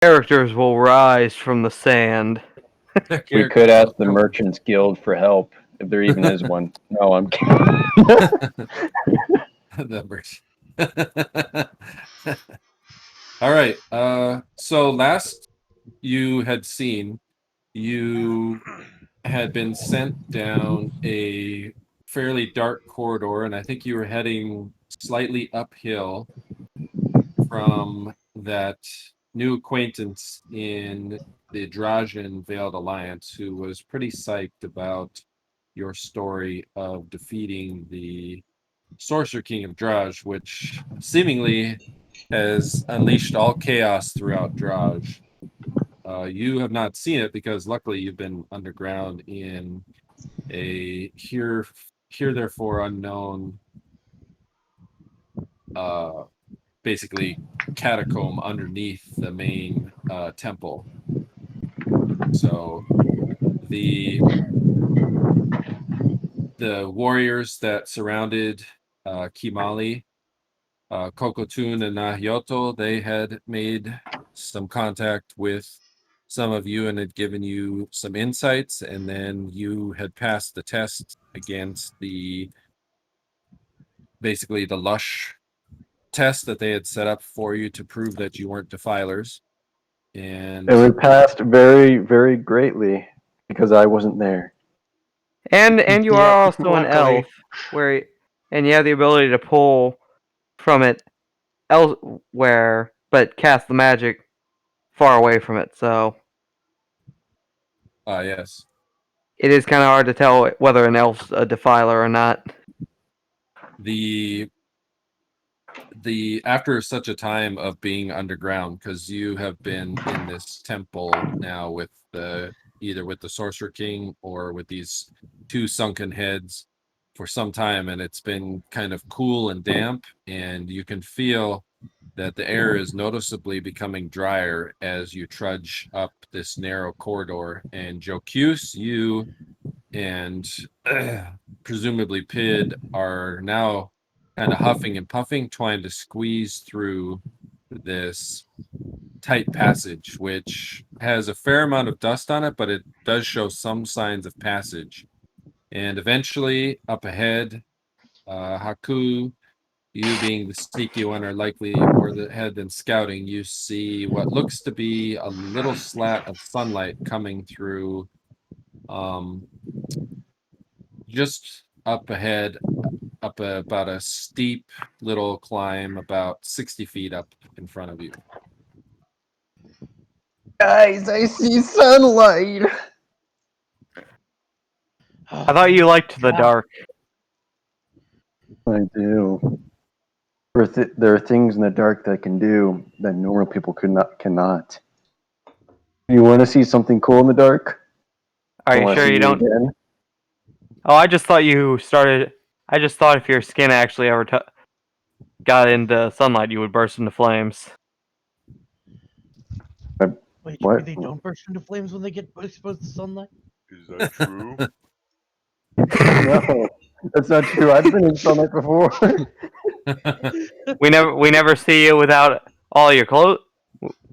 Characters will rise from the sand. We could ask the Merchants Guild for help, if there even is one. No, I'm kidding. Numbers. All right. So last you had seen, you had been sent down a fairly dark corridor, and I think you were heading slightly uphill from that new acquaintance in the Drajan Veiled Alliance, who was pretty psyched about your story of defeating the Sorcerer King of Draj, which seemingly has unleashed all chaos throughout Draj. You have not seen it because luckily you've been underground in a here therefore unknown basically catacomb underneath the main temple. So the warriors that surrounded Kimali, Kokotun, and Nahyoto, they had made some contact with some of you and had given you some insights, and then you had passed the test against basically the lush test that they had set up for you to prove that you weren't defilers. And we passed very, very greatly because I wasn't there. And you are also an elf, and you have the ability to pull from it elsewhere, but cast the magic far away from it. So yes, it is kind of hard to tell whether an elf's a defiler or not. The after such a time of being underground, because you have been in this temple now with either with the Sorcerer King or with these two sunken heads for some time, and it's been kind of cool and damp, and you can feel that the air is noticeably becoming drier as you trudge up this narrow corridor. And Jocus, you and presumably Pid are now kind of huffing and puffing, trying to squeeze through this tight passage, which has a fair amount of dust on it, but it does show some signs of passage. And eventually, up ahead, Haaku, you being the sneaky one are likely more ahead than scouting, you see what looks to be a little slat of sunlight coming through just up ahead, up about a steep little climb about 60 feet up in front of you. Guys, I see sunlight. I thought you liked the dark. I do. There are things in the dark that I can do that normal people cannot. You want to see something cool in the dark? Are you sure you don't? Again? Oh, I just thought you started. I just thought if your skin actually ever got into sunlight, you would burst into flames. Wait, what? They don't burst into flames when they get exposed to sunlight? Is that true? No, that's not true. I've been in sunlight before. we never see you without all your clothes.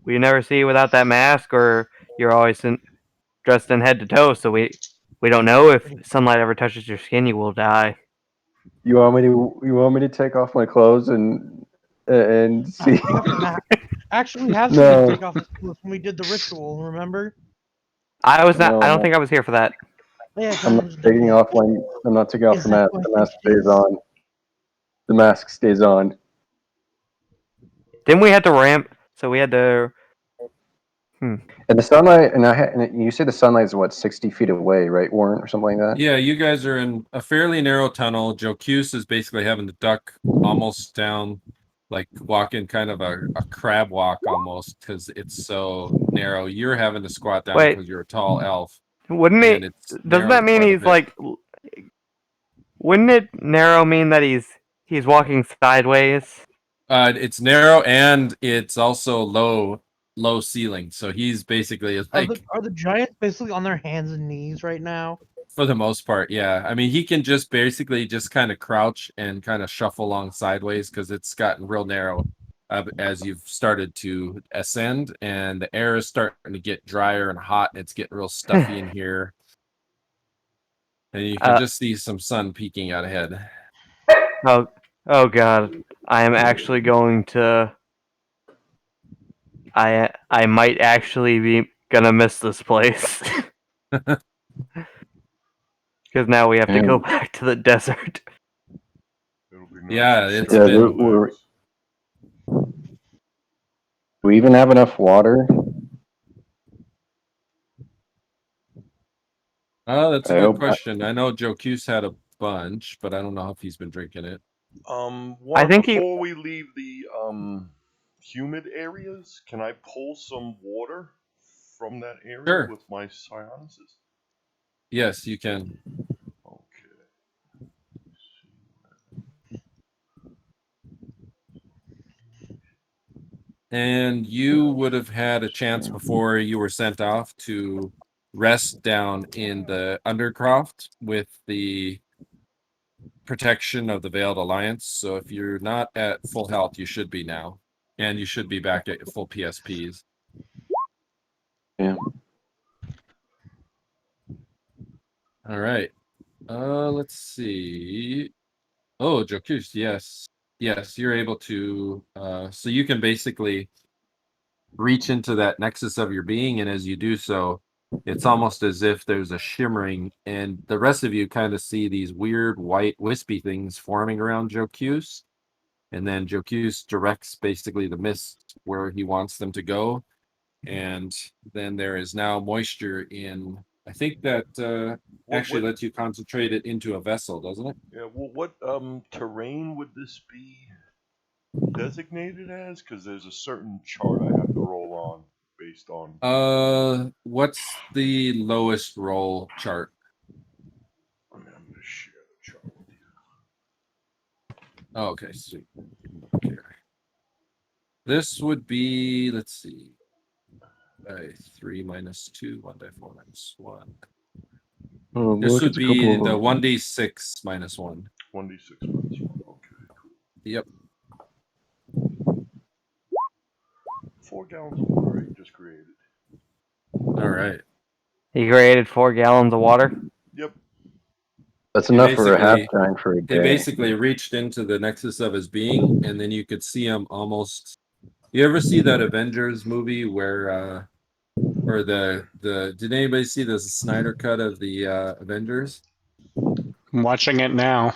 We never see you without that mask, or you're always dressed in head to toe. So we don't know if sunlight ever touches your skin, you will die. You want me to take off my clothes and see? Actually, we have to take off his clothes when we did the ritual. Remember? I was not. No, I don't think I was here for that. Yeah, I'm not taking off the mask. The mask stays on. The mask stays on. Didn't we have to ramp? So we had to. And the sunlight, and you say the sunlight is what, 60 feet away, right, Warren, or something like that? Yeah, you guys are in a fairly narrow tunnel. Jocus is basically having to duck almost down, like walking kind of a crab walk almost, because it's so narrow. You're having to squat down because you're a tall elf. Wouldn't it? Doesn't that mean he's like? Wouldn't it narrow mean that he's walking sideways? It's narrow and it's also low ceiling, so he's basically like. Are the giants basically on their hands and knees right now? For the most part, yeah. I mean, he can just kind of crouch and kind of shuffle along sideways because it's gotten real narrow as you've started to ascend, and the air is starting to get drier and hot. It's getting real stuffy in here, and you can just see some sun peeking out ahead. Oh god, I am actually going to. I might actually be gonna miss this place because now we have to go back to the desert. It'll be nice Yeah, and it's stuffy been- on the legs. Do we even have enough water? Oh, that's a I good hope- question. I know Jocus had a bunch, but I don't know if he's been drinking it. I think before we leave the humid areas, can I pull some water from that area Sure. with my psionices? Yes, you can. Okay. And you would have had a chance before you were sent off to rest down in the Undercroft with the protection of the Veiled Alliance. So if you're not at full health, you should be now. And you should be back at full PSPs. Yeah. All right. Let's see. Oh, Jocus, yes. Yes, you're able to so you can basically reach into that nexus of your being, and as you do so, it's almost as if there's a shimmering, and the rest of you kind of see these weird white wispy things forming around Jocus, and then Jocus directs basically the mist where he wants them to go, and then there is now moisture in. I think that actually lets you concentrate it into a vessel, doesn't it? Yeah. Well, what terrain would this be designated as? Because there's a certain chart I have to roll on based on. What's the lowest roll chart? I mean, I'm going to share the chart with you. Oh, okay, sweet. Here. This would be, let's see, 3 minus 2, 1 die 4 minus 1. Oh, This look, would it's a couple be of the them. 1d6 minus 1. 1d6 minus 1. Okay, cool. Yep. 4 gallons of water I just created. All right. He created 4 gallons of water. Yep. That's He enough for a half basically- giant for a He day. basically reached into the nexus of his being, and then you could see him almost. You ever see that Avengers movie where, or the did anybody see the Snyder cut of the Avengers? I'm watching it now.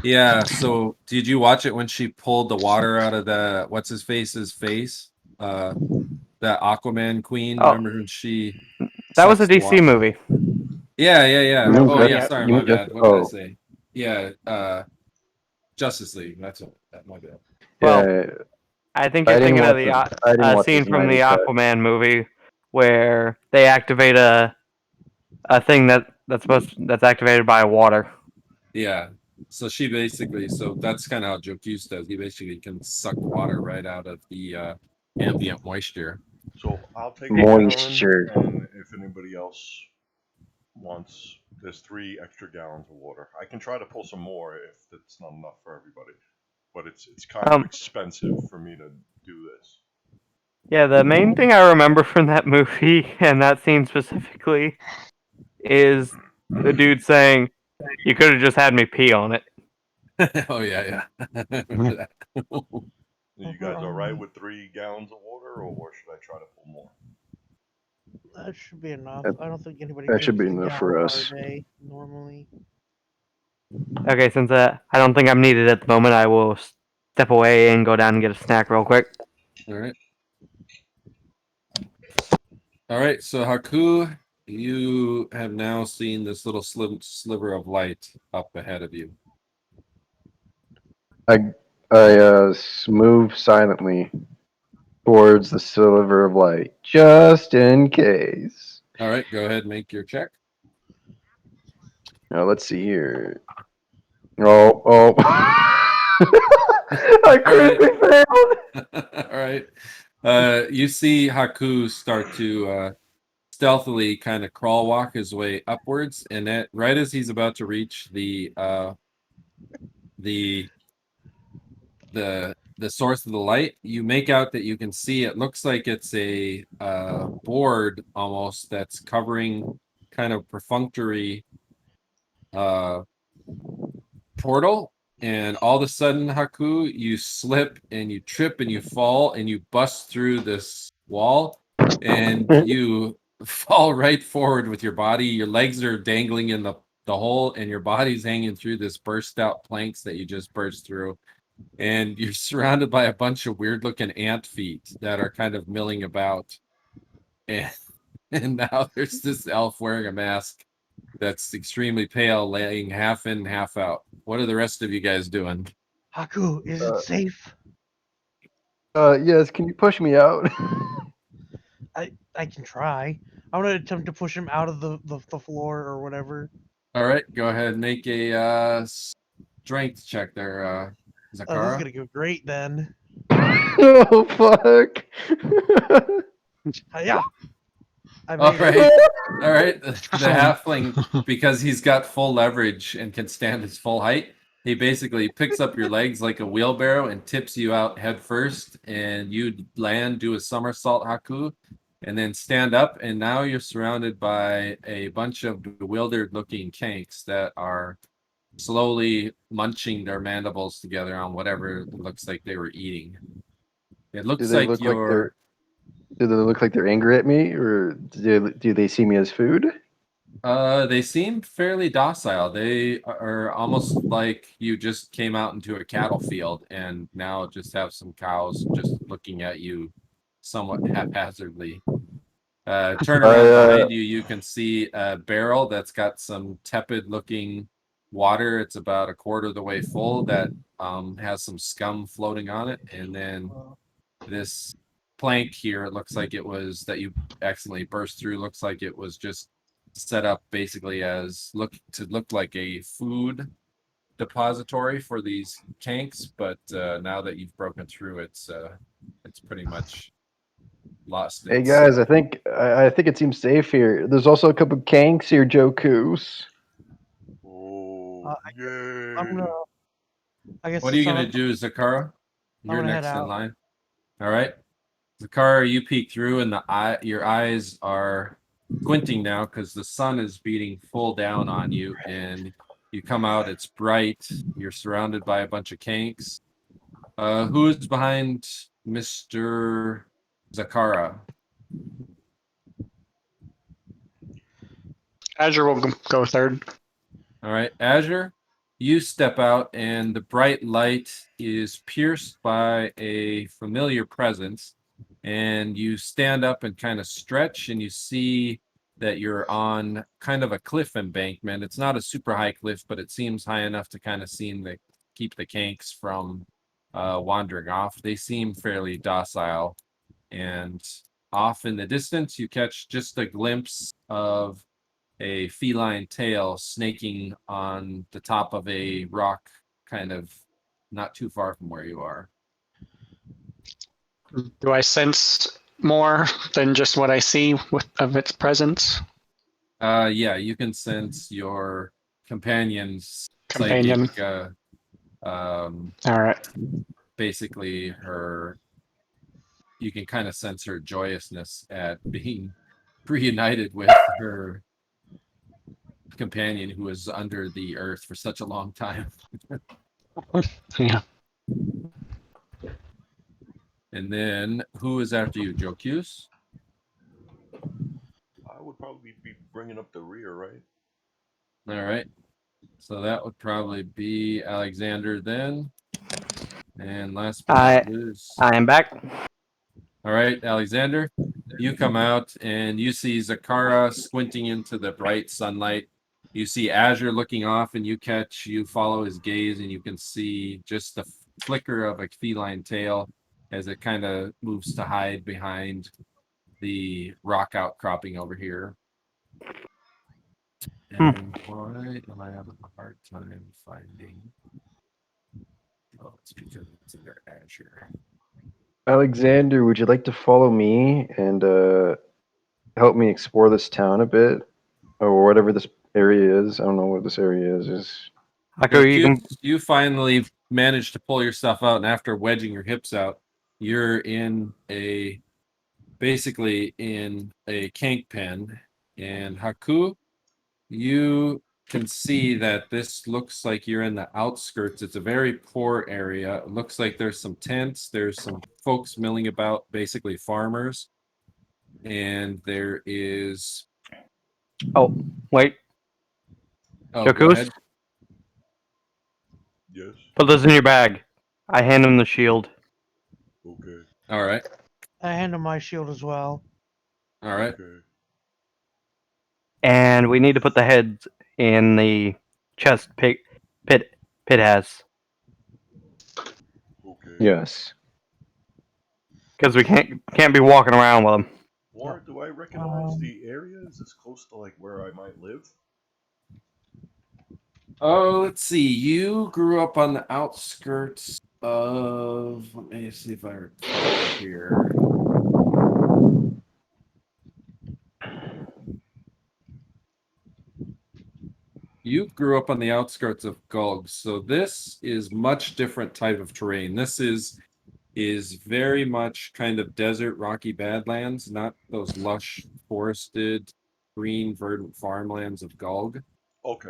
Yeah. So did you watch it when she pulled the water out of the what's his face's face? That Aquaman queen. Oh. Remember when she? That was a sucks the DC water? movie. Yeah, yeah, yeah. You mean Oh, just- yeah. Sorry, you my mean just- bad. What did I oh. say? Yeah, Justice League. That's it. My bad. Well, Yeah, I think I you're didn't thinking of watch the I didn't watch scene the from the Snyder cut. Aquaman movie where they activate a thing that's activated by water. Yeah. So she basically, so that's kind of how Jocus does. He basically can suck water right out of the ambient moisture. So I'll take Moisture. a gallon, and if anybody else wants, there's 3 extra gallons of water. I can try to pull some more if it's not enough for everybody, but it's kind of expensive for me to do this. Yeah, the main thing I remember from that movie and that scene specifically is the dude saying, "You could have just had me pee on it." Oh yeah, yeah. Remember that. Are you guys all right with 3 gallons of water, or should I try to pull more? That should be enough. That- I don't think anybody. that should drinks be a enough for gallon us. a day normally. Okay, since I don't think I'm needed at the moment, I will step away and go down and get a snack real quick. All right. All right. So Haaku, you have now seen this little sliver of light up ahead of you. I move silently towards the sliver of light, just in case. All right. Go ahead and make your check. Now let's see here. Oh. I critically failed. All right. You see Haaku start to stealthily kind of crawl walk his way upwards, and that right as he's about to reach the the source of the light, you make out that you can see it looks like it's a board almost that's covering kind of perfunctory portal, and all of a sudden, Haaku, you slip and you trip and you fall and you bust through this wall and you fall right forward with your body. Your legs are dangling in the hole and your body's hanging through this burst out planks that you just burst through. And you're surrounded by a bunch of weird looking ant feet that are kind of milling about. And now there's this elf wearing a mask that's extremely pale, laying half in, half out. What are the rest of you guys doing? Haaku, is it safe? Yes, can you push me out? I can try. I'm gonna attempt to push him out of the floor or whatever. All right, go ahead and make a strength check there, Oh, this is Zakhara. gonna go great then. Oh, fuck. Yeah. I All made it. right, all right. The halfling, because he's got full leverage and can stand his full height, he basically picks up your legs like a wheelbarrow and tips you out head first, and you land, do a somersault, Haaku, and then stand up, and now you're surrounded by a bunch of bewildered-looking Kanks that are slowly munching their mandibles together on whatever it looks like they were eating. It looks they like look like you're... Do they look like they're angry at me, or do they see me as food? They seem fairly docile. They are almost like you just came out into a cattle field and now just have some cows just looking at you somewhat haphazardly. Turn around behind you, you can see a barrel that's got some tepid looking water. It's about a quarter of the way full that has some scum floating on it. And then this plank here, it looks like it was that you accidentally burst through, looks like it was just set up basically as look like a food depository for these Kanks, but now that you've broken through, it's pretty much lost. Hey guys, I think it seems safe here. There's also a couple of Kanks here, Jocus. Oh, yay! I'm gonna. I guess. What are you gonna do, Zakhara? You're gonna head next in out. line. All right, Zakhara, you peek through, and your eyes are squinting now because the sun is beating full down on you, and you come out. It's bright. You're surrounded by a bunch of Kanks. Who's behind Mr. Zakhara? Azzer will go third. All right, Azzer, you step out, and the bright light is pierced by a familiar presence, and you stand up and kind of stretch, and you see that you're on kind of a cliff embankment. It's not a super high cliff, but it seems high enough to kind of keep the Kanks from wandering off. They seem fairly docile, and off in the distance, you catch just a glimpse of a feline tail snaking on the top of a rock, kind of not too far from where you are. Do I sense more than just what I see of its presence? Yeah, you can sense your companion's Companion. psychic, All right. basically you can kind of sense her joyousness at being reunited with her companion who was under the earth for such a long time. Yeah. And then who is after you, Jocus? I would probably be bringing up the rear, right? All right. So that would probably be Alexander then. And last but not least. I am back. All right, Alexander, you come out and you see Zakhara squinting into the bright sunlight. You see Azzer looking off, and you follow his gaze, and you can see just the flicker of a feline tail as it kind of moves to hide behind the rock outcropping over here. And why am I having a hard time finding? Oh, it's because it's under Azzer. Alexander, would you like to follow me and help me explore this town a bit, or whatever this area is? I don't know what this area is. You finally manage to pull your stuff out, and after wedging your hips out, you're basically in a Kank Pin. And Haaku, you can see that this looks like you're in the outskirts. It's a very poor area. It looks like there's some tents. There's some folks milling about, basically farmers. And there is... Oh, wait. Oh, go Jocus, ahead. Yes. put this in your bag. I hand him the shield. Okay. All right. I hand him my shield as well. All right. Okay. And we need to put the heads in the chest pit has. Okay. Yes. Because we can't be walking around with them. Or do I recognize the area? Is this close to like where I might live? Oh, let's see. You grew up on the outskirts of... Let me see if I recall here. You grew up on the outskirts of Gulg, so this is much different type of terrain. This is very much kind of desert, rocky badlands, not those lush, forested, green, verdant farmlands of Gulg. Okay.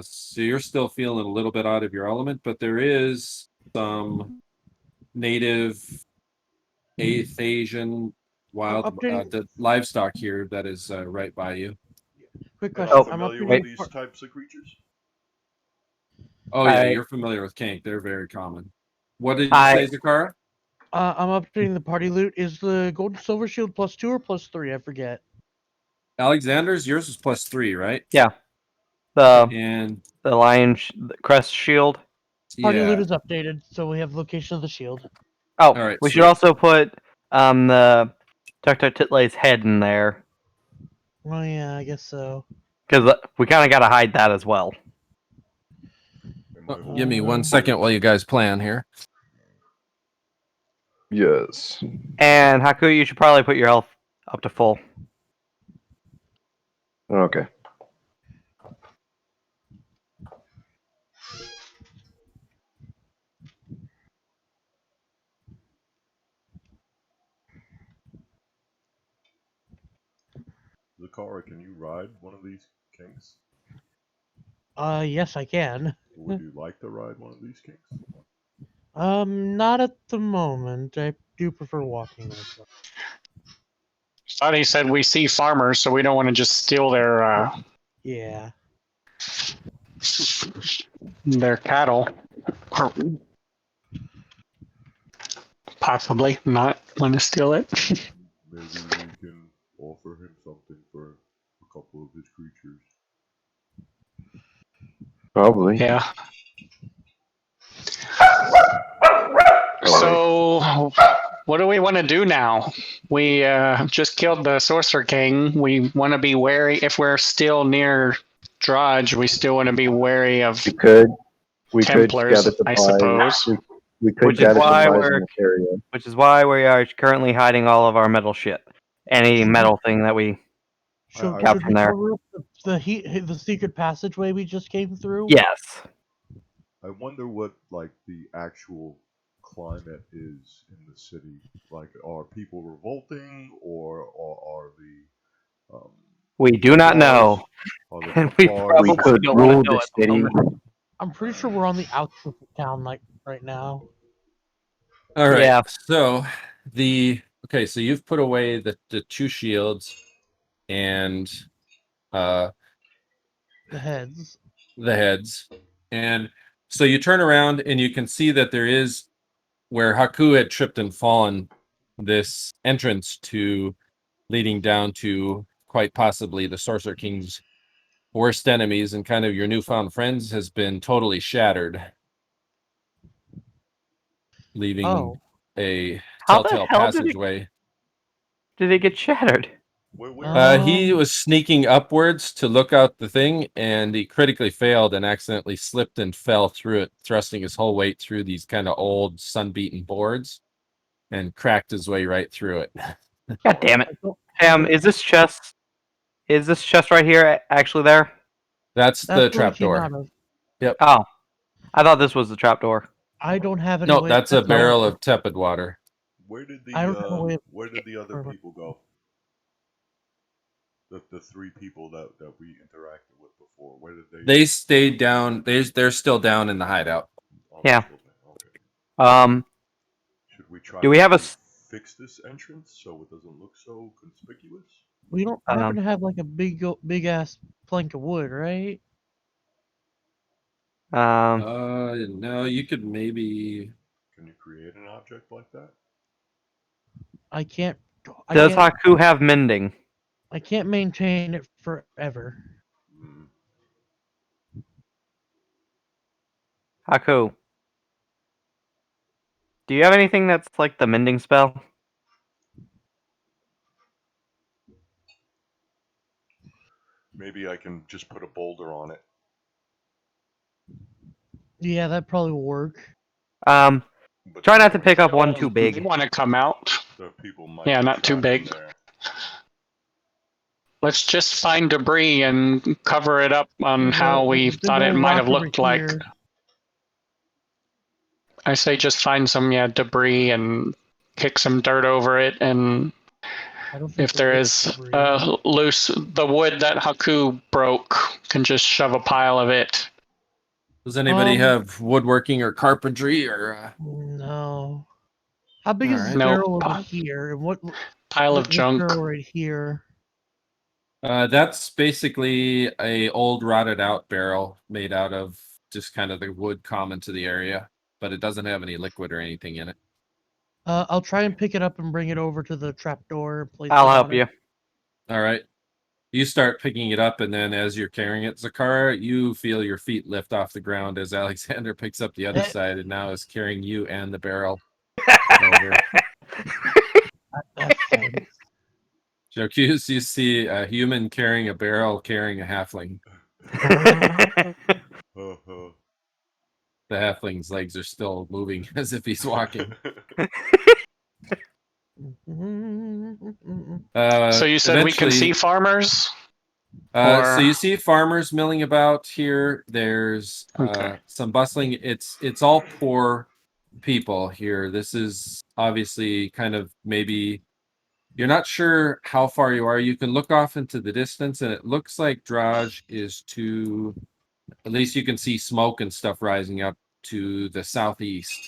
So you're still feeling a little bit out of your element, but there is some native Athasian wild the livestock here that is right by you. Quick Am question. I familiar wait. with these types of creatures? Oh yeah, you're familiar with Kank. They're very common. What did you say, Zakhara? I'm updating the party loot. Is the gold and silver shield +2 or +3? I forget. Alexander's, yours was +3, right? Yeah. The And lion the crest shield. Party yeah. loot is updated, so we have location of the shield. Oh, All right, we should sweet. also put the Tuk Titlay's head in there. Oh yeah, I guess so. Because we kind of got to hide that as well. Give me 1 second while you guys plan here. Yes. And Haaku, you should probably put your health up to full. Okay. Zakhara, can you ride one of these kinks? Yes, I can. Would you like to ride one of these kinks? Not at the moment. I do prefer walking. Myself. Thought he said we see farmers, so we don't want to just steal Yeah. their cattle. Or possibly not want to steal it. Maybe we can offer him something for a couple of his creatures. Probably. Yeah. So, what do we want to do now? We just killed the Sorcerer King. We want to be wary. If we're still near Draj, we still want to be wary of We Templars, could I supplies. suppose. We could Which is gather why supplies we're- in this area. Which is why we are currently hiding all of our metal shit. Any metal thing that we... Should, I- Got should from we there. cover up the secret passageway we just came through? Yes. I wonder what like the actual climate is in the city. Like, are people revolting, or are the We do not know. Are the And we Templars- probably We could don't wanna rule know the at the city. moment. I'm pretty sure we're on the outskirts of town like right now. All right. Yeah. So so you've put away the 2 shields and The heads. the heads. And so you turn around and you can see that there is, where Haaku had tripped and fallen, this entrance to leading down to quite possibly the Sorcerer King's worst enemies and kind of your newfound friends has been totally shattered, leaving Oh. a How the telltale hell did passageway. it get shattered? He was sneaking upwards to look out the thing, and he critically failed and accidentally slipped and fell through it, thrusting his whole weight through these kind of old sun-beaten boards, and cracked his way right through it. God damn it. Is this chest right here actually there? That's the where we came trapdoor. out of. Oh. I thought this was the trapdoor. I don't have any No, way. that's a barrel of tepid water. Where did I don't have a way where did the other of- people go? The three people that we interacted with before. Where did they? They stayed down. They're still down in the hideout. Oh, Yeah. that's okay. Should we try? Do we have a to fix this entrance so it doesn't look so conspicuous? We don't happen to have like a big ass plank of wood, right? No, you could maybe. Can you create an object like that? I can't. does Haaku have mending? I can't maintain it forever. Mm. Haaku, do you have anything that's like the mending spell? Maybe I can just put a boulder on it. Yeah, that probably will work. But Try then not to pick up one too They big. want to come out. the people might. Yeah, get not too trapped in big. there. Let's just find debris and cover it up on There's how a we big thought it old might have rock over looked like. here. I say just find some debris and kick some dirt over it, and I don't think if there is debris. loose, the wood that Haaku broke, can just shove a pile of it. Does anybody Um, have woodworking or carpentry or? No. How big is Alright. this No, barrel over here? And what pile of this junk. barrel right here? That's basically a old rotted out barrel made out of just kind of the wood common to the area, but it doesn't have any liquid or anything in it. I'll try and pick it up and bring it over to the trapdoor and place I'll it help on you. it. All right. You start picking it up, and then as you're carrying it, Zakhara, you feel your feet lift off the ground as Alexander picks up the other side and now is carrying you and the barrel over. That's fine. Jocus, you see a human carrying a barrel carrying a halfling. Uh-huh. The halfling's legs are still moving as if he's walking. So you said we can see eventually- farmers? So you see farmers milling about here. There's Okay. some bustling. It's all poor people here. This is obviously kind of maybe you're not sure how far you are. You can look off into the distance, and it looks like Draj is to. At least you can see smoke and stuff rising up to the southeast.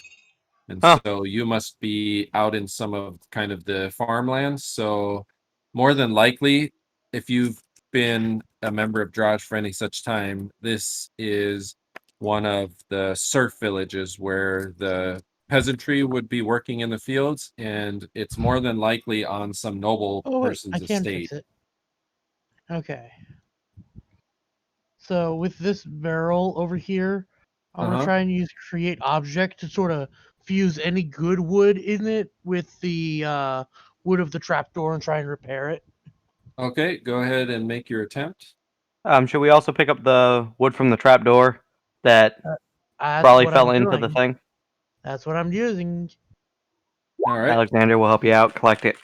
And so you must be out in some of kind of the farmlands. So more than likely, if you've been a member of Draj for any such time, this is one of the serf villages where the peasantry would be working in the fields, and it's more than likely on some noble Oh wait, person's I can estate. fix it. Okay. So with this barrel over here, I'm gonna try and create object to sort of fuse any good wood in it with the wood of the trapdoor and try and repair it. Okay, go ahead and make your attempt. Should we also pick up the wood from the trapdoor that That's probably what fell I'm into the doing. thing? That's what I'm using. All right. Alexander will help you out. Collect it.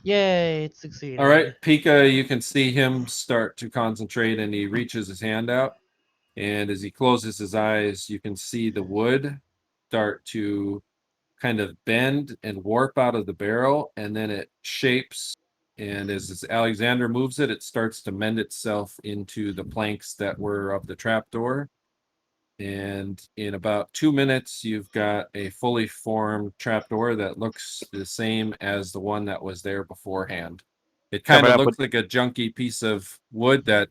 Yay, it succeeded. All right, Pika, you can see him start to concentrate, and he reaches his hand out. And as he closes his eyes, you can see the wood start to kind of bend and warp out of the barrel, and then it shapes. And as Alexander moves it, it starts to mend itself into the planks that were of the trapdoor. And in about 2 minutes, you've got a fully formed trapdoor that looks the same as the one that was there beforehand. It kind Cover of it up looks like a junky piece of wood that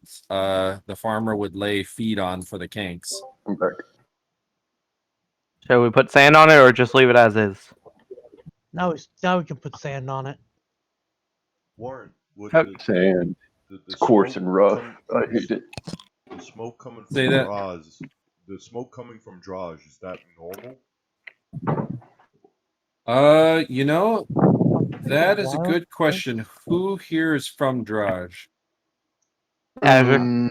the farmer would lay feed on for the Kanks. I'm back. Shall we put sand on it or just leave it as is? Now we can put sand on it. Warren, would Sand. the It's coarse smoke and rough. come- I hate it. The smoke coming from Say that. Draj. The smoke coming from Draj, is that normal? That is a good question. Who here is from Draj? Azzer.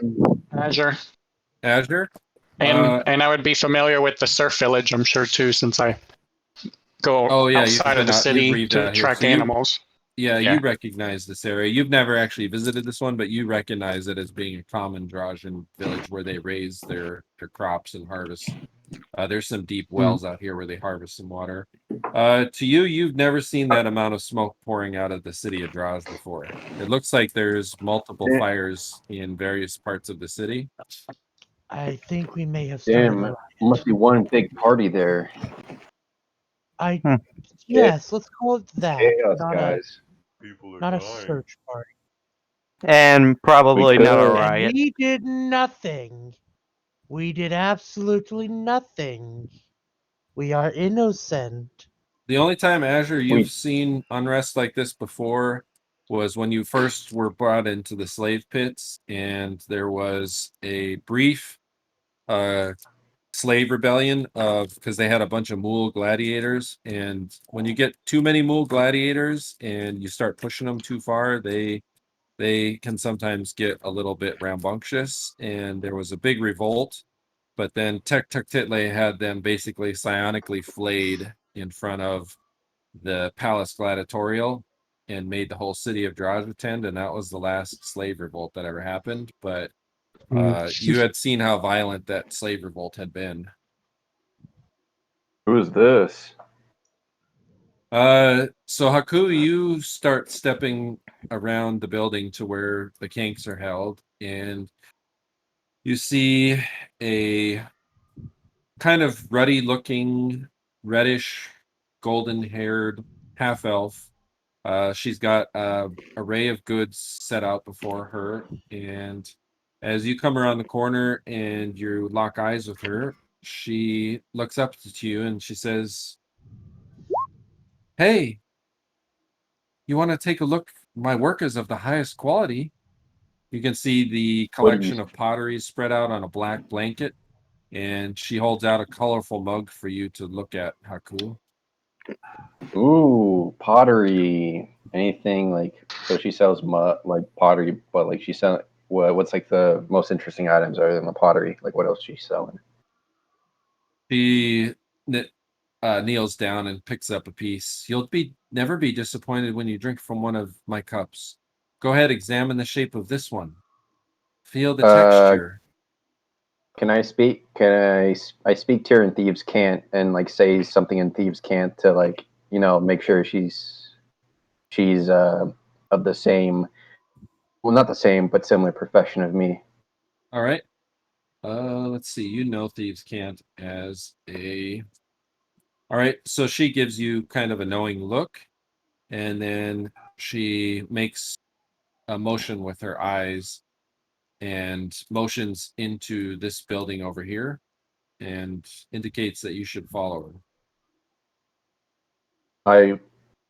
Azure. Azure? And I would be familiar with the surf village, I'm sure too, since I go Oh, yeah, you've outside of been the out- you've city read to that here. track So you- animals. Yeah, Yeah. you recognize this area. You've never actually visited this one, but you recognize it as being a common Drajan village where they raise their crops and harvest. There's some deep wells out here where they harvest some water. To you, you've never seen that amount of smoke pouring out of the city of Draj before. It looks like there's multiple Yeah. fires in various parts of the city. I think we may have started. Damn, must be one big party there. Hmm. Yes, let's call it that. Chaos, Not guys. People are a dying. search party. And probably We not a could. riot. And we did nothing. We did absolutely nothing. We are innocent. The only time, Azure, you've We- seen unrest like this before was when you first were brought into the slave pits, and there was a brief slave rebellion of because they had a bunch of mule gladiators, and when you get too many mule gladiators and you start pushing them too far, they can sometimes get a little bit rambunctious, and there was a big revolt. But then Title had them basically psionically flayed in front of the palace gladiatorial and made the whole city of Draj attend, and that was the last slave revolt that ever happened. But you had seen how violent that slave revolt had been. Who is this? So Haaku, you start stepping around the building to where the Kanks are held, and you see a kind of ruddy looking, reddish, golden haired half elf. She's got an array of goods set out before her, and as you come around the corner and you lock eyes with her, she looks up to you and she says, "Hey, you want to take a look? My work is of the highest quality." You can see the collection of pottery spread out on a black blanket, and she holds out a colorful mug for you to look at, Haaku. Ooh, pottery. Anything like so? She sells like pottery, but like she sell what's like the most interesting items other than the pottery? Like what else she's selling? She kneels down and picks up a piece. You'll never be disappointed when you drink from one of my cups. Go ahead, examine the shape of this one. Feel the texture. Can I speak? I speak to her in Thieves Can't and like say something in Thieves Can't to like make sure she's of the same, well, not the same but similar profession of me. All right. Let's see. You know Thieves Can't as a. All right. So she gives you kind of a knowing look, and then she makes a motion with her eyes and motions into this building over here and indicates that you should follow her.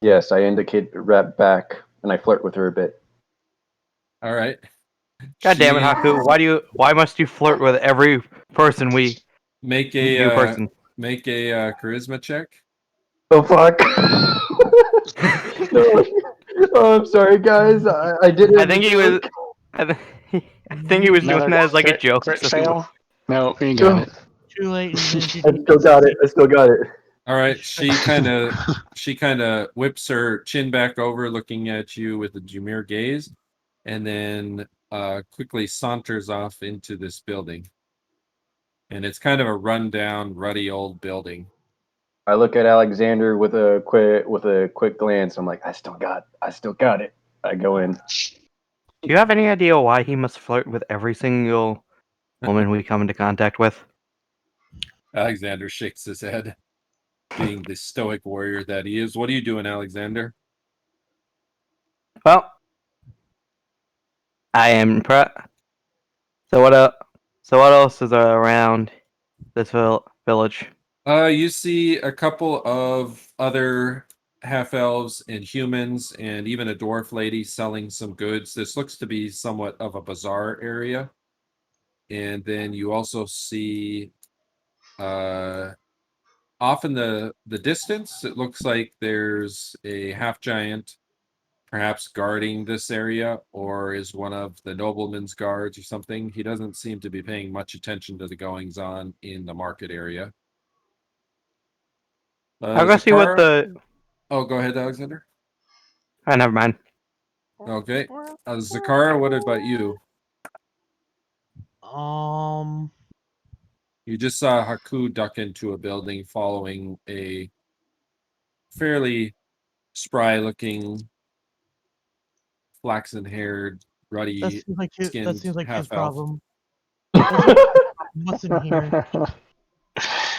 Yes, I indicate rap back and I flirt with her a bit. All right. God damn it, Haaku! Why must you flirt with every person we Make new a person? charisma check. Oh fuck! No. Oh, I'm sorry, guys. I did it. I think he was. I think he was doing Another that as like a crit, joke. crit so he fail? No, you got it. Too late. I still got it. I still got it. All right. She kind of whips her chin back over, looking at you with a demure gaze, and then quickly saunters off into this building. And it's kind of a rundown, ruddy old building. I look at Alexander with a quick glance. I'm like, I still got it. I go in. Do you have any idea why he must flirt with every single woman we come into contact with? Alexander shakes his head, being the stoic warrior that he is. What are you doing, Alexander? Well, I am impressed. So what else is around this village? You see a couple of other half elves and humans, and even a dwarf lady selling some goods. This looks to be somewhat of a bazaar area. And then you also see off in the distance, it looks like there's a half giant perhaps guarding this area, or is one of the nobleman's guards or something. He doesn't seem to be paying much attention to the goings on in the market area. I'll go see what Zakhara? the. Oh, go ahead, Alexander. Never mind. Okay. Zakhara, what about you? You just saw Haaku duck into a building following a fairly spry-looking, flaxen-haired, That ruddy seems like his, that skinned seems like his half-elf. problem. That seems like what's in here.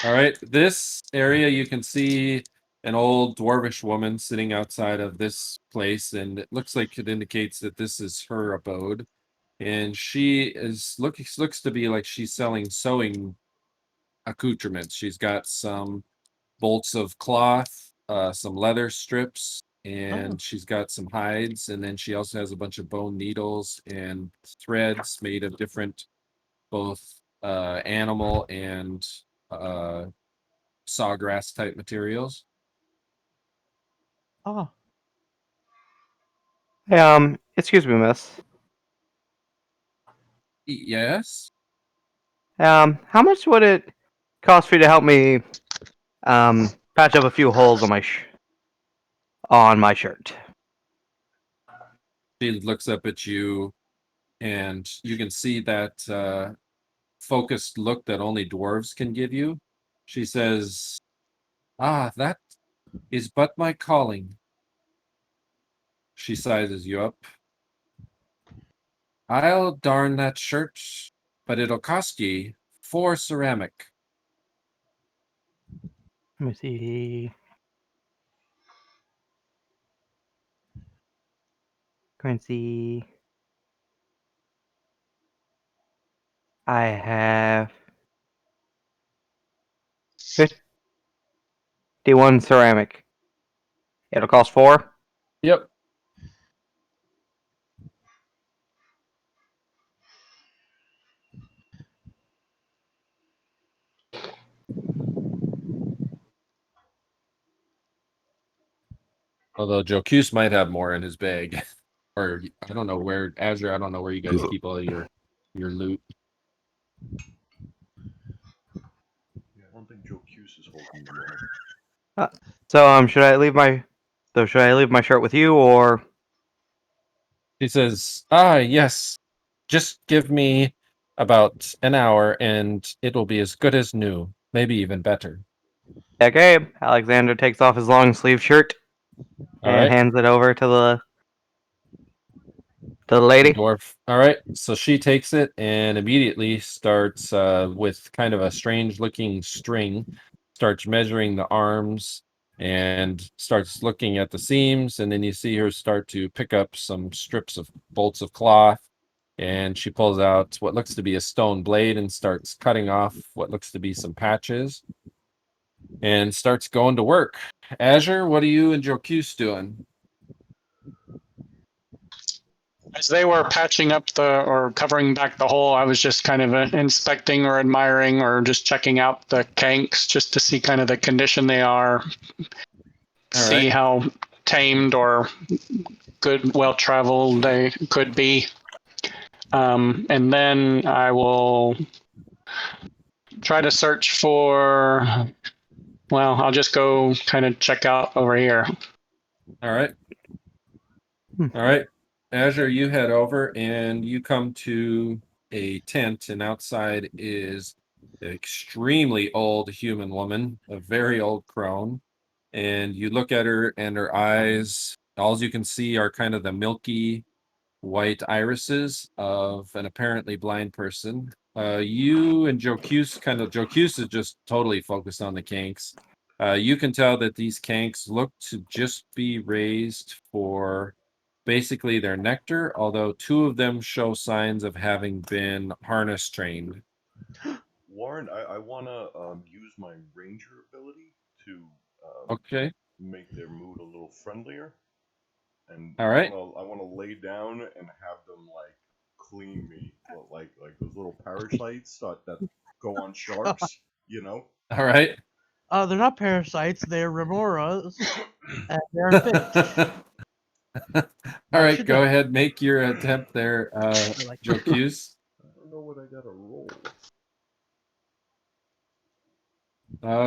All right, this area you can see an old dwarvish woman sitting outside of this place, and it looks like it indicates that this is her abode. And she is looks to be like she's selling sewing accoutrements. She's got some bolts of cloth, some leather strips, and she's got some hides, and then she also has a bunch of bone needles and threads made of different both animal and sawgrass type materials. Oh, Hey, excuse me, miss. Yes. How much would it cost for you to help me patch up a few holes on my shirt? She looks up at you, and you can see that focused look that only dwarves can give you. She says, "Ah, that is but my calling." She sizes you up. "I'll darn that shirt, but it'll cost ye 4 ceramic." Let me see. Currency. I have 51 ceramic. It'll cost 4. Yep. Although Jocus might have more in his bag. Or I don't know where Azzer, I don't know where you guys keep all your loot. Yeah, I don't think Jocus is holding them all. So should I leave my shirt with you, or She says, "Ah, yes. Just give me about an hour and it'll be as good as new. Maybe even better." okay? Alexander takes off his long sleeve shirt All and right. hands it over to the lady. Dwarf. All right. So she takes it and immediately starts with kind of a strange looking string, starts measuring the arms and starts looking at the seams. And then you see her start to pick up some strips of bolts of cloth. And she pulls out what looks to be a stone blade and starts cutting off what looks to be some patches and starts going to work. Azzer, what are you and Jocus doing? As they were patching up or covering back the hole, I was just kind of inspecting or admiring or just checking out the Kanks just to see kind of the condition they are, see how tamed or good, well traveled they could be. And then I will try to search for, well, I'll just go kind of check out over here. All right. Hmm. All right. Azzer, you head over and you come to a tent, and outside is an extremely old human woman, a very old crone. And you look at her, and her eyes, all you can see are kind of the milky white irises of an apparently blind person. You and Jocus is just totally focused on the Kanks. You can tell that these Kanks look to just be raised for basically their nectar, although 2 of them show signs of having been harness trained. Warren, I want to use my ranger ability to Okay. make their mood a little friendlier, and All right. I want to lay down and have them like clean me, like those little parasites that go on sharks, you know. All right. they're not parasites. They're remoras, and they're fish. All right, Should go know. ahead, make your attempt there, Like- Jocus. I don't know what I gotta roll.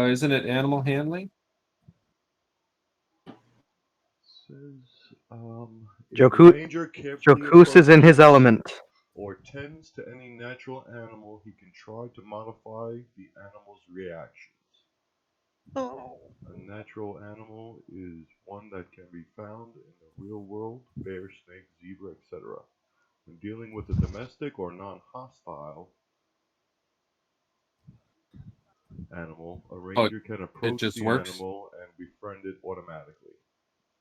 Isn't it animal handling? Says If Jocus- the ranger carefully Jocus is in his approaches element. or tends to any natural animal, he can try to modify the animal's reactions. Oh. A natural animal is one that can be found in the real world: bear, snake, zebra, etc. When dealing with a domestic or non-hostile animal, a ranger can approach just the works? animal and befriend it automatically.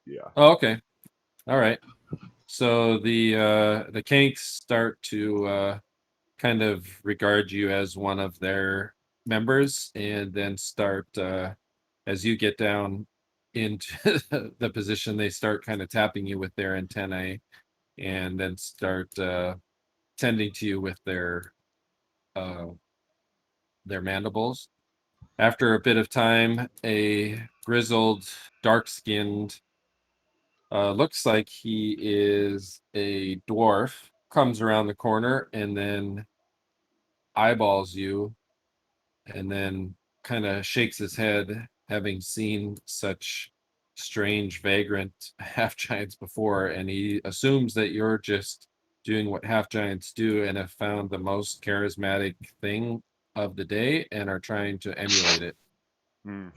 Yeah. Oh, okay. All right. So the Kanks start to kind of regard you as one of their members, and then start as you get down into the position, they start kind of tapping you with their antennae, and then start tending to you with uh, their mandibles. After a bit of time, a grizzled, dark-skinned, looks like he is a dwarf, comes around the corner and then eyeballs you, and then kind of shakes his head, having seen such strange, vagrant half giants before, and he assumes that you're just doing what half giants do and have found the most charismatic thing of the day and are trying to emulate it. Hmm.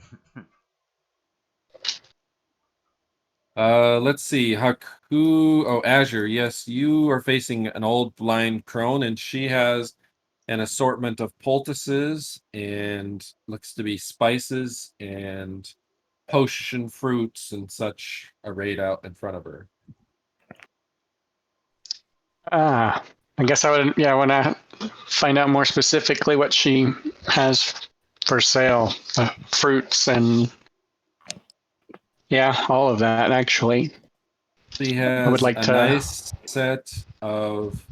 Let's see. Haaku. Oh, Azzer. Yes, you are facing an old blind crone, and she has an assortment of poultices and looks to be spices and potion fruits and such arrayed out in front of her. I guess I would, yeah, want to find out more specifically what she has for sale. Fruits and, yeah, all of that, actually. She I would has like a to. nice set of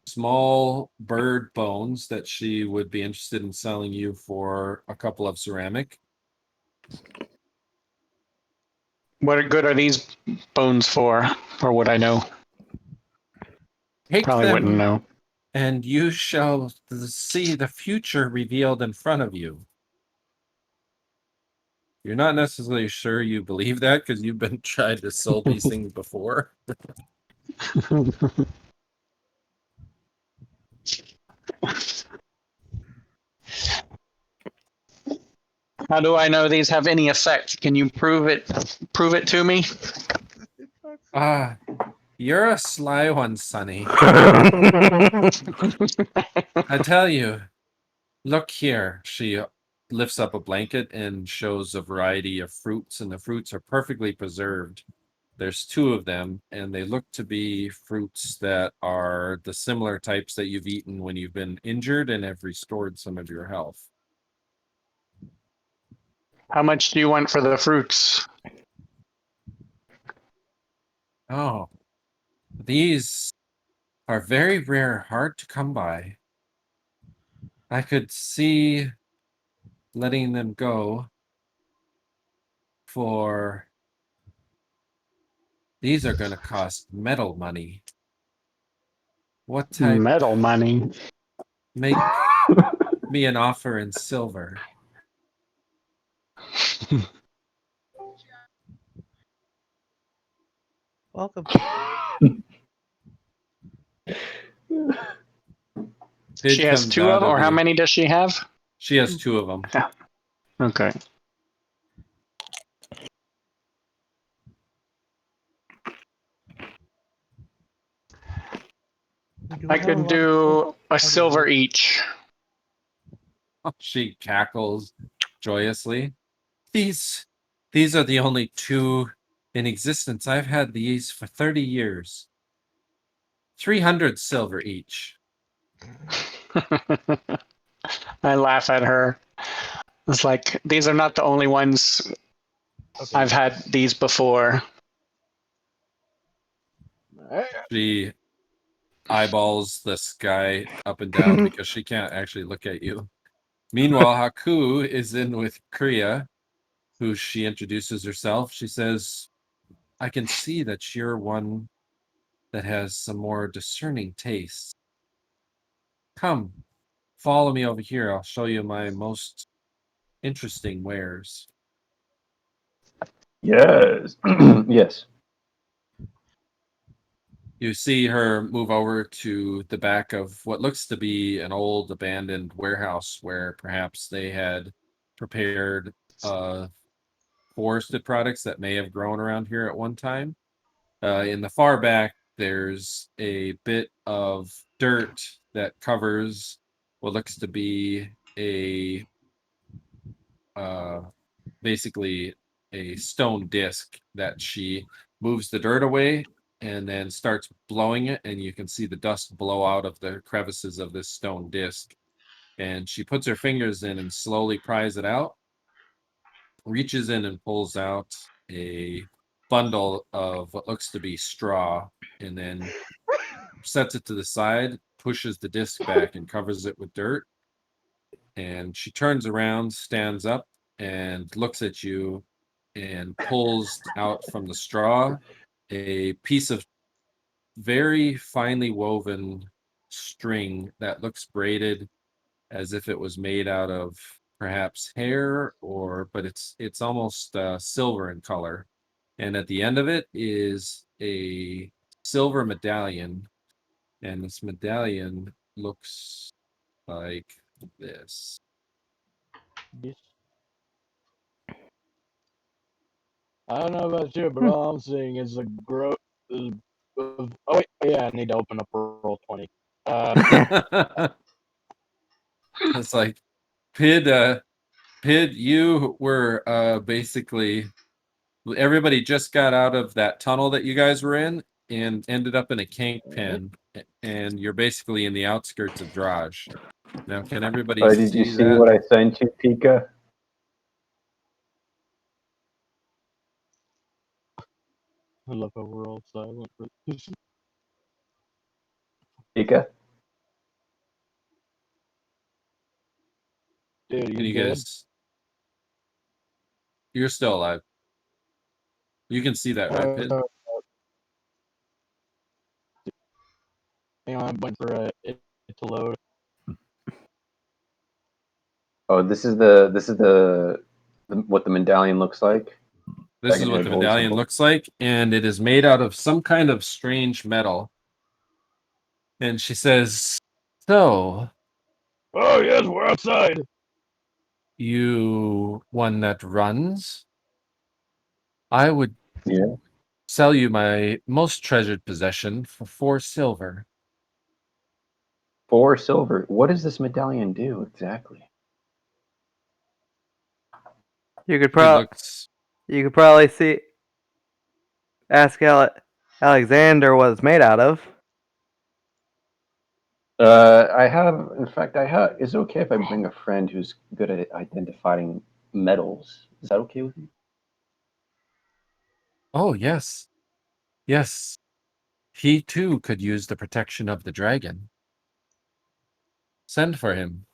small bird bones that she would be interested in selling you for a couple of ceramic. What good are these bones for? Or would I know? Take Probably wouldn't them, know. and you shall see the future revealed in front of you. You're not necessarily sure you believe that because you've been tried to sell these things before. How do I know these have any effect? Can you prove it? Prove it to me. Ah, you're a sly one, Sonny. I tell you, look here. She lifts up a blanket and shows a variety of fruits, and the fruits are perfectly preserved. There's two of them, and they look to be fruits that are the similar types that you've eaten when you've been injured and have restored some of your health. How much do you want for the fruits? Oh, these are very rare, hard to come by. I could see letting them go for... These are going to cost metal money. What type? Metal money. Make me an offer in silver. Welcome. She has comes two out of, or how the- many does she have? She has two of them. Okay. I could do a silver each. She cackles joyously. These are the only two in existence. I've had these for 30 years. 300 silver each. I laugh at her. It's like, these are not the only ones. Okay. I've had these before. She eyeballs the sky up and down because she can't actually look at you. Meanwhile, Haaku is in with Kria, who she introduces herself. She says, I can see that you're one that has some more discerning tastes. Come, follow me over here. I'll show you my most interesting wares. Yes. Yes. You see her move over to the back of what looks to be an old abandoned warehouse where perhaps they had prepared forested products that may have grown around here at one time. In the far back, there's a bit of dirt that covers what looks to be a basically a stone disc that she moves the dirt away and then starts blowing it, and you can see the dust blow out of the crevices of this stone disc. And she puts her fingers in and slowly pries it out, reaches in and pulls out a bundle of what looks to be straw, and then sets it to the side, pushes the disc back and covers it with dirt. And she turns around, stands up, and looks at you and pulls out from the straw a piece of very finely woven string that looks braided as if it was made out of perhaps hair, or but it's almost silver in color. And at the end of it is a silver medallion, and this medallion looks like this. Yes. I don't know about you, but all I'm seeing is a growth. Oh wait, yeah, I need to open up roll 20. It's like Pid, you were basically everybody just got out of that tunnel that you guys were in and ended up in a Kank Pin, and you're basically in the outskirts of Draj. Now, can everybody Did you see see that? what I sent you, Pika? I love how we're all silent. Pika? Dude, Can you you good? guys? You're still alive. You can see that, right, Pid? Hang on, I'm waiting for it to load. Oh, this is the what the medallion looks like. This is what the medallion looks like, and it is made out of some kind of strange metal. And she says, "So, Oh yes, we're outside. you one that runs? I would Yeah. sell you my most treasured possession for 4 silver." 4 silver. What does this medallion do exactly? You could It probably see ask Alexander what it's made out of. I have, in fact, I have. Is it okay if I bring a friend who's good at identifying metals? Is that okay with you? Oh, yes. Yes. He too could use the protection of the dragon. Send for him.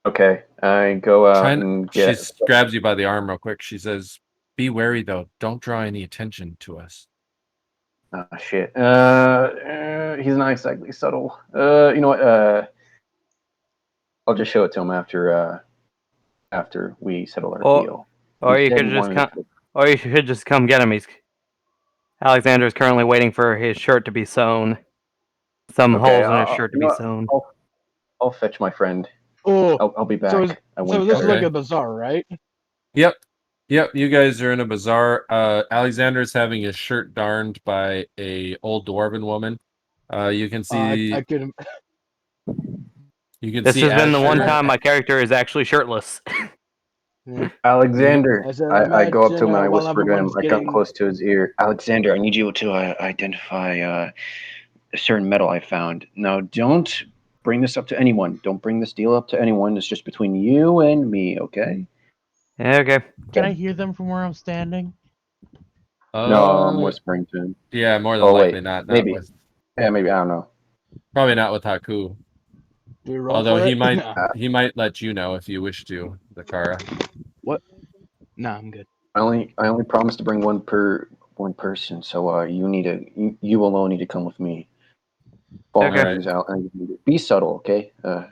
Okay, I go out and She get. grabs you by the arm real quick. She says, "Be wary, though. Don't draw any attention to us." Oh shit. He's not exactly subtle. You know what? I'll just show it to him after we settle our deal. Or He you said could he just wanted come. Or you should just come get him. Alexander is currently waiting for his shirt to be sewn. Some Okay, holes in his shirt to you know be what? sewn. I'll fetch my friend. Oh, I'll be back. so this is like Okay. a bazaar, right? Yep. You guys are in a bazaar. Alexander's having his shirt darned by a old dwarven woman. You can see. I could. You can This see has been the one Azzer. time my character is actually shirtless. Alexander, I said, I go up to him and I while whisper to him. everyone's I come getting. close to his ear. Alexander, I need you to identify a certain metal I found. Now, don't bring this up to anyone. Don't bring this deal up to anyone. It's just between you and me, okay? Okay. Can I hear them from where I'm standing? No, I'm whispering to him. Yeah, more than Oh likely wait, not. maybe. With Yeah, maybe. I don't know. probably not with Haaku. Do we roll Although for he it? might Nah. he might let you know if you wish to, Zakhara. What? Nah, I'm good. I only promise to bring one person. So you alone need to come with me. Follow Okay. things out and be subtle, okay? All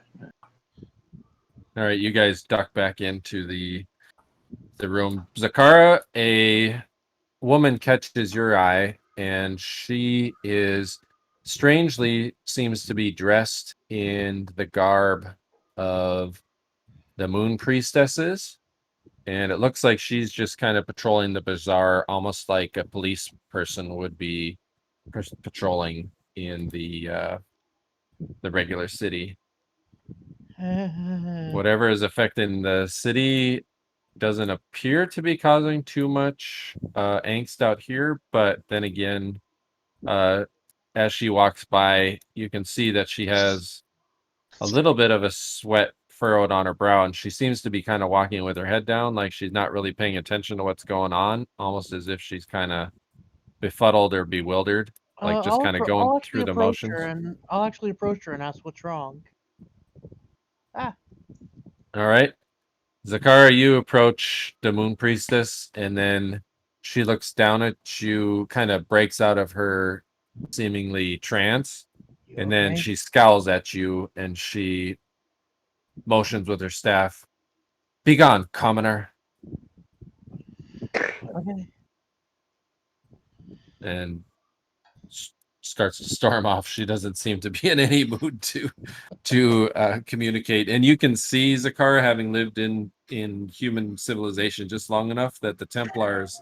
right, you guys duck back into the room. Zakhara, a woman catches your eye and she is strangely seems to be dressed in the garb of the moon priestesses, and it looks like she's just kind of patrolling the bazaar, almost like a police person would be patrolling in the regular city. Whatever is affecting the city doesn't appear to be causing too much angst out here, but then again, as she walks by, you can see that she has a little bit of a sweat furrowed on her brow, and she seems to be kind of walking with her head down, like she's not really paying attention to what's going on, almost as if she's kind of befuddled or bewildered, like just kind of going through the motions. I'll actually approach her and ask what's wrong. All right. Zakhara, you approach the moon priestess, and then she looks down at you, kind of breaks out of her seemingly trance, and then she scowls at you, and she motions with her staff. Be gone, commoner. Okay. And starts to storm off. She doesn't seem to be in any mood to communicate. And you can see Zakhara, having lived in human civilization just long enough, that the Templars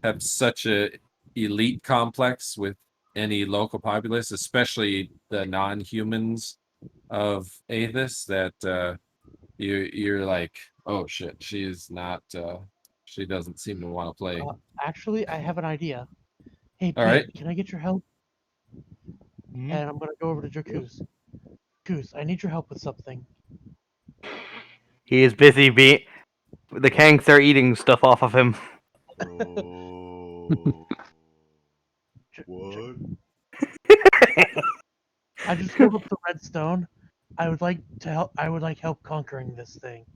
have such a elite complex with any local populace, especially the non-humans of Athas, that you're like, oh shit, she is not. She doesn't seem to want to play. Actually, I have an idea. Hey, all right, can I get your help? And I'm gonna go over to Jocus. Goose, I need your help with something. He is busy being. The Kanks are eating stuff off of him. Bro. What? I just filled up the redstone. I would like help conquering this thing.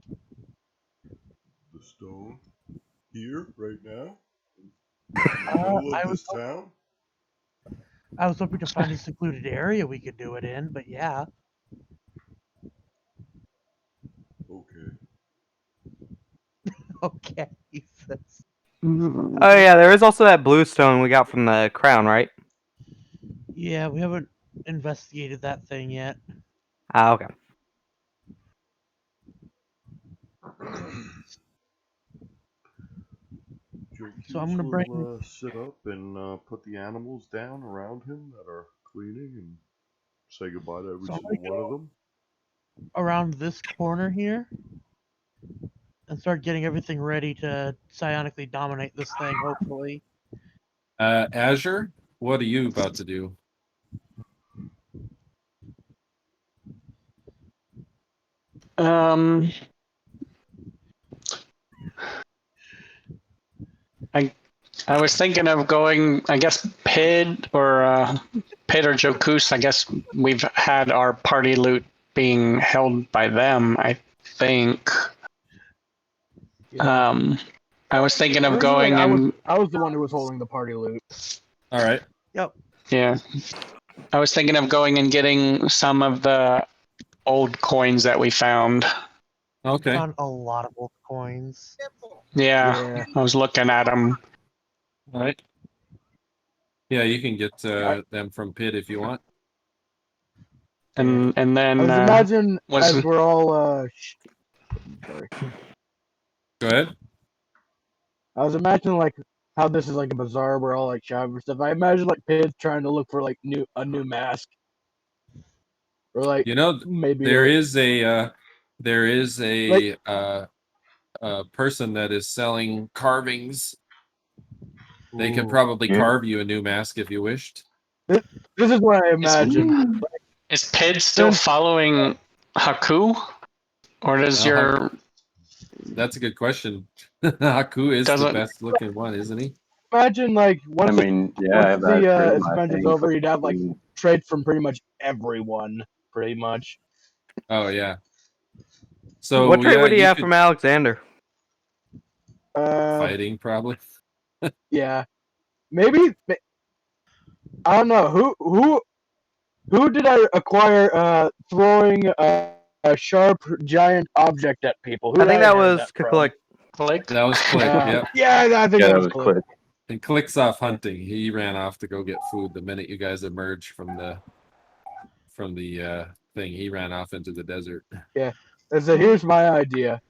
The stone? Here, right now? In the middle of this town? I was hoping to find a secluded area we could do it in, but yeah. Okay. Okay, he says. Oh yeah, there is also that blue stone we got from the crown, right? Yeah, we haven't investigated that thing yet. Ah, okay. So I'm gonna bring. Will, sit up and put the animals down around him that are cleaning and say goodbye to every single one of them. Around this corner here and start getting everything ready to psionically dominate this thing, hopefully. Azzer, what are you about to do? I was thinking of going, I guess, Pid or Jocus. I guess we've had our party loot being held by them, I think. Yeah. I was thinking of going I was the one who was holding the party loot. All right. Yep. Yeah. I was thinking of going and getting some of the old coins that we found. Okay. Found a lot of old coins. Yeah. I was looking at them. All right. Yeah, you can get them from Pid if you want. And then I was imagine as we're all sorry. Go ahead. I was imagining like how this is like a bazaar where all like shopping stuff. I imagine like Pid's trying to look for like a new mask. Or like maybe there is a person that is selling carvings. They could probably carve you a new mask if you wished. This is what I imagine. Is Pid still following Haaku? Or does your... That's a good question. Haaku is the best looking one, isn't he? Imagine like once the expense is over, you'd have like trade from pretty much everyone, pretty much. Oh yeah. So what trait would he have from Alexander? Fighting, probably. Yeah, maybe. I don't know who did I acquire throwing a sharp giant object at people. I think that was Kli'k. Kli'k? That was Kli'k. Yeah. Yeah, I think that was Kli'k. And Kli'k's off hunting. He ran off to go get food the minute you guys emerged from the thing. He ran off into the desert. Yeah. And so here's my idea.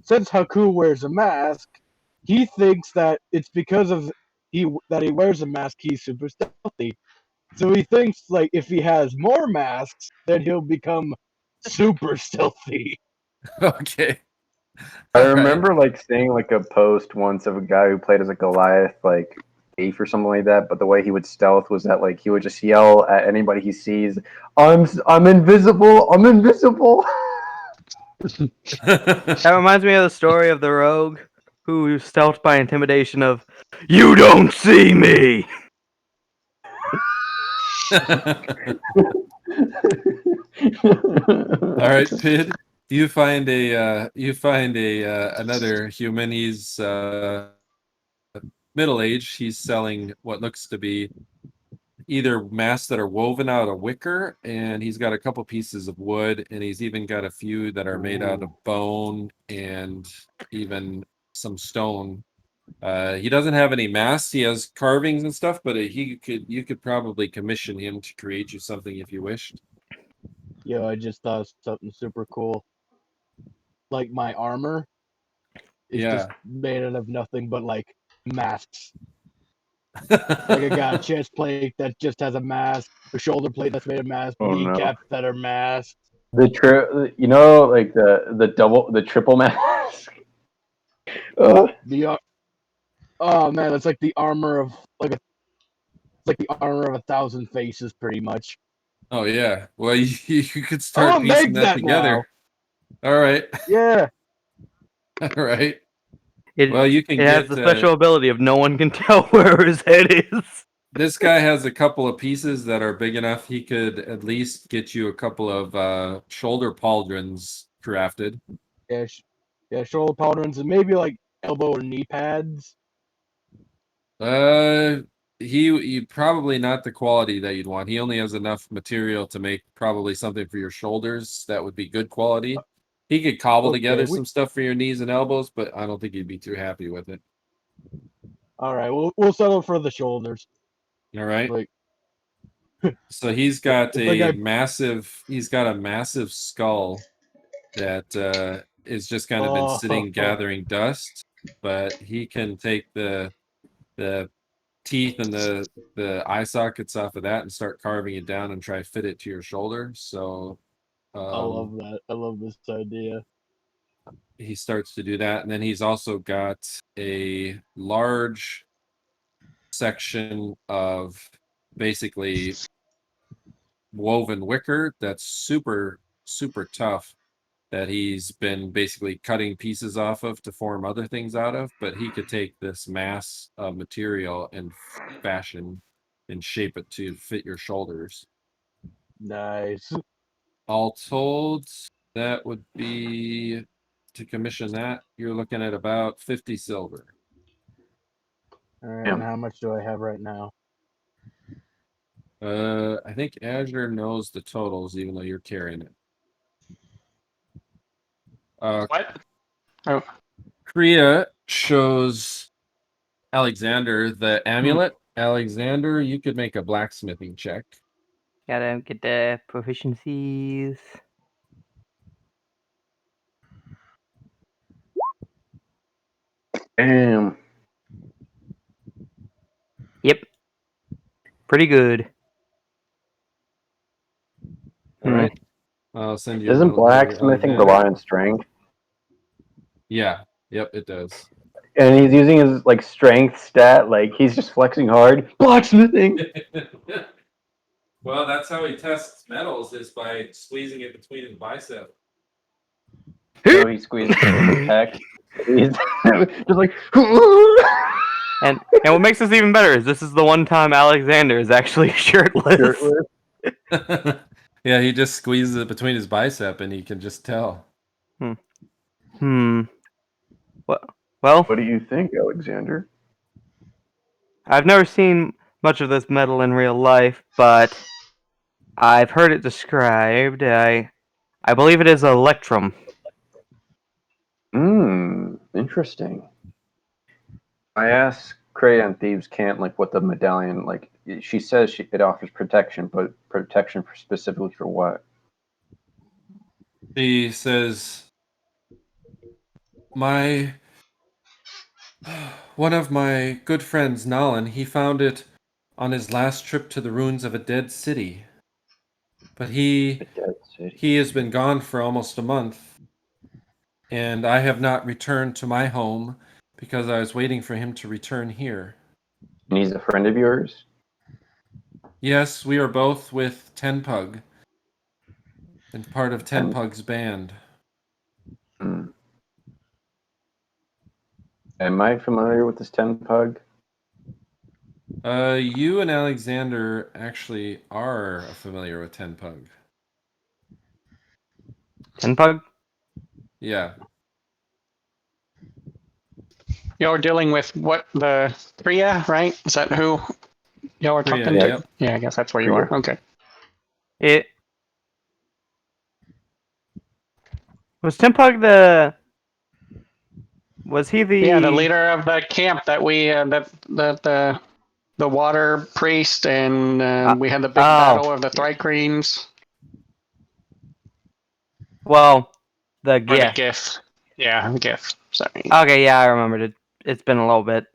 Since Haaku wears a mask, he thinks that it's because of he wears a mask he's super stealthy. So he thinks like if he has more masks, then he'll become super stealthy. Okay. I remember like seeing like a post once of a guy who played as a Goliath, like thief or something like that. But the way he would stealth was that like he would just yell at anybody he sees, I'm invisible, I'm invisible." That reminds me of the story of the rogue who stealthed by intimidation of, "You don't see me!" All right, Pid. You find another human. He's middle aged. He's selling what looks to be either masks that are woven out of wicker, and he's got a couple pieces of wood, and he's even got a few that are made out of bone and even some stone. He doesn't have any masks. He has carvings and stuff, but you could probably commission him to create you something if you wished. Yo, I just thought of something super cool. Like my armor is just made out of nothing but like masks. Like I got a chest plate that just has a mask, a shoulder plate that's made of masks, kneecaps that are masked. Like the triple mask. Oh man, it's like the armor of it's like the armor of 1,000 faces, pretty much. Oh yeah. Well, you could start piecing that together. Now. All right. Yeah. All right. It has the special ability of no one can tell where his head is. This guy has a couple of pieces that are big enough. He could at least get you a couple of shoulder pauldrons crafted. Yeah, shoulder pauldrons and maybe like elbow or knee pads. He probably not the quality that you'd want. He only has enough material to make probably something for your shoulders that would be good quality. He could cobble together some stuff for your knees and elbows, but I don't think he'd be too happy with it. All right, we'll settle for the shoulders. All right. So he's got a massive skull that is just kind of been sitting gathering dust, but he can take the teeth and the eye sockets off of that and start carving it down and try to fit it to your shoulder. So I love that. I love this idea. He starts to do that, and then he's also got a large section of basically woven wicker that's super tough that he's been basically cutting pieces off of to form other things out of, but he could take this mass of material and fashion and shape it to fit your shoulders. Nice. All told, that would be, to commission that, you're looking at about 50 silver. All right, and how much do I have right now? I think Azzer knows the totals, even though you're carrying it. What? Oh. Kria shows Alexander the amulet. Alexander, you could make a blacksmithing check. Gotta get the proficiencies. Damn. Yep. Pretty good. All right. I'll send you. Isn't blacksmithing rely on strength? Yeah. Yep, it does. And he's using his like strength stat, like he's just flexing hard. Blacksmithing. Well, that's how he tests metals, is by squeezing it between his bicep. So he squeezes his pec. He's just like. And what makes this even better is this is the one time Alexander is actually shirtless. Yeah, he just squeezes it between his bicep, and he can just tell. Well, what do you think, Alexander? I've never seen much of this metal in real life, but I've heard it described. I believe it is electrum. Interesting. I asked Kria and thieves can't like what the medallion like. She says it offers protection, but protection specifically for what? She says, one of my good friends, Nalan, he found it on his last trip to the ruins of a dead city. But he A dead city. has been gone for almost a month, and I have not returned to my home because I was waiting for him to return here. And he's a friend of yours? Yes, we are both with Tenpug, and part of Ten- Tenpug's band. Hmm. Am I familiar with this Tenpug? You and Alexander actually are familiar with Tenpug. Tenpug? Yeah. You're dealing with what, the Kria, right? Is that who y'all were Kria, talking to? yep. Yeah, I guess that's where you Kria. are. Okay. It was Tenpug the. Was he the? Yeah, the leader of the camp that we the water priest, and we had the big battle of the Thrycreens. Well, the Or the gift. gift. Yeah, the gift. Sorry. Okay, yeah, I remembered it. It's been a little bit.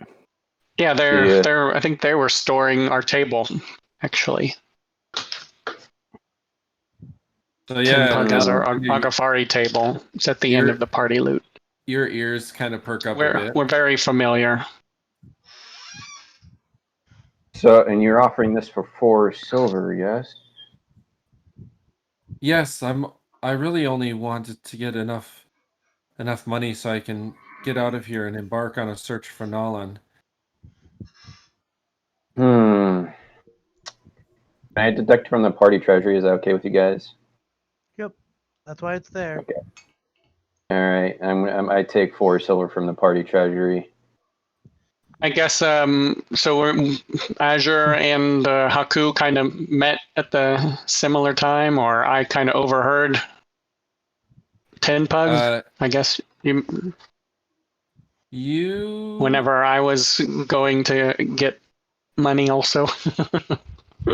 Yeah, Yeah. I think they were storing our table, actually. So yeah, Tenpug is our your, Agafari table. It's at the end of the party loot. your ears kind of perk up a bit. We're very familiar. So, and you're offering this for 4 silver, yes? Yes, I really only wanted to get enough money so I can get out of here and embark on a search for Nalan. Hmm. Can I deduct from the party treasury? Is that okay with you guys? Yep. That's why it's there. Okay. All right. I take 4 silver from the party treasury. I guess so we're, Azzer and Haaku kind of met at the similar time, or I kind of overheard Tenpug. I guess you whenever I was going to get money also.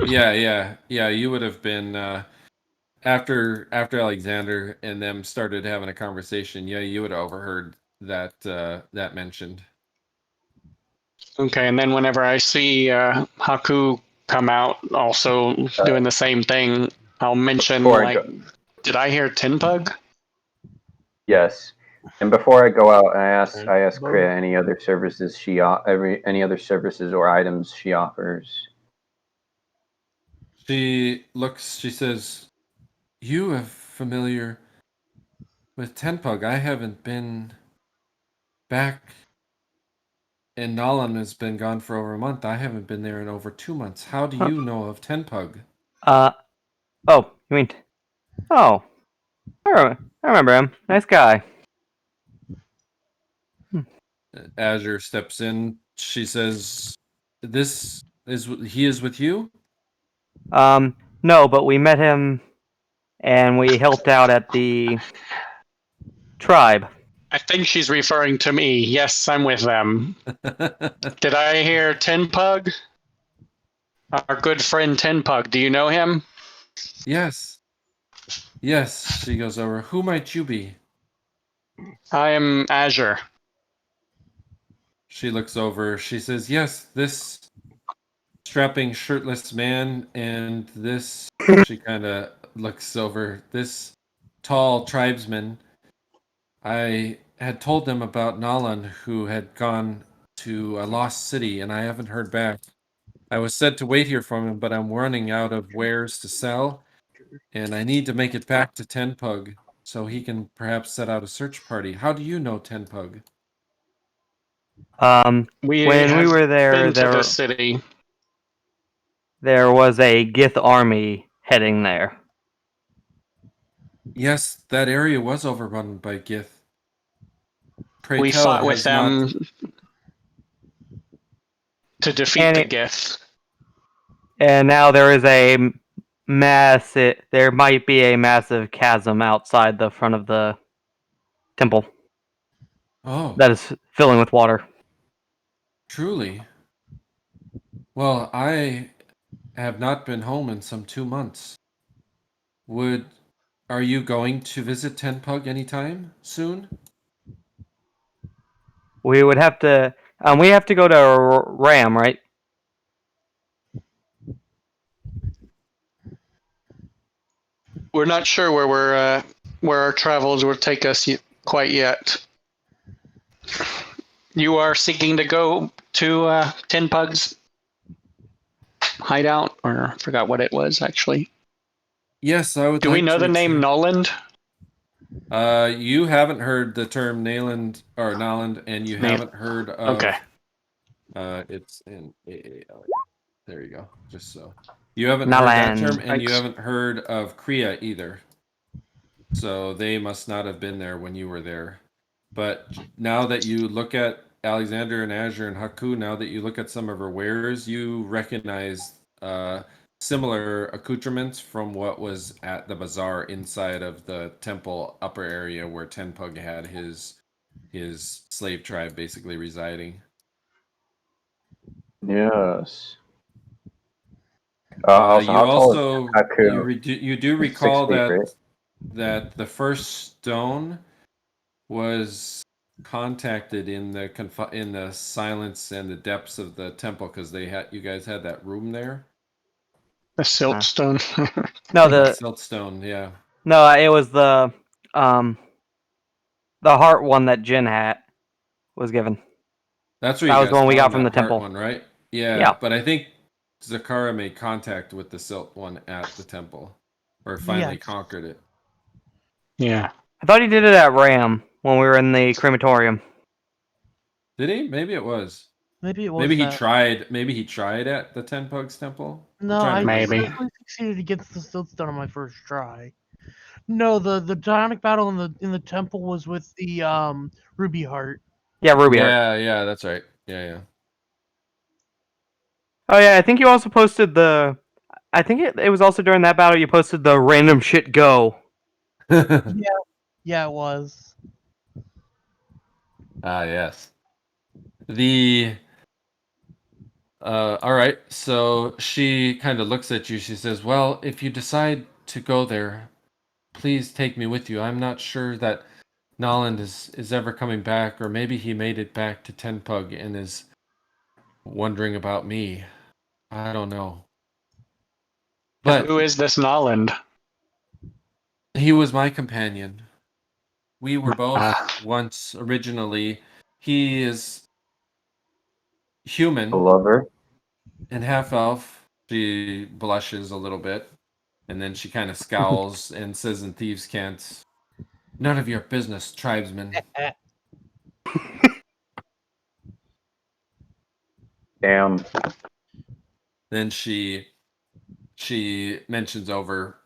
yeah, you would have been after Alexander and them started having a conversation. Yeah, you would have overheard that mentioned. Okay, and then whenever I see Haaku come out also doing the same thing, I'll mention did I hear Tenpug? Yes. And before I go out, I ask Kria any other services any other services or items she offers. She says, "You are familiar with Tenpug. I haven't been back, and Nalan has been gone for over a month. I haven't been there in over 2 months. How do you know of Tenpug?" Oh, you mean? Oh, I remember him. Nice guy. Azzer steps in. She says, he is with you?" No, but we met him, and we helped out at the tribe. I think she's referring to me. Yes, I'm with them. Did I hear Tenpug? Our good friend Tenpug. Do you know him? Yes. Yes, she goes over. "Who might you be?" I am Azzer. She looks over. She says, "Yes, this strapping shirtless man and this," she kind of looks over, "this tall tribesman. I had told them about Nalan, who had gone to a lost city, and I haven't heard back. I was said to wait here for him, but I'm running out of wares to sell, and I need to make it back to Tenpug so he can perhaps set out a search party. How do you know Tenpug?" When we were there, been to the city. There was a Gith army heading there. Yes, that area was overrun by Gith. Pray We tell, fought with them to defeat the Gith. And now there is a there might be a massive chasm outside the front of the temple. Oh. That is filling with water. Truly. Well, I have not been home in some 2 months. Are you going to visit Tenpug anytime soon? We would have to. We have to go to Ram, right? We're not sure where our travels will take us quite yet. You are seeking to go to Tenpug's hideout, or I forgot what it was actually. Yes, I would. Do we know the name Noland? You haven't heard the term Nayland or Noland, and you haven't heard of. Okay. It's in AAL. There you go. Just so you haven't heard that term, and you haven't heard of Kria either. So they must not have been there when you were there. But now that you look at Alexander and Azzer and Haaku, now that you look at some of her wares, you recognize similar accoutrements from what was at the bazaar inside of the temple upper area where Tenpug had his slave tribe basically residing. Yes. You do recall 6 feet, that right? that the first stone was contacted in the silence and the depths of the temple because you guys had that room there. The siltstone. No, the siltstone. Yeah. No, it was the heart one that Jin was given. That's where that you was guys the one we got found from the that heart temple. one, right? Yeah, Yeah. But I think Zakhara made contact with the silt one at the temple, or finally conquered it. Yeah. I thought he did it at Ram when we were in the crematorium. Did he? Maybe it was. Maybe it was. Maybe he tried. Maybe he tried at the Tenpug's temple. No, I definitely succeeded against the siltstone on my first try. No, the Dionic battle in the temple was with the Ruby Heart. Yeah, Ruby Heart. Yeah, that's right. Yeah. Oh yeah, I think you also posted the. I think it was also during that battle you posted the random shit go. Yeah, it was. Ah, yes. All right. So she kind of looks at you. She says, "Well, if you decide to go there, please take me with you. I'm not sure that Noland is ever coming back, or maybe he made it back to Tenpug and is wondering about me. I don't know. But who is this Noland? He was my companion. We were both once originally. He is human. A lover. And half elf. She blushes a little bit. And then she kind of scowls and says in Thieves' Cant, "None of your business, tribesmen." Damn. Then she mentions over,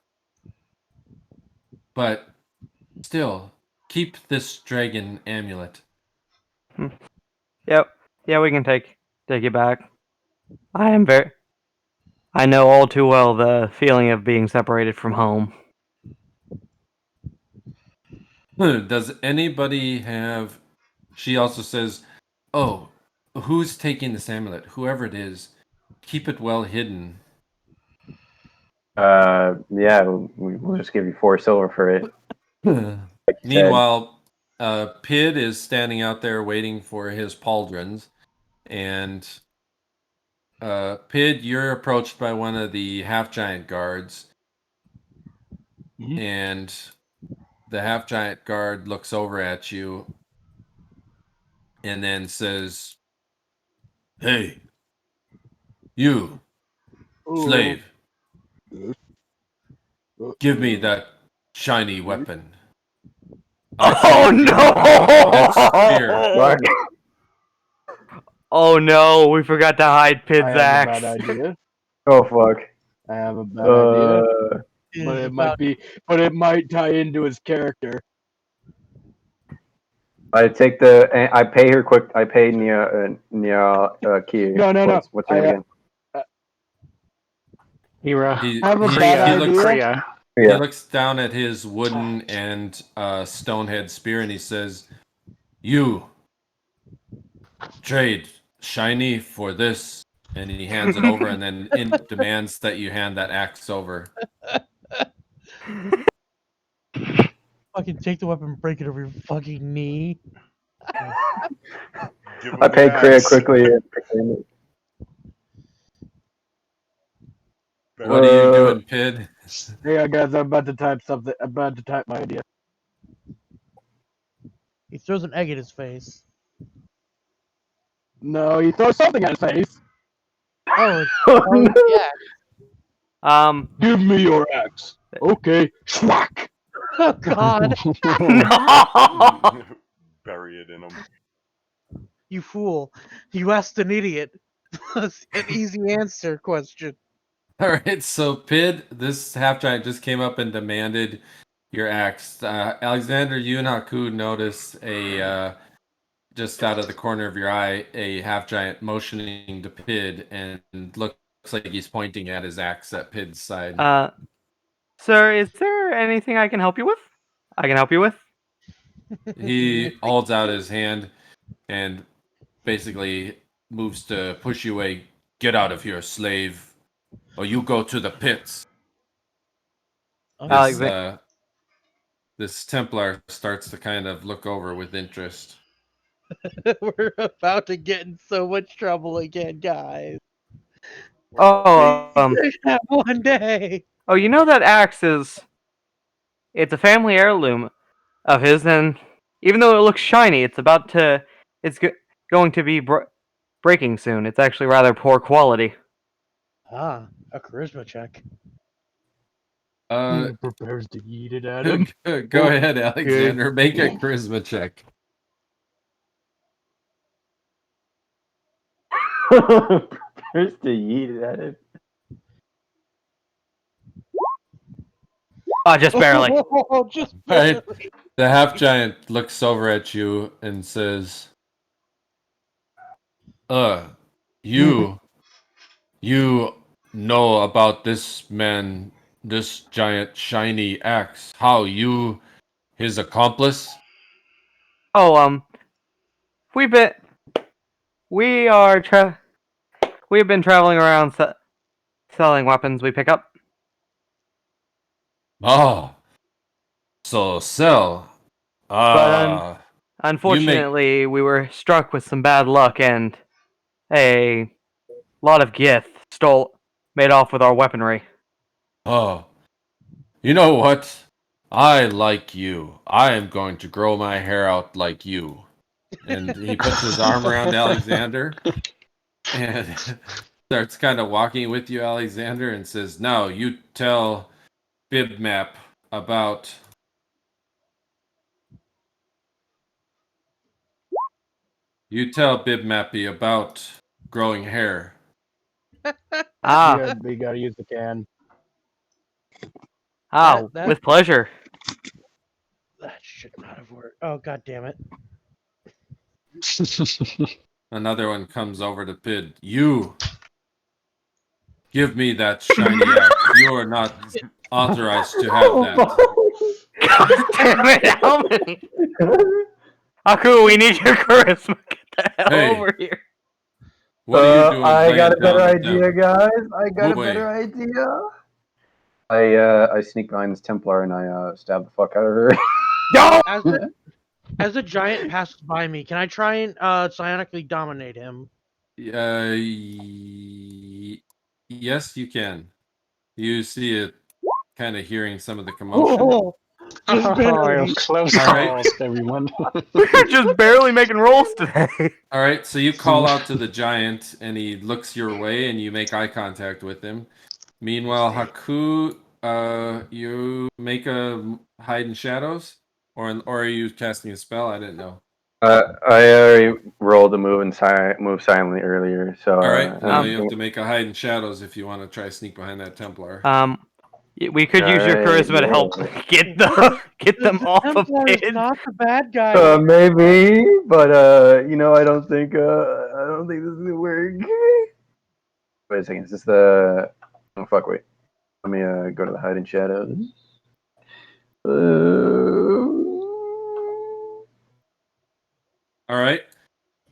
"But still, keep this dragon amulet." Yep. Yeah, we can take it back. I know all too well the feeling of being separated from home. Does anybody have... She also says, "Oh, who's taking this amulet? Whoever it is, keep it well hidden." Yeah, we'll just give you 4 silver for it. Like Meanwhile, Pid is standing out there waiting for his pauldrons, and Pid, you're approached by one of the half-giant guards, and the half-giant guard looks over at you and then says, "Hey, you, slave, give me that shiny weapon." Oh no! Oh no, we forgot to hide Pid's axe. Bad idea. Oh fuck. I have a bad idea. But it might tie into his character. I pay her quick. I pay Nia Key. No. What's her name again? Hira. He looks down at his wooden and stonehead spear and he says, "You trade shiny for this And he hands it over, and then demands that you hand that axe over. Fucking take the weapon and break it over your fucking knee. Give him I the paid Kria axe. quickly. What are you doing, Pid? Yeah, guys, I'm about to type something. I'm about to type my idea. He throws an egg at his face. No, you throw something at his face. Oh, yeah. Give me your axe. Okay. Schwack. Oh God, No! Bury it in him. you fool! You asked an idiot. An easy answer question. All right, so Pid, this half giant just came up and demanded your axe. Alexander, you and Haaku notice just out of the corner of your eye, a half giant motioning to Pid, and looks like he's pointing at his axe at Pid's side. Sir, is there anything I can help you with? He holds out his hand and basically moves to push you away. Get out of here, slave, or you go to the pits. This Templar starts to kind of look over with interest. We're about to get in so much trouble again, guys. Oh, That one day. oh, you know that axe it's a family heirloom of his, and even though it looks shiny, it's going to be breaking soon. It's actually rather poor quality. Ah, a charisma check. He prepares to eat it at him. Go ahead, Alexander. Make a charisma check. Prepares to eat it at him. Just barely. Just Right. The half giant looks over at you and says, you know about this man, this giant shiny axe. How you his accomplice? Oh, we've been traveling around selling weapons we pick up. Oh, so sell. But unfortunately, we were struck with some bad luck, and a lot of Gith made off with our weaponry. Oh, you know what? I like you. I am going to grow my hair out like you. And he puts his arm around Alexander and starts kind of walking with you, Alexander, and says, now you tell Bibmap about... You tell Bibmappy about growing hair. We gotta use the can. With pleasure. That should not have worked. Oh, God damn it. Another one comes over to Pid. You give me that shiny axe. You are not authorized to have that. God damn it, how many? Haaku, we need your charisma. Get the hell over here. What are you doing? I got a better laying down with idea, them? guys. I got Move a better away. idea. I sneak behind this Templar and I stab the fuck out of her. No! As a giant passes by me, can I try and psionically dominate him? Yes, you can. You see it kind of hearing some of the commotion. Just barely. Close All right. calls, everyone. We're just barely making rolls today. All right, so you call out to the giant, and he looks your way, and you make eye contact with him. Meanwhile, Haaku, you make a hide in shadows, or are you casting a spell? I didn't know. I already rolled a move and move silently earlier, so. All right, now you have to make a hide in shadows if you want to try sneak behind that Templar. We could use your charisma to help get them off of Templar is Pid. not the bad guy. Maybe, but I don't think this is gonna work. Wait a second, is this the? Oh fuck! Wait, let me go to the hide in shadows. All right.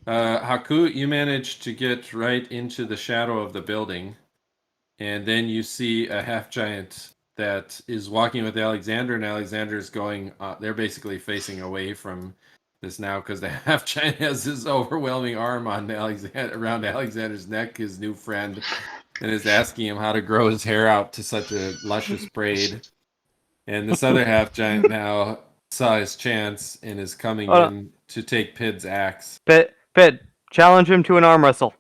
Haaku, you managed to get right into the shadow of the building, and then you see a half giant that is walking with Alexander, and Alexander's going. They're basically facing away from this now because the half giant has this overwhelming arm on around Alexander's neck, his new friend, and is asking him how to grow his hair out to such a luscious braid. And this other half giant now saw his chance and is coming in to take Pid's axe. Pid, challenge him to an arm wrestle.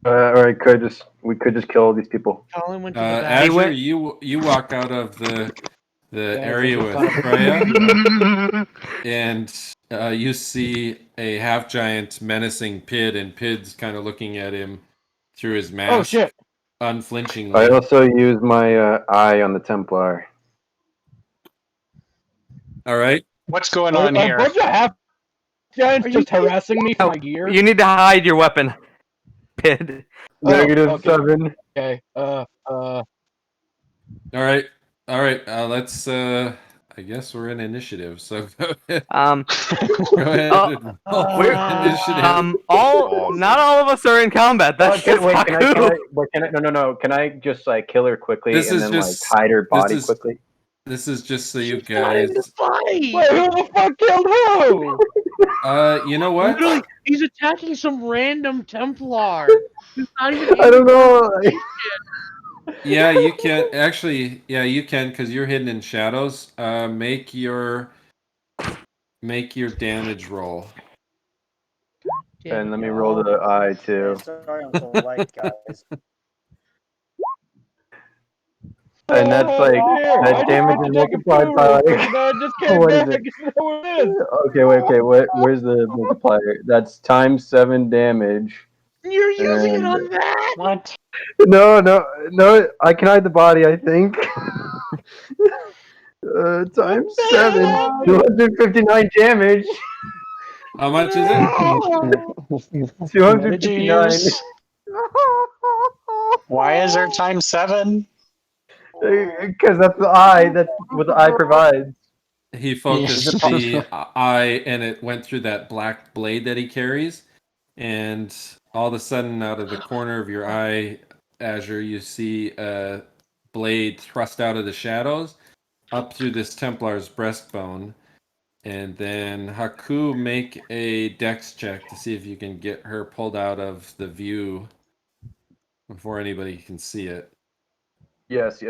All right, we could just kill all these people. Colin went to the back. Azzer, you walk out of the area with Kria, and you see a half giant menacing Pid, and Pid's kind of looking at him through his mask. Oh shit! Unflinchingly. I also use my eye on the Templar. All right. What's going on A here? bunch of half giants Are you just harassing me for my gear. You need to hide your weapon, Pid. -7. Okay. All right. Let's. I guess we're in initiative. So go ahead. Go ahead. and roll initiative. Not all of us are in combat. That's just Wait, Haaku. can I just like kill her quickly This and is then just- like hide her body is- quickly? This is just so you Not guys. in the fight! Wait, who the fuck killed who? You know what? Literally, he's attacking some random Templar. Who's not even I don't know. Yeah, you can actually. Yeah, you can because you're hidden in shadows. Make your damage roll. And let me roll the eye too. Sorry, I'm so light, guys. And that's like that damage is multiplied by like. Just came What is back. it? You know what it is. Okay. Where's the multiplier? That's times 7 damage. You're using it And- on that? What? No. I can hide the body. I think. Times 7, 259 damage. How much is it? What did you 259. use? Why is there times 7? Because that's the eye. That's what the eye provides. He focused the eye, and it went through that black blade that he carries. And all of a sudden, out of the corner of your eye, Azzer, you see a blade thrust out of the shadows up through this Templar's breastbone. And then Haaku, make a dex check to see if you can get her pulled out of the view before anybody can see it. Yes.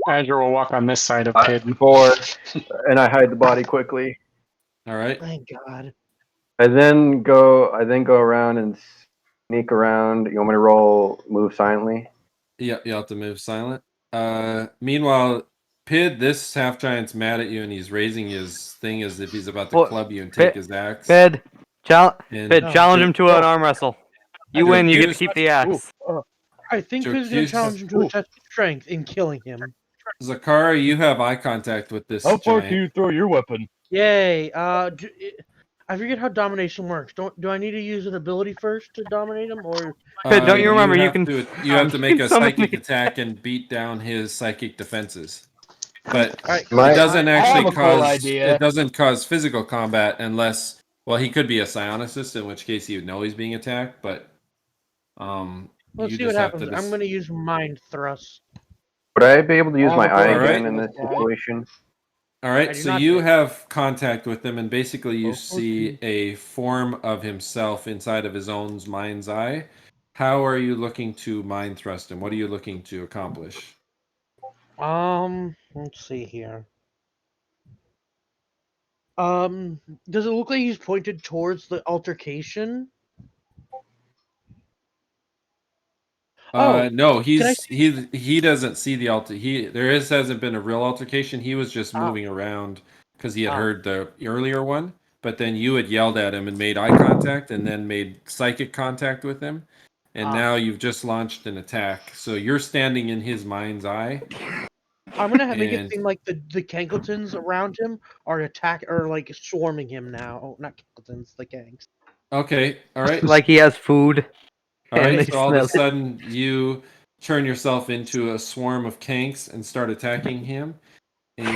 Azure will walk on this side of Pid. 4, and I hide the body quickly. All right. Thank God. I then go around and sneak around. You want me to roll move silently? Yeah, you have to move silent. Meanwhile, Pid, this half giant's mad at you, and he's raising his thing as if he's about to Well, club you and take Pid- his axe. Pid, And challenge him to an arm wrestle. You win, you get to keep the axe. I think Jocus. Pid's going to challenge him to a test of strength in killing him. Zakhara, you have eye contact with this How far giant. can you throw your weapon? Yay. I forget how domination works. Do I need to use an ability first to dominate him, or Pid, don't you remember you have can- you have to make a summon psychic me. attack and beat down his psychic defenses. But Alright, it doesn't I have actually a cool cause idea. it doesn't cause physical combat unless he could be a psionicist, in which case he would know he's being attacked, but let's you see what just have happens. to I'm going to use mind thrust. Would I be able to use my eye Alright. again in this situation? All I right, do so not you think- have contact with him, and basically you Oh, see a form of himself inside of his own mind's eye. How are you looking to mind thrust him? What are you looking to accomplish? Let's see here. Does it look like he's pointed towards the altercation? No, can I he doesn't see the hasn't been a real altercation. He was just moving around because he had heard the earlier one, but then you had yelled at him and made eye contact, and then made psychic contact with him, and now you've just launched an attack. So you're standing in his mind's eye. I'm gonna make it And- seem like the Kankletons around him are like swarming him now. Oh, not Kankletons, the Kanks. Okay, all right. Like he has food. All And right, they so all of a smell it. sudden you turn yourself into a swarm of Kanks and start attacking him. And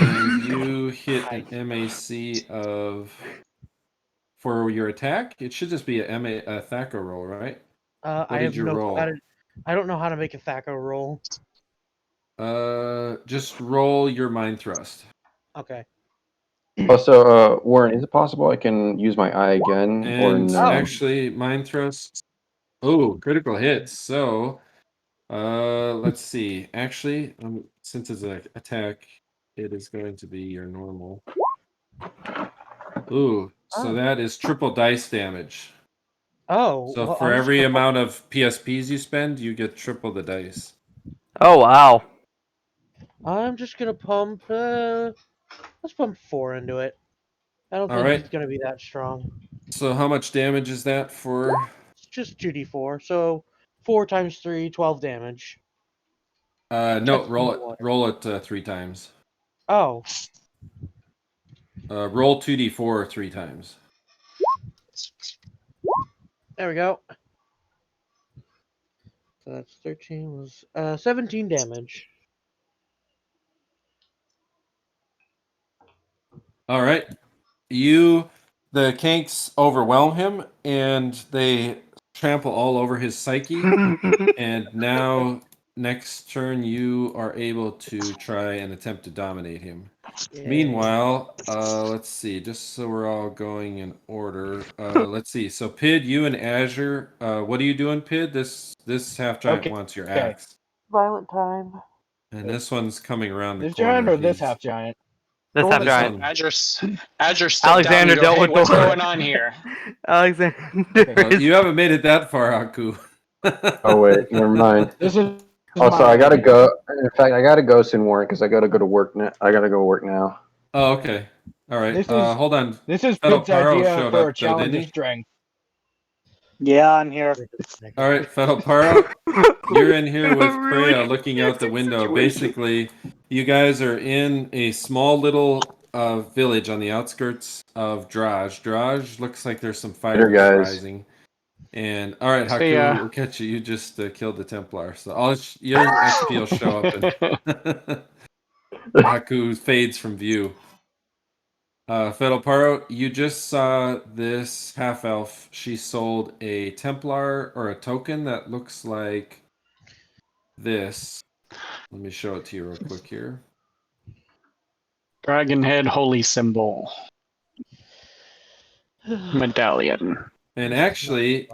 you hit an MAC of for your attack. It should just be a Thacker roll, right? I did have you no. roll? I don't know how to make a Thacker roll. Just roll your mind thrust. Okay. Also, Warren, is it possible I can use my eye again, or And no? actually, mind thrust. Oh, critical hits. So, let's see. Actually, since it's an attack, it is going to be your normal. Ooh, so that is triple dice damage. Oh. So well, for every amount of PSPs you spend, you get triple the dice. Oh wow. I'm just gonna pump. Let's pump 4 into it. I don't All think right. he's gonna be that strong. So how much damage is that for? It's just 2d4. So 4 times 3, 12 damage. No, That's roll it. one. Roll it 3 times. Oh. Roll 2d4 3 times. There we go. So that's 13 was 17 damage. All right. The Kanks overwhelm him, and they trample all over his psyche. And now, next turn, you are able to try and attempt to dominate him. Yay. Meanwhile, let's see. Just so we're all going in order. Let's see. So, Pid, you and Azure. What are you doing, Pid? This half giant wants your axe, Violent time. and this one's coming around the This corner. giant or this half giant? This Go half with This giant. one. Azure stepped Alexander down and dealt go, with hey, what's Dwarf. going on here? Alexander. You haven't made it that far, Haaku. Oh wait, never mind. This is. Also, I gotta go. In fact, I gotta go soon, Warren, because I gotta go to work now. I gotta go work now. Oh, okay. All right. This is- Hold on. This is Fetl'Paro Pid's idea showed for up, a challenge didn't of he? strength. Yeah, I'm here. All right, Fetl'Paro, you're in here with Kria looking out the window. Basically, you guys are in a small little village on the outskirts of Draj. Draj looks like there's some fires guys. rising. And all right, See Haaku, ya. we'll catch you. You just killed the Templar, so your XP will show up. And Haaku fades from view. Fetl'Paro, you just saw this half elf. She sold a Templar or a token that looks like this. Let me show it to you real quick here. Dragon head holy symbol. Medallion. And actually,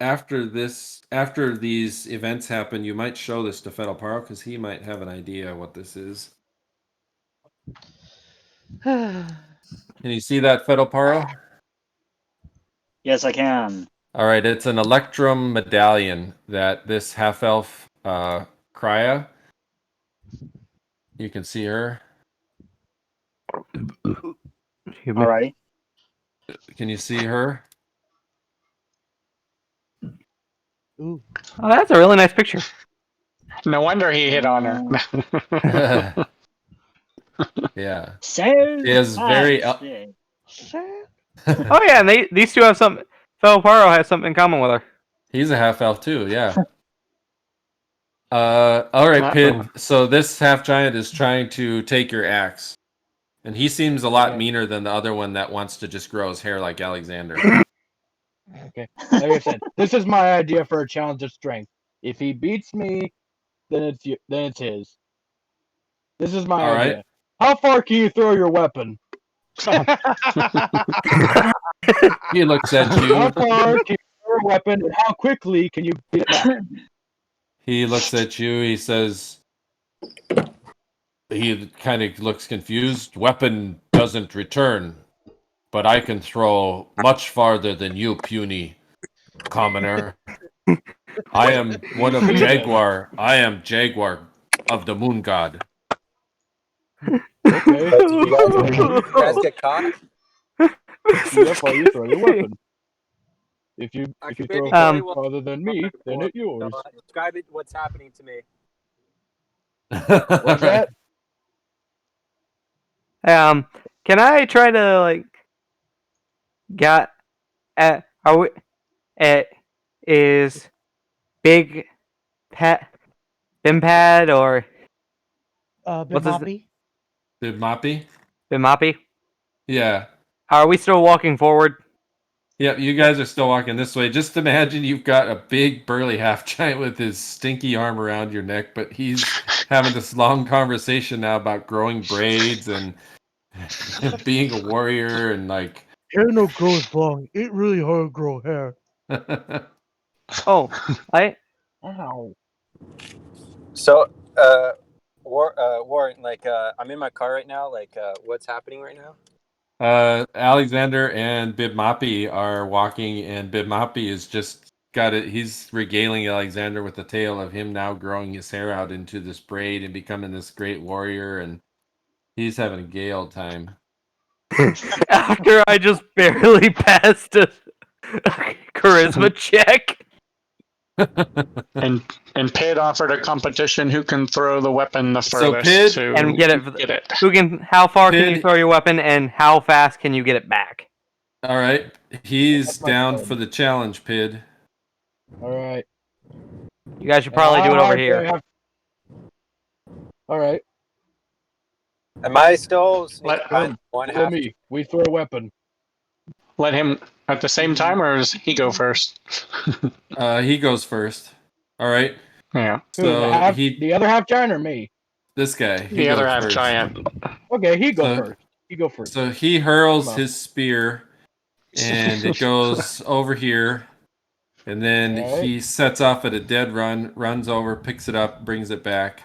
after these events happen, you might show this to Fetl'Paro because he might have an idea what this is. Can you see that, Fetl'Paro? Yes, I can. All right, it's an Electrum medallion that this half-elf Kria. You can see her. Alrighty. Can you see her? Ooh. Oh, that's a really nice picture. No wonder he hit on her. Yeah. So She has very fancy. Oh yeah, and these two have something. Fetl'Paro has something in common with her. He's a half elf too, yeah. All right, Pid. So this half giant is trying to take your axe, and he seems a lot meaner than the other one that wants to just grow his hair like Alexander. Okay. Like I said, this is my idea for a challenge of strength. If he beats me, then it's his. This is my All idea. right. How far can you throw your weapon? He looks at How you. far can you throw your weapon, and how quickly can you beat it back? He looks at you. He says, he kind of looks confused. Weapon doesn't return, but I can throw much farther than you, puny commoner. I am one of Jaguar. I am Jaguar of the Moon God. Okay. You guys get caught? Yep, while you throw your weapon. If you throw very well farther than me, then it's yours. Describe it. What's happening to me? What's that? Can I try to like get at is Big Pet Bimpad or what's his Bimapi? Did Moppy? Bimapi? Yeah. Are we still walking forward? Yep, you guys are still walking this way. Just imagine you've got a big burly half giant with his stinky arm around your neck, but he's having this long conversation now about growing braids and being a warrior and like Hair no grows long. It really hard to grow hair. Oh, Ow. So, Warren, like, I'm in my car right now. Like, what's happening right now? Alexander and Bibmapi are walking, and Bibmapi is just got it. He's regaling Alexander with the tale of him now growing his hair out into this braid and becoming this great warrior, and he's having a gay old time. after I just barely passed a charisma check. And Pid offered a competition who can throw the weapon the So furthest Pid- to And get it. get it. How far can you Pid- throw your weapon, and how fast can you get it back? All right, he's That's my down turn. for the challenge, Pid. All right. You guys should probably do it over here. All right. Am I still sneaking Let- behind one Follow half? me. We throw a weapon. Let him at the same time, or does he go first? He goes first. All right, Yeah, Who, so the other half giant or me? this guy. He the other goes half first. giant. Okay, he go So- first. He go first. So he hurls Come on. his spear, and it goes over here, and then Alright. he sets off at a dead run, runs over, picks it up, brings it back,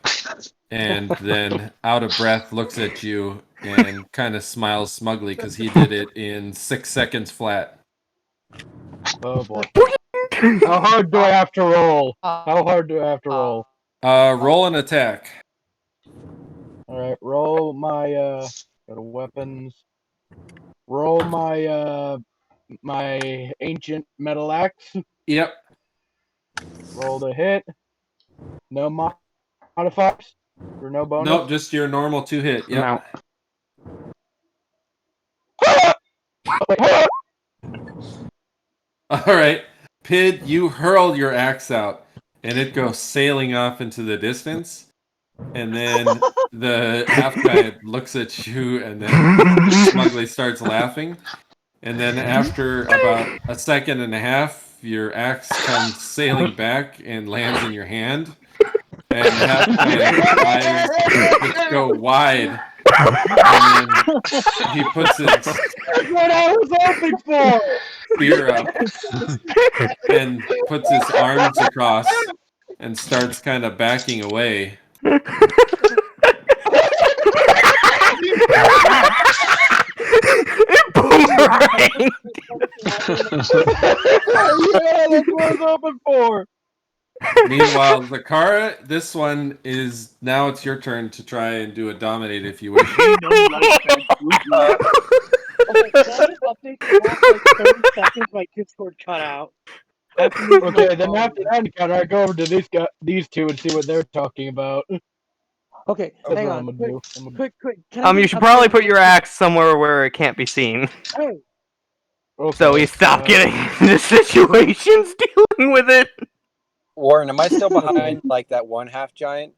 and then out of breath looks at you and kind of smiles smugly because he did it in 6 seconds flat. Oh boy. How hard do I have to roll? How hard do I have to roll? Roll an attack. All right, roll my go to weapons. Roll my my ancient metal axe. Yep. Roll the hit. No modifiers or no bonus. Nope, just your normal 2-hit. Yep. No. All right, Pid, you hurl your axe out, and it goes sailing off into the distance. And then the half giant looks at you, and then smugly starts laughing. And then after about a second and a half, your axe comes sailing back and lands in your hand. And the half giant's eyes just go wide. And then he puts his That's what I was hoping for. spear up and puts his arms across and starts kind of backing away. Boomerang! Yeah, that's what I was hoping for. Meanwhile, Zakhara, this one is now it's your turn to try and do a dominate if you wish. Okay, can I just update the last like 30 seconds my Discord cut out? Okay, then after that encounter, I go over to these two and see what they're talking about. Okay, That's hang what on. I'm gonna do. Quick. Can I You just should probably update- put your axe somewhere where it can't be seen, Hey, Okay, so we stop getting into situations dealing with it. Warren, am I still behind like that one half giant?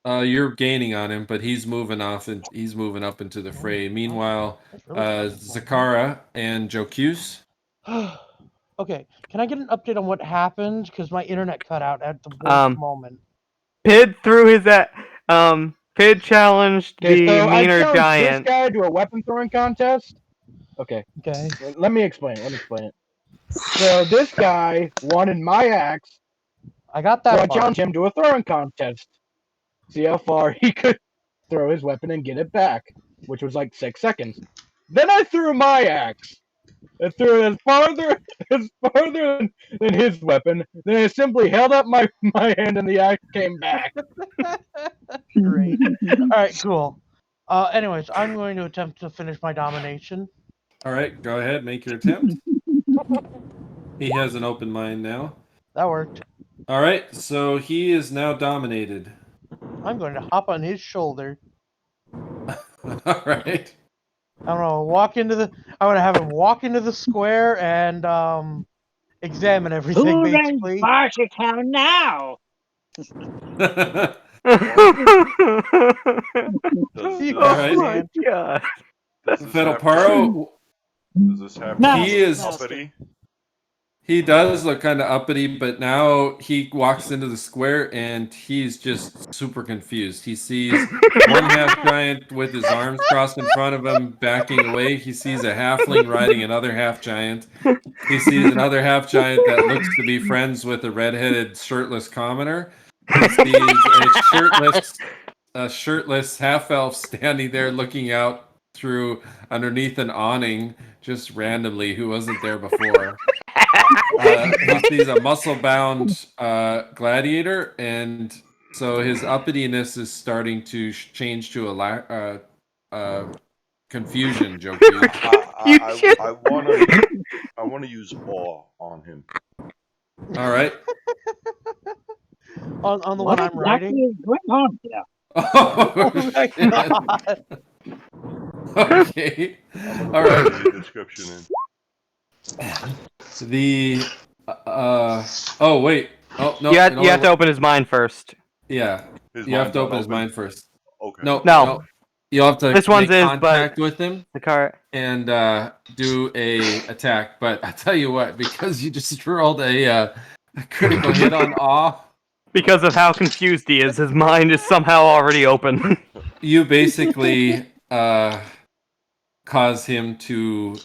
You're gaining on him, but he's moving off and he's moving up into the fray. Meanwhile, Zakhara and Jocus. Okay, can I get an update on what happened? Because my internet cut out at the worst moment. Pid threw his Pid challenged Okay, the so I meaner challenged giant. this guy to a weapon throwing contest. Okay, Okay. let me explain it. So this guy wanted my axe, I got so that I part. challenged him to a throwing contest. See how far he could throw his weapon and get it back, which was like 6 seconds. Then I threw my axe. I threw it as farther than his weapon. Then I simply held up my hand and the axe came back. Great. All right, cool. Anyways, I'm going to attempt to finish my domination. All right, go ahead, make your attempt. He has an open mind now. That worked. All right, so he is now dominated. I'm going to hop on his shoulder. All right. I don't know. I want to have him walk into the square and examine everything. who Basically, runs Bartertown now? Does, Alright. my god. does this have to Fetl'Paro, be- does this have to Master, be he is- uppity? he does look kind of uppity, but now he walks into the square and he's just super confused. He sees one half giant with his arms crossed in front of him, backing away. He sees a halfling riding another half giant. He sees another half giant that looks to be friends with a redheaded, shirtless commoner. He sees a shirtless half elf standing there looking out through underneath an awning just randomly who wasn't there before. He sees a muscle-bound gladiator, and so his uppityness is starting to change to a confusion. Joke. I want to use awe on him. All right. On the What one I'm exactly writing. is going on here? Oh, my shit. god. Okay. I'm All gonna right. put the description in. The oh wait. Oh no. You have to open his mind first. Yeah. His You have mind's to open not his mind first. Okay. No. You'll have to This one's make is, contact but- with him Zakhara. and do a attack. But I tell you what, because you just rolled a critical hit on awe, Because of how confused he is, his mind is somehow already open. you basically cause him to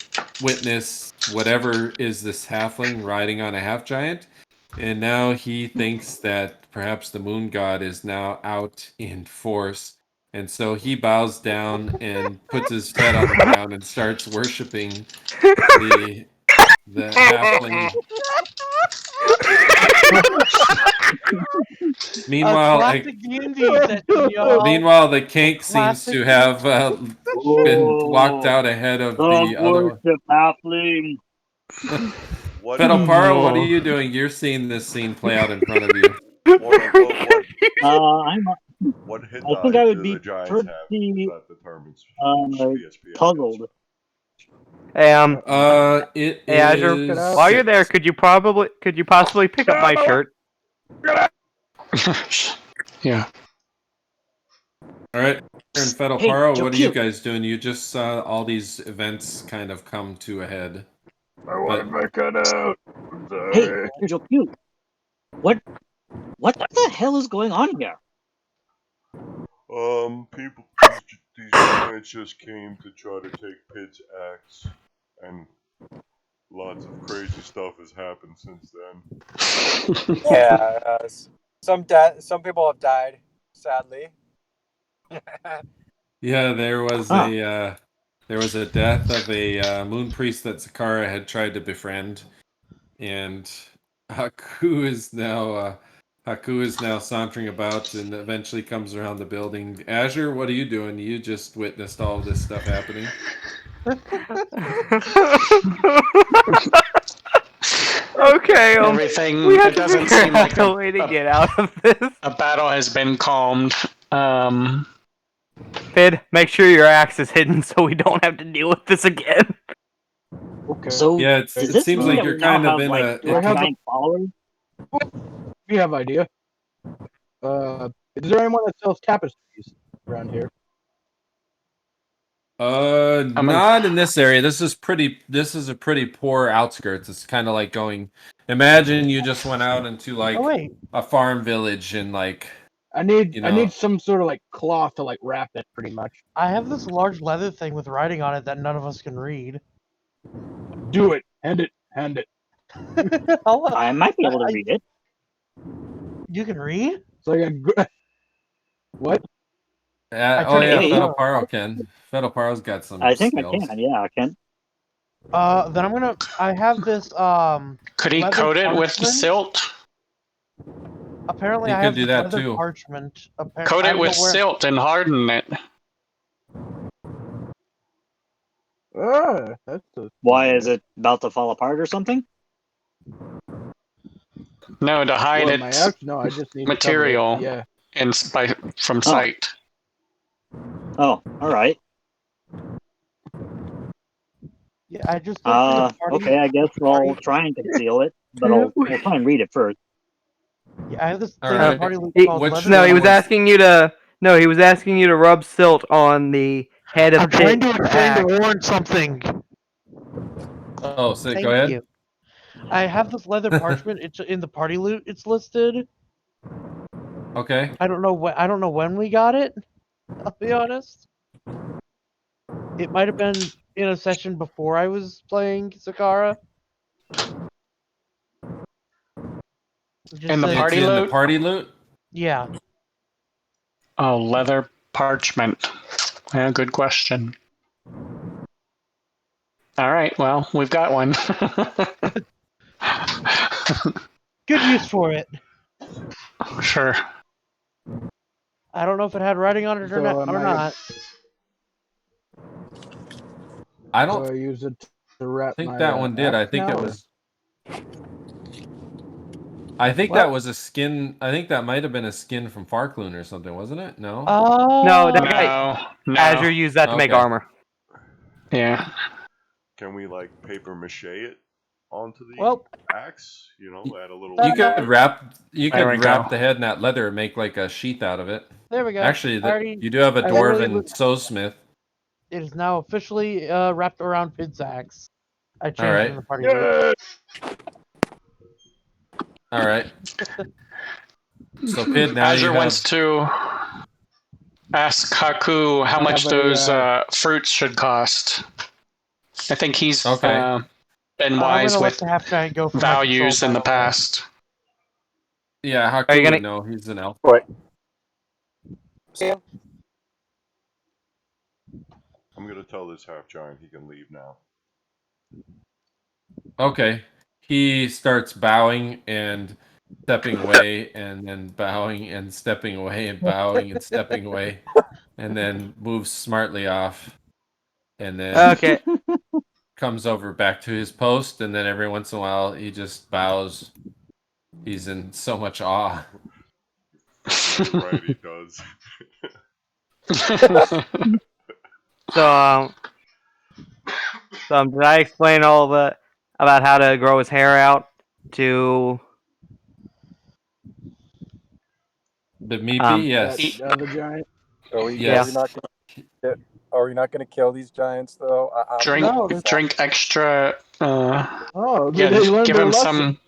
witness whatever is this halfling riding on a half giant, and now he thinks that perhaps the moon god is now out in force, and so he bows down and puts his head on the ground and starts worshiping the halfling. Meanwhile, Classic D&D session, y'all. meanwhile, the Kank seems Classic. to have been walked out ahead of the other one. worship halfling. What, Fetl'Paro, what are you doing? You're seeing this scene play out in front of you. what hit I think die I would do be the Giants pretty, have that determines PSP? puzzled. Hey, It hey, Azzer, is while you're there, could you possibly pick up my shirt? Yeah. All right. And Fetl'Paro, Hey, what are you Jocus. guys doing? You just saw all these events kind of come to a head. I want my cutout. I'm sorry. Hey, Jocus. What the hell is going on here? These giants just came to try to take Pit's axe, and lots of crazy stuff has happened since then. Yeah, some people have died, sadly. Yeah, there was a death of a moon priest that Zakhara had tried to befriend, and Haaku is now sauntering about and eventually comes around the building. Azzer, what are you doing? You just witnessed all of this stuff happening. Okay, Everything. we have It to doesn't figure seem like out a way to get out of this. a battle has been calmed. Fid, make sure your axe is hidden so we don't have to deal with this again. Okay. So Yeah, does it this seems mean like that you're we now kind of have, in like, a. giant followers? We have idea. Is there anyone that sells tapestries around here? Not in this area. This is a pretty poor outskirts. It's kind of like going. Imagine you just went out into like Oh wait, a farm village and like. I need You know. some sort of like cloth to like wrap it pretty much. I have this large leather thing with writing on it that none of us can read. Do it. Hand it. I might be able to read it. You can read? It's like a what? Oh tried yeah, to- Fetl'Paro can. Fetl'Paro's got some. I think skills. I can. Yeah, I can. Then I have this Could he leather coat it with parchment? silt? Apparently You I could have do this that leather too. parchment. Coat I it don't with know where- silt and harden it. That's a... Why is it about to fall apart or something? No, to hide Well, my its axe? No, I just need material. To cover it. Yeah. and from sight. Oh, all right. Yeah, I just looked through the party. Okay, I guess I'll try and conceal it, but I'll try and read it first. Yeah, I have this All thing in right. party loot He- called Which leather. No, he was was- asking you to. No, he was asking you to rub silt on the head of I'm trying Pit. to warn something. Oh, so Thank go ahead. you. I have this leather parchment. It's in the party loot. It's listed. Okay. I don't know when we got it. I'll be honest. It might have been in a session before I was playing Zakhara. In the It's party in the loot? party loot. Yeah. Oh, leather parchment. Yeah, good question. All right, well, we've got one. Good use for it. Sure. I don't know if it had writing on it So or not. I So don't I use it to wrap think my, that one did. I axe think now, it or- was. I think What? that was a skin. I think that might have been a skin from Farkloon or something, wasn't it? No. No, that guy No. Azzer used that to make Okay. armor. Yeah. Can we like paper mache it onto the Well, axe? You know, add a little. You could wrap. You There we could wrap go. the head in that leather and make like a sheath out of it. there we go. Actually, I already- you do have a I already dwarven looked- sewsmith. It is now officially wrapped around Pid's axe. I changed right. it in the party loot. All right. So Pid, now you Azzer have. wants to ask Haaku how much have a, those fruits should cost. I think he's Okay. been I'm wise gonna let with the half giant go for my values control, in the by way. past. Yeah, Haaku Are you gonna- would know. He's an elf. I'm gonna tell this half giant he can leave now. Okay. He starts bowing and stepping away, and then bowing and stepping away, and bowing and stepping away, and then moves smartly off, and then Okay. comes over back to his post, and then every once in a while he just bows. He's in so much awe. Right, he does. So, did I explain all the about how to grow his hair out to? The meepy, yes. That other giant. Are we, Yes. are we not going to kill these giants though? drink No, drink extra. Oh, Yeah, they just learned give their him lesson. some.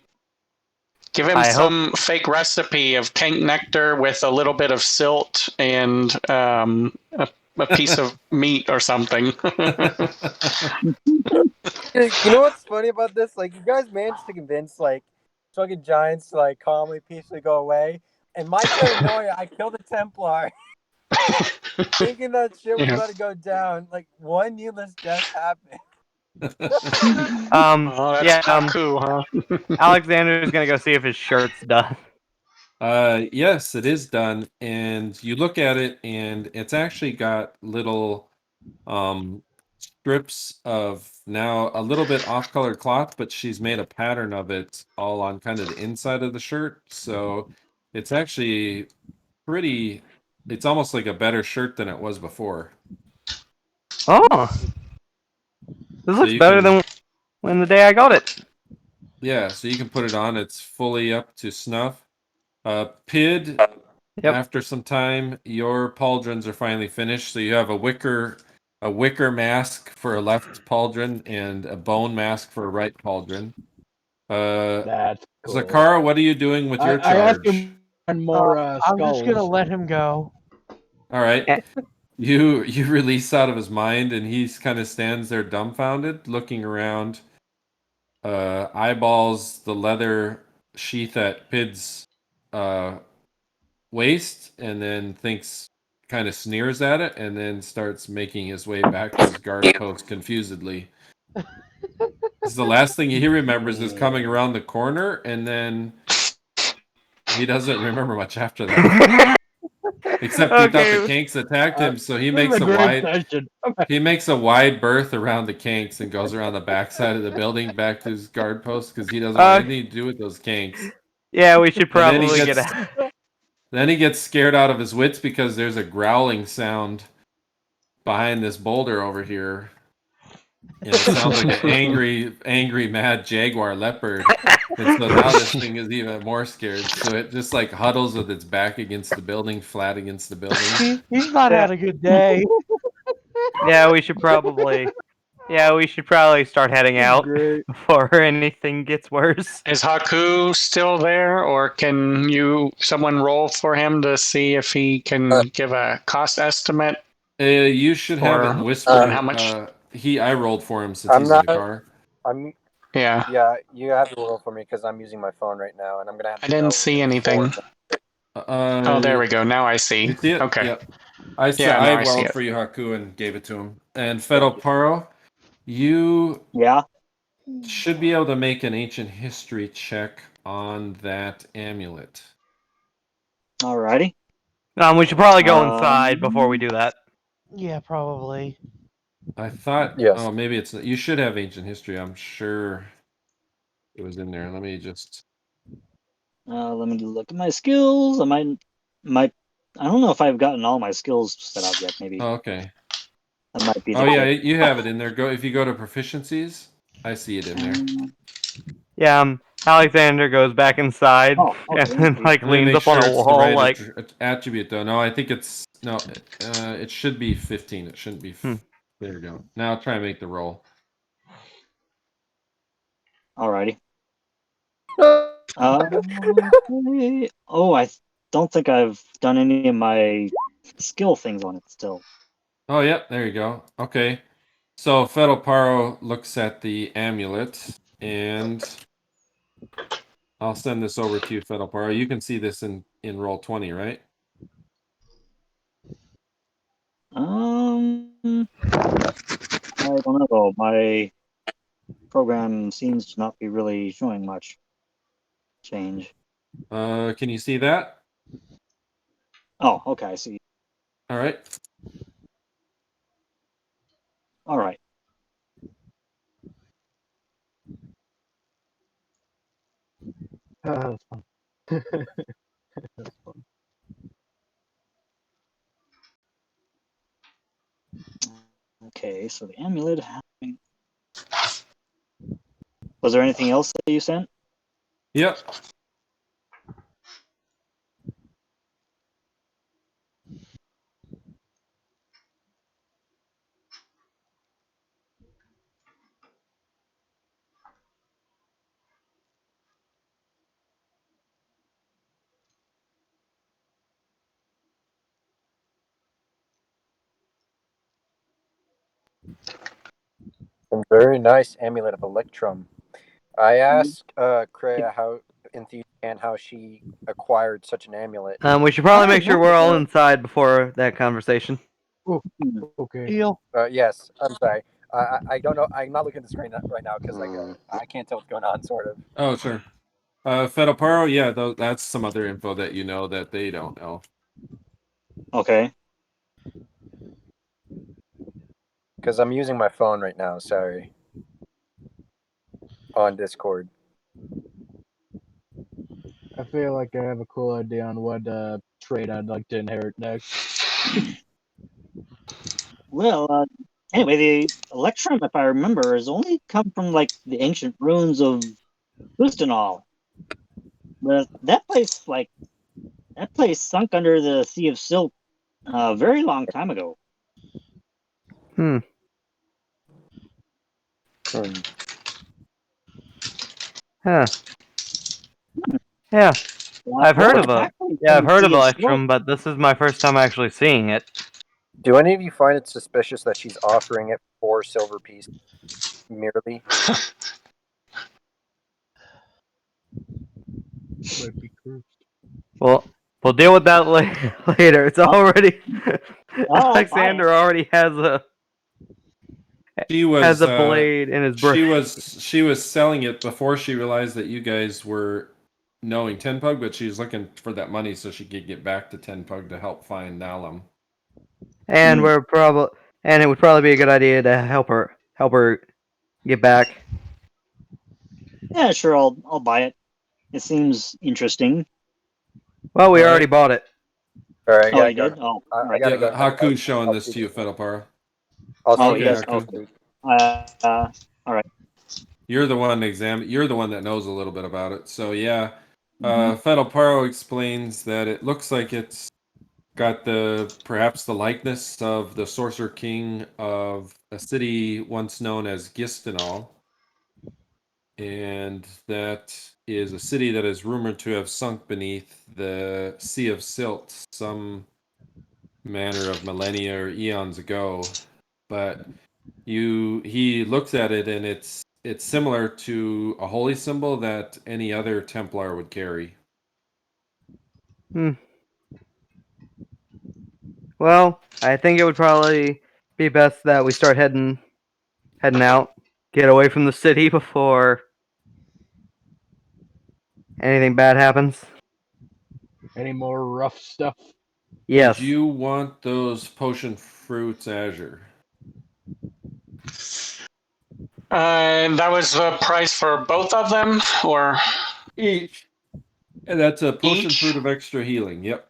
Give him I hope- some fake recipe of Kank nectar with a little bit of silt and a piece of meat or something. You know what's funny about this? Like, you guys managed to convince like fucking giants to like calmly, peacefully go away. And my paranoia, I killed a Templar, thinking that shit was Yeah. about to go down. Like, one needless death happened. Oh, that's Yeah. Haaku, huh? Alexander is gonna go see if his shirt's done. Yes, it is done, and you look at it, and it's actually got little strips of now a little bit off-color cloth, but she's made a pattern of it all on kind of the inside of the shirt, so it's actually pretty. It's almost like a better shirt than it was before. Oh, this looks you better can- than when the day I got it. Yeah, so you can put it on. It's fully up to snuff. Pid, Yep. after some time, your pauldrons are finally finished. So you have a wicker mask for a left pauldron and a bone mask for a right pauldron. That's cool. Zakhara, what are you doing with your I asked charge? him one more I'm skulls. just gonna let him go. All right. Eh. You release out of his mind, and he kind of stands there dumbfounded, looking around. Eyeballs the leather sheath at Pid's waist, and then kind of sneers at it, and then starts making his way back to his guard post confusedly. This is the last thing he remembers is coming around the corner, and then he doesn't remember much after that. Except he thought the Kanks attacked him, so he makes he makes a wide berth around the Kanks and goes around the backside of the building back to his guard post because he doesn't want anything to do with those Kanks. Yeah, we should And then probably he get gets- out. Then he gets scared out of his wits because there's a growling sound behind this boulder over here. Yeah, it sounds like an angry, mad jaguar leopard. And so now this thing is even more scared. So it just like huddles with its back against the building, flat against the building. He's not had a good day. Yeah, we should probably. Yeah, we should probably start heading out Great. before anything gets worse. Is Haaku still there, or can someone roll for him to see if he can give a cost estimate? You should have it Or whispered. how much? I rolled for him since I'm he's not. in the car. Yeah. Yeah, you have to roll for me because I'm using my phone right now, and I'm gonna have. I didn't see anything. Oh, there we go. Now I see. You see it? Okay. Yep. I Yeah, now I see rolled it. for you, Haaku, and gave it to him. And Fetl'Paro, you Yeah. should be able to make an ancient history check on that amulet. Alrighty. We should probably go inside before we do that. Yeah, probably. I thought. Yes. Oh, maybe it's. You should have ancient history. I'm sure it was in there. Let me just. Let me look at my skills. I don't know if I've gotten all my skills set up yet. Maybe Oh, okay. that might be. Oh yeah, you have it in there. If you go to proficiencies, I see it in there. Yeah, Alexander goes back inside and then Let me leans make up on sure a it's the wall right attribute though. No, I think it's no. It should be 15. It shouldn't be. There we go. Now I'll try and make the roll. Alrighty. Okay. Oh, I don't think I've done any of my skill things on it still. Oh, yep. There you go. Okay. So Fetl'Paro looks at the amulet, and I'll send this over to you, Fetl'Paro. You can see this in roll 20, right? I don't know. My program seems to not be really showing much change. Can you see that? Oh, okay, I see. All right. All right. That's fun. That's fun. Okay, so the amulet. Was there anything else that you sent? Yep. A very nice amulet of Electrum. I asked Kria how she acquired such an amulet. We should probably make sure we're all inside before that conversation. Oh, okay. Deal. Yes, I'm sorry. I don't know. I'm not looking at the screen right now because I can't tell what's going on. Sort of. Oh, sure. Fetl'Paro, yeah, that's some other info that you know that they don't know. Okay. Because I'm using my phone right now. Sorry. On Discord. I feel like I have a cool idea on what trait I'd like to inherit next. Well, anyway, the Electrum, if I remember, has only come from like the ancient ruins of Bustanol. But that place sunk under the Sea of Silk a very long time ago. Huh. Yeah. I've heard of Electrum, but this is my first time actually seeing it. Do any of you find it suspicious that she's offering it for silver pieces merely? Might be cursed. Well, we'll deal with that later. It's already Alexander already has a blade in his brain. She was selling it before she realized that you guys were knowing Tenpug, but she's looking for that money so she could get back to Tenpug to help find Nalum. And it would probably be a good idea to help her get back. Yeah, sure. I'll buy it. It seems interesting. Well, we already bought it. All right. Oh, you did? Oh, I gotta go. Haaku's showing this to you, Fetl'Paro. I'll Oh, see you yes. guys. Okay. All right. You're the one You're the one that knows a little bit about it. So yeah, Fetl'Paro explains that it looks like it's got perhaps the likeness of the Sorcerer King of a city once known as Gistinal, and that is a city that is rumored to have sunk beneath the Sea of Silt some manner of millennia or eons ago. But he looks at it, and it's similar to a holy symbol that any other Templar would carry. Well, I think it would probably be best that we start heading out, get away from the city before anything bad happens. Any more rough stuff? Yes. Did you want those potion fruits, Azzer? That was the price for both of them, or Each. And that's a potion Each? fruit of extra healing. Yep.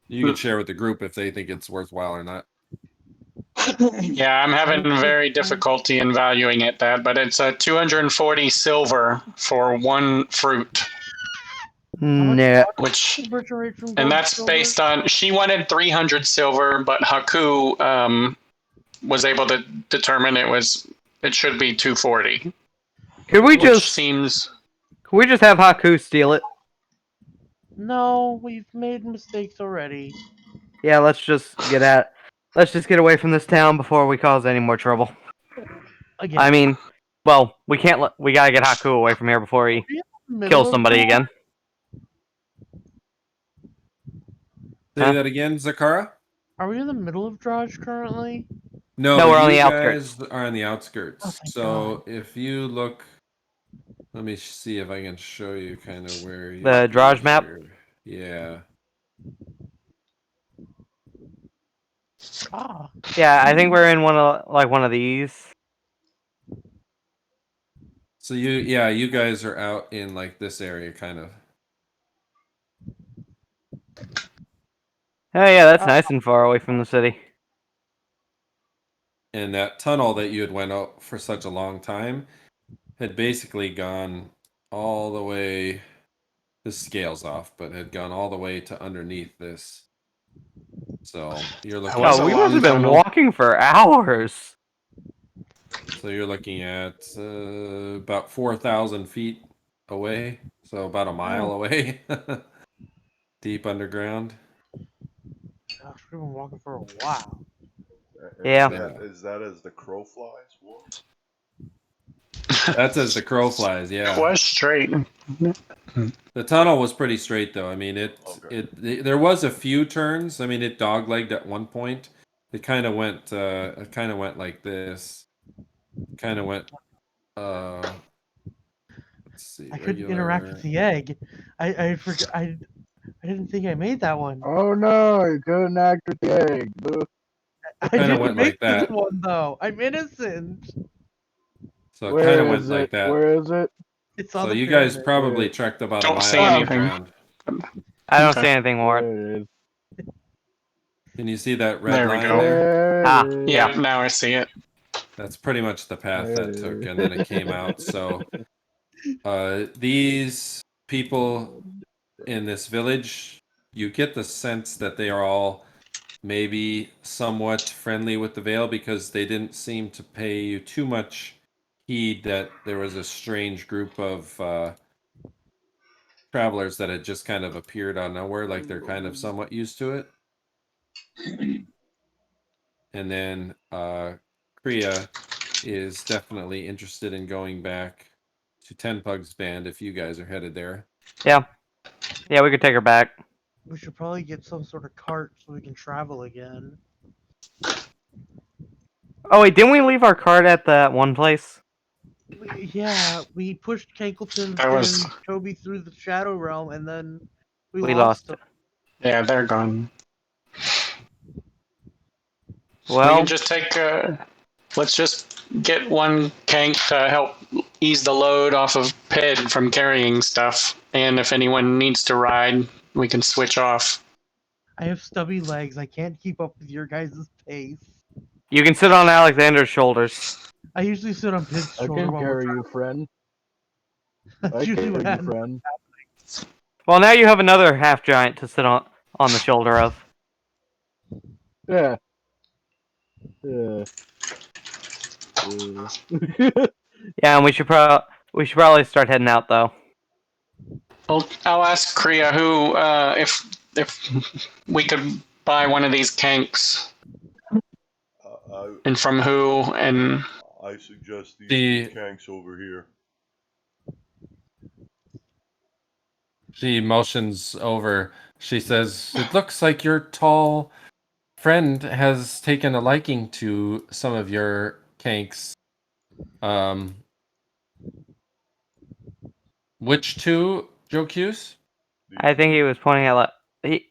You can share with the group if they think it's worthwhile or not. Yeah, I'm having very difficulty in valuing it that, but it's 240 silver for one fruit. No. Which, Conversion rate from gold and to that's silver? based on, she wanted 300 silver, but Haaku was able to determine it should be 240. Could we Which just seems, could we just have Haaku steal it? No, we've made mistakes already. Yeah, let's just get away from this town before we cause any more trouble. Again, I mean, well, we can't we gotta get Haaku away from here before he middle kills of somebody Draj? again. Say Huh? that again, Zakhara? Are we in the middle of Draj currently? No, we're on you the guys are on the outskirts. Oh, thank So if you look, let me see if I can show you kind of where you The Draj map? Yeah. Ah, Yeah, I think we're in one of these. So you guys are out in like this area kind of. Oh yeah, that's nice and far away from the city. And that tunnel that you had went out for such a long time had basically gone all the way, the scales off, but had gone all the way to underneath this. So you're looking was Oh, a we long must have been tunnel. walking for hours. So you're looking at about 4,000 feet away, so about a mile away, deep underground. gosh, we've been walking for a while. Yeah. Is that as the crow flies? What? That's as the crow flies. it Yeah. was straight. The tunnel was pretty straight though. I mean, Okay. there was a few turns. I mean, it dog-legged at one point. It kind of went like this. Kind of went let's see. I couldn't interact with the egg. I forgot. I didn't think I made that one. Oh no, you couldn't act with the egg. Boo. I Kinda didn't went make like this that. one though. I'm innocent. So it kind of went is like it? that. Where is it? It's on So the you guys pyramid. probably trekked about a Don't mile see anything. underground. I don't Okay. see anything more. There it is. Can you see that red There we line go. there? There Ah, it is. Yeah, now I see it. That's pretty much the path that took, There. and then it came out. So these people in this village, you get the sense that they are all maybe somewhat friendly with the Veil because they didn't seem to pay you too much heed that there was a strange group of travelers that had just kind of appeared out of nowhere, like they're kind of somewhat used to it. And then Kria is definitely interested in going back to Tenpug's band if you guys are headed there. Yeah, we could take her back. We should probably get some sort of cart so we can travel again. Oh wait, didn't we leave our cart at that one place? Yeah, we pushed Kankleton That was- and Toby through the Shadow Realm, and then We lost them. Yeah, they're gone. We Well, can just take. Let's just get one Kank to help ease the load off of Ped from carrying stuff, and if anyone needs to ride, we can switch off. I have stubby legs. I can't keep up with your guys' pace. You can sit on Alexander's shoulders. I usually sit on Pit's I shoulder can while we're carry you, friend. That's I usually what carry you, happens. friend. Well, now you have another half giant to sit on the shoulder of. Yeah. Yeah. Yeah. Yeah, and we should probably start heading out though. I'll ask Kria who if we could buy one of these Kanks and from who and I suggest these The- Kanks over here. She motions over. She says, "It looks like your tall friend has taken a liking to some of your Kanks. Which two, Jocus? I think he was pointing at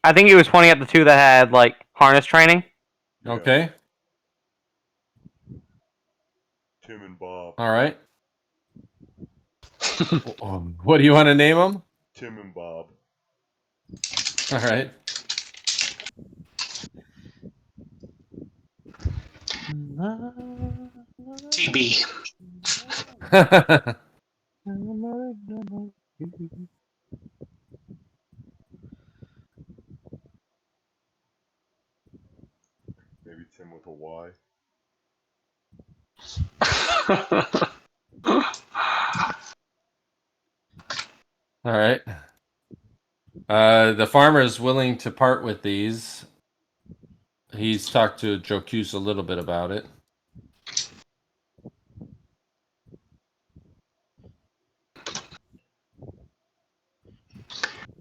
I think he was pointing at the two that had like harness training. Yeah, Okay. Tim and Bob. All right. What do you want to name them? Tim and Bob. All right. TB. Maybe Tim with a Y. All right. The farmer is willing to part with these. He's talked to Jocus a little bit about it.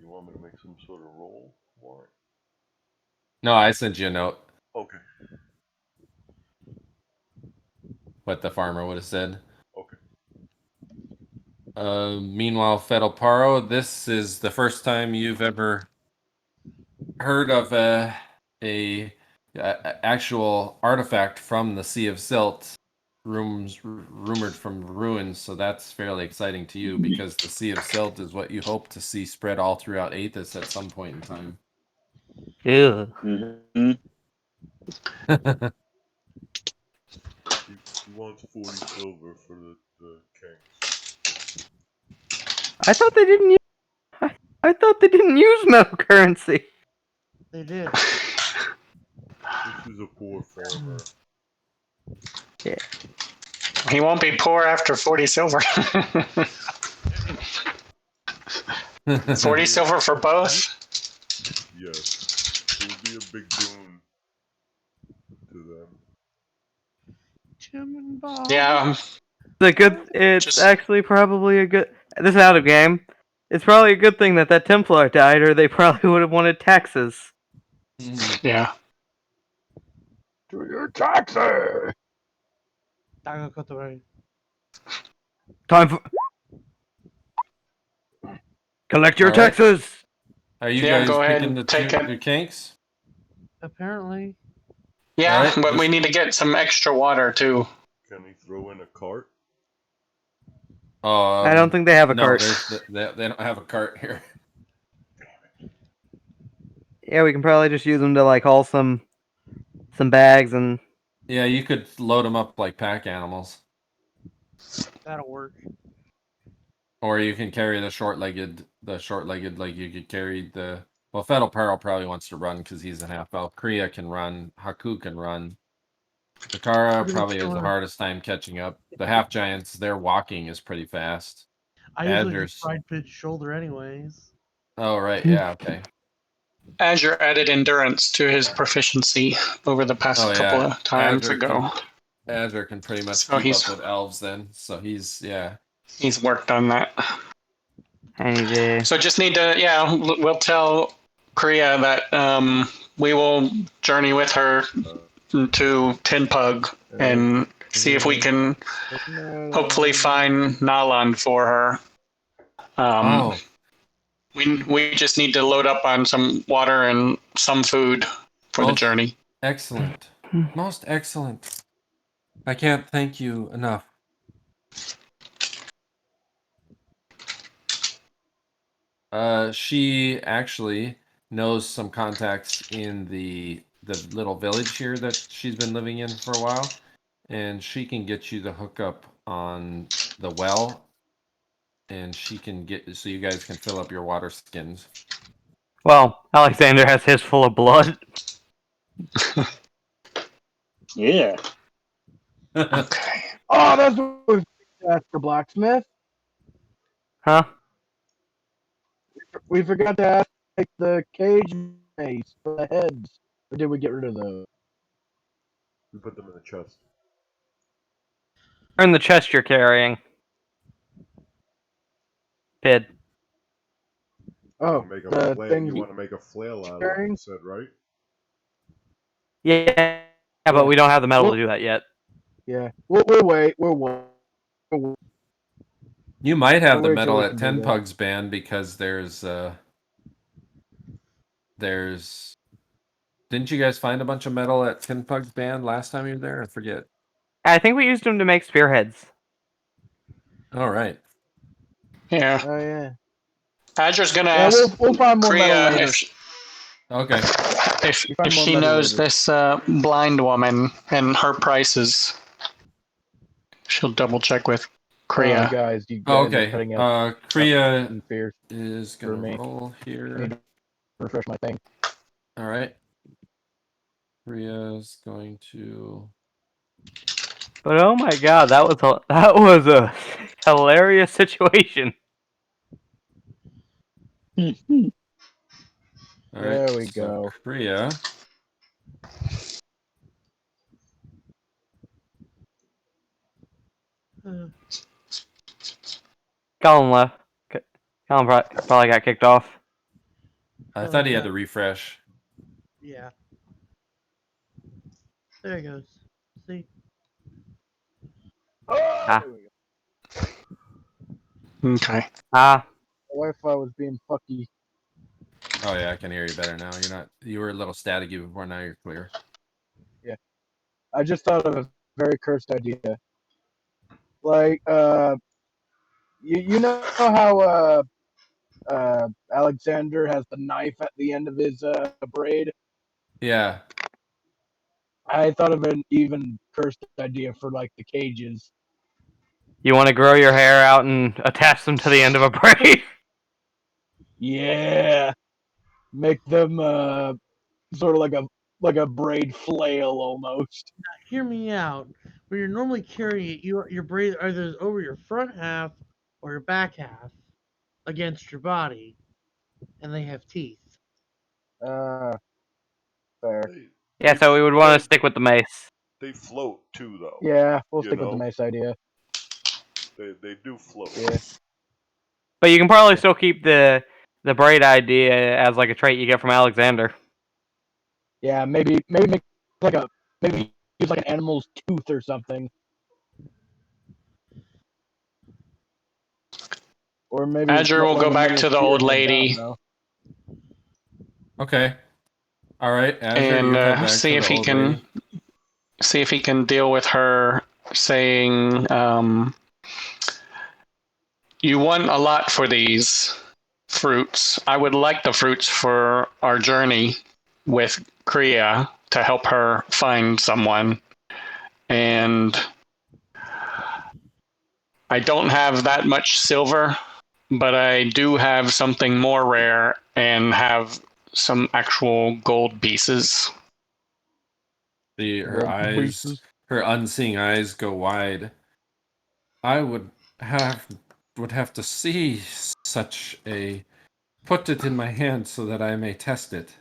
You want me to make some sort of roll for it? No, I sent you a note. Okay. What the farmer would have said. Okay. Meanwhile, Fetl'Paro, this is the first time you've ever heard of a actual artifact from the Sea of Silt, rumored from ruins. So that's fairly exciting to you because the Sea of Silt is what you hope to see spread all throughout Athas at some point in time. Ew. Mm-hmm. He wants 40 silver for the Kanks. I thought they didn't use. I thought they didn't use metal currency. They did. This is a poor farmer. Yeah. He won't be poor after 40 silver. 40 silver for both? Yes. It would be a big boon to them. Tim and Bob. Yeah. It's actually probably a good. This is out of game. It's probably a good thing that Templar died, or they probably would have wanted taxes. Yeah. To your taxes! Time for. Collect your All right. taxes! Are you Yeah, guys go ahead picking and take it. the Kanks? Apparently. Yeah, Alright, but we need to get some extra water too. Can he throw in a cart? I don't think they have a cart. They don't have a cart here. Yeah, we can probably just use them to like haul some bags and. Yeah, you could load them up like pack animals. That'll work. Or you can carry the short-legged, like you could carry the... Well, Fetl'Paro probably wants to run because he's a half-elf. Kria can run. Haaku can run. Zakhara probably has the hardest time catching up. The half-giants, their walking is pretty fast. I usually Azer's- just ride Pit's shoulder anyways. Oh, right, yeah, okay. Azzer added endurance to his proficiency over the past couple of times ago. Azzer can pretty much So keep he's- up with elves then. So he's, yeah. He's worked on that. Any day. So just need to, yeah, we'll tell Kria that we will journey with her to Tenpug and see if we can hopefully find Naland for her. We just need to load up on some water and some food for the journey. Excellent. Most excellent. I can't thank you enough. She actually knows some contacts in the little village here that she's been living in for a while, and she can get you the hookup on the well, and she can get so you guys can fill up your water skins. Well, Alexander has his full of blood. Yeah. Okay. Oh, that's what we asked the blacksmith. Huh? We forgot to ask like, the cage mace for the heads. Or did we get rid of those? We put them in the chest. Or in the chest you're carrying. Pid. Oh, Make a the flail, thing you want to make a flail out of it, carrying? you said, right? Yeah, but we don't have the metal to do that yet. Yeah, we'll wait. We'll wait. You might have the We'll wait till metal we at can do that. Tenpug's band because there's didn't you guys find a bunch of metal at Tenpug's band last time you were there? I forget. I think we used them to make spearheads. All right. Yeah. Oh yeah. Azer's gonna Yeah, ask we'll find more metal Kria later. Okay. if find more she metal knows later. this blind woman and her prices. She'll double check with Kria. Guys, you guys Oh, are okay. cutting out Kriya and fierce. is for gonna me. roll I here. need to refresh my thing. All right. Kriya's going to. But oh my god, that was a hilarious situation. All right. There we so go. Kriya. Colin left. Colin probably got kicked off. I thought he had to refresh. Yeah. There he goes. See? Ah. There we go. Okay. Ah. My Wi-Fi was being fucky. Oh yeah, I can hear you better now. You were a little staticky before, now you're clear. Yeah. I just thought of a very cursed idea. Like, you know how Alexander has the knife at the end of his braid? Yeah. I thought of an even cursed idea for like the cages. You want to grow your hair out and attach them to the end of a braid? Yeah. Make them sort of like a braid flail almost. Hear me out. When you're normally carrying it, your braid either is over your front half or your back half against your body, and they have teeth. Fair. Yeah, so we would want to stick with the mace. They float too, though. Yeah, we'll You stick with the know? mace idea. They do float. Yeah. But you can probably still keep the braid idea as like a trait you get from Alexander. Yeah, maybe make maybe use like an animal's tooth or something. Or maybe Azure will one go of back Mayor's to the old spearheads, I lady don't know. Okay. All right, Azure, and you head back see to if the he old can lady. see if he can deal with her saying you want a lot for these fruits. I would like the fruits for our journey with Kria to help her find someone. And I don't have that much silver, but I do have something more rare and have some actual gold pieces. Her eyes, her unseeing eyes go wide. I would have to see such a. Put it in my hand so that I may test it.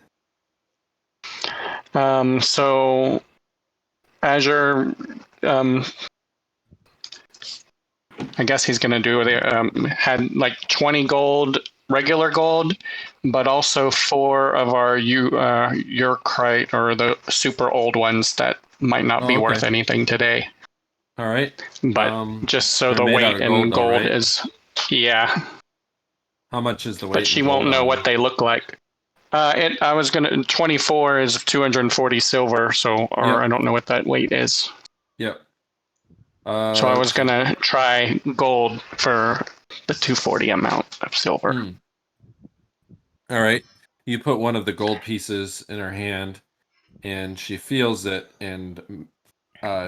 So Azure, I guess he's going to do had like 20 gold, regular gold, but also 4 of our Urkrite or the super old ones that might not be worth anything today. All right. But just so they're the made out weight of gold, in though, gold right? is, yeah. How much is the weight? But she in won't gold know on what they look like. 24 is 240 silver, so, or Yep. I don't know what that weight is. Yep. So I was going to try gold for the 240 amount of silver. All right. you put one of the gold pieces in her hand, and she feels it, and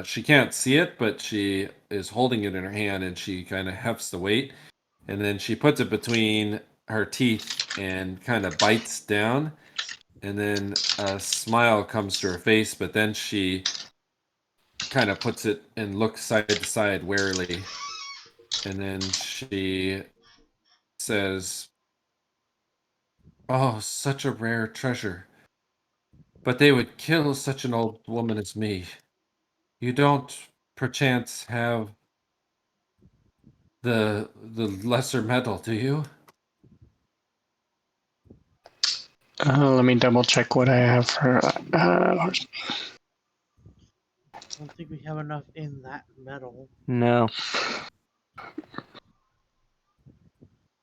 she can't see it, but she is holding it in her hand, and she kind of hefts the weight, and then she puts it between her teeth and kind of bites down, and then a smile comes to her face, but then she kind of puts it and looks side to side warily, and then she says, "Oh, such a rare treasure. But they would kill such an old woman as me. You don't, perchance, have the lesser metal, do you?" Let me double check what I have for. I don't think we have enough in that metal. No.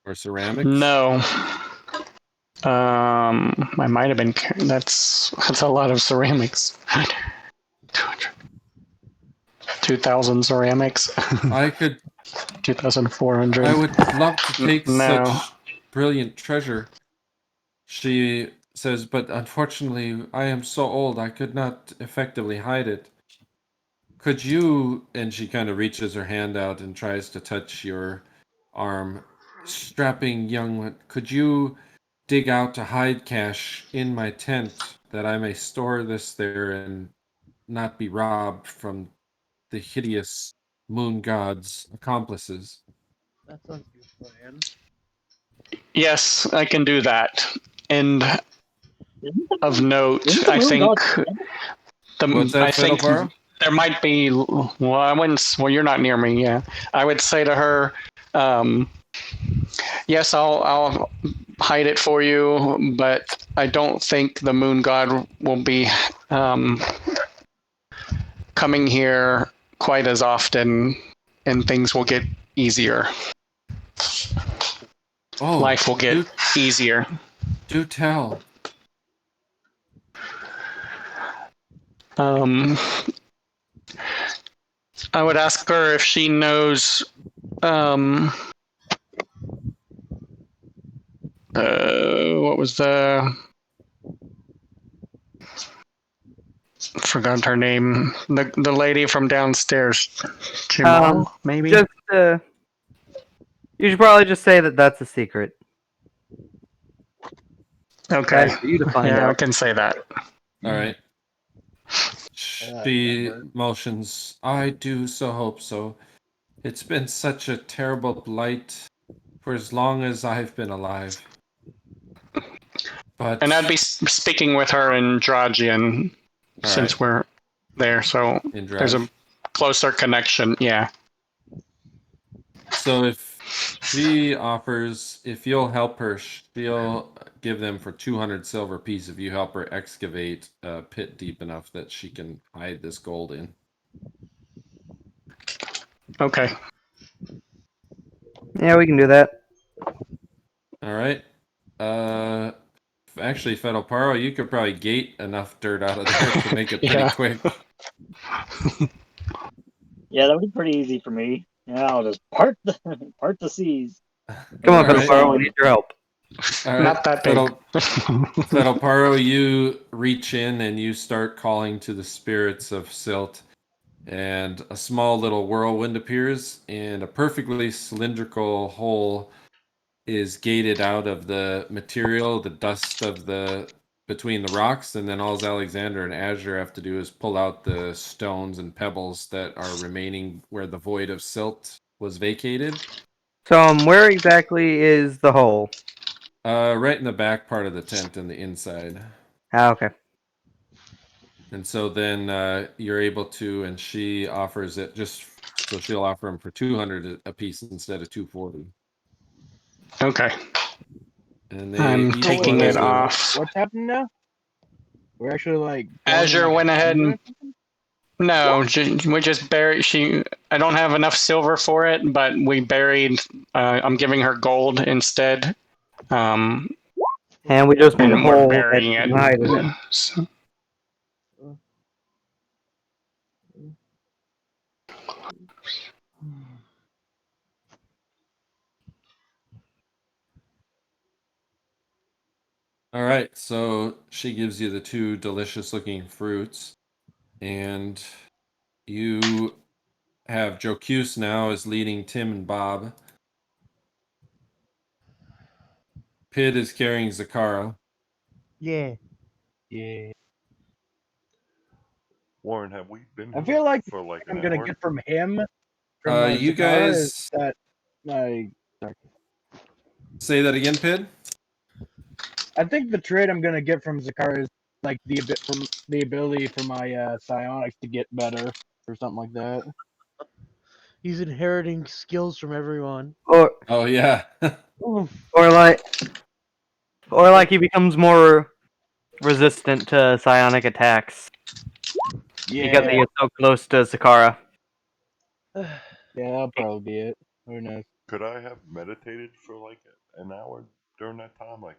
Or ceramics? No. I might have been. That's a lot of ceramics. 2,000 ceramics. I could. 2,400. I would love to take No. such brilliant treasure. She says, but unfortunately, I am so old I could not effectively hide it. Could you, and she kind of reaches her hand out and tries to touch your arm, strapping young one, could you dig out a hide cache in my tent that I may store this there and not be robbed from the hideous moon god's accomplices? That sounds like a plan. Yes, I can do that. And of note, Isn't the I moon think god What's that, I think Fetl'Paro? there might be. Well, I wouldn't. Well, you're not near me. Yeah, I would say to her, "Yes, I'll hide it for you, but I don't think the moon god will be coming here quite as often, and things will get easier. Oh, Life will get easier." do tell. I would ask her if she knows what was forgot her name. The lady from downstairs. Jamal, maybe? Just you should probably just say that that's a secret. Okay. That's for you to find Yeah, I out. can say that. All right. She motions, I do so hope so. It's been such a terrible blight for as long as I've been alive. But And I'd be speaking with her in Drajian since we're there, so in there's a Draj. closer connection. Yeah. So if she offers, if you'll help her, she'll give them for 200 silver piece if you help her excavate a pit deep enough that she can hide this gold in. Okay. Yeah, we can do that. All right. Actually, Fetl'Paro, you could probably gate enough dirt out of there to make it pretty Yeah. quick. Yeah, that would be pretty easy for me. Yeah, I'll just part the seas. Come on, All right. Fetl'Paro, we need your help. All right. Not that big. Fetl'Paro, you reach in and you start calling to the spirits of Silt, and a small little whirlwind appears, and a perfectly cylindrical hole is gated out of the material, the dust of the between the rocks, and then all Alexander and Azzer have to do is pull out the stones and pebbles that are remaining where the void of Silt was vacated. So, where exactly is the hole? Right in the back part of the tent in the inside. Ah, okay. And so then you're able to, and she offers it just so she'll offer them for 200 a piece instead of 240. Okay. And I'm each taking one it is off. What's happening now? We're actually like Azure went ahead and no, we just buried. I don't have enough silver for it, but we buried. I'm giving her gold instead. And we just made a And we're hole burying that it. can hide in it. So- All right, so she gives you the 2 delicious-looking fruits, and you have Jocus now is leading Tim and Bob. Pid is carrying Zakhara. Yeah. Yeah. Warren, have we been I here feel like for like I'm an gonna hour? get from him, You Zakhara, guys is that sorry. say that again, Pid? I think the trait I'm gonna get from Zakhara is like the ability for my psionics to get better or something like that. He's inheriting skills from everyone. Oh yeah. Oof. Or like he becomes more resistant to psionic attacks because he Yeah, is so close to Zakhara. yeah, that'll probably be it. Who knows? Could I have meditated for like an hour during that time, like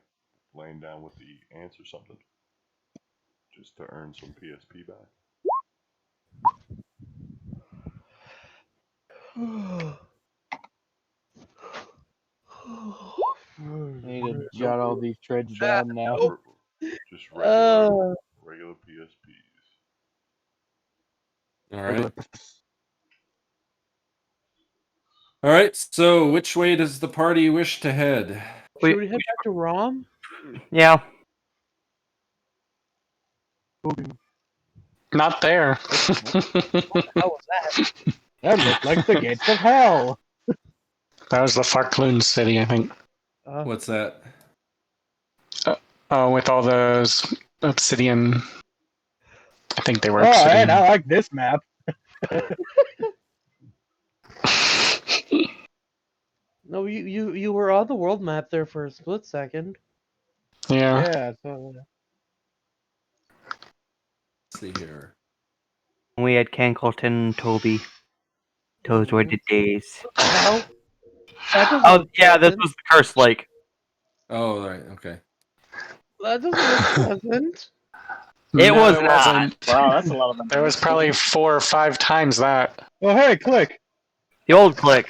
laying down with the ants or something, just to earn some PSP back? I need to No, jot all these traits down now. just regular PSPs. All right. All right. So, which way does the party wish to head? Should we head back to Rom? Yeah. Not there. How was that? That looked like the gates of hell. That was the Farkloon city, I think. What's that? Oh, with all those obsidian. I think they were Oh, obsidian. and I like this map. No, you were on the world map there for a split second. Yeah. Yeah, so Let's see here. We had Cankleton and Toby. Those were the days. Well, that doesn't Oh look yeah, this pleasant. was the Cursed Lake. Oh, right. Okay. That doesn't look pleasant. It No, was it not. wasn't. Wow, that's a lot of There was probably 4 or 5 times that. oh hey, Kli'k. The old Kli'k.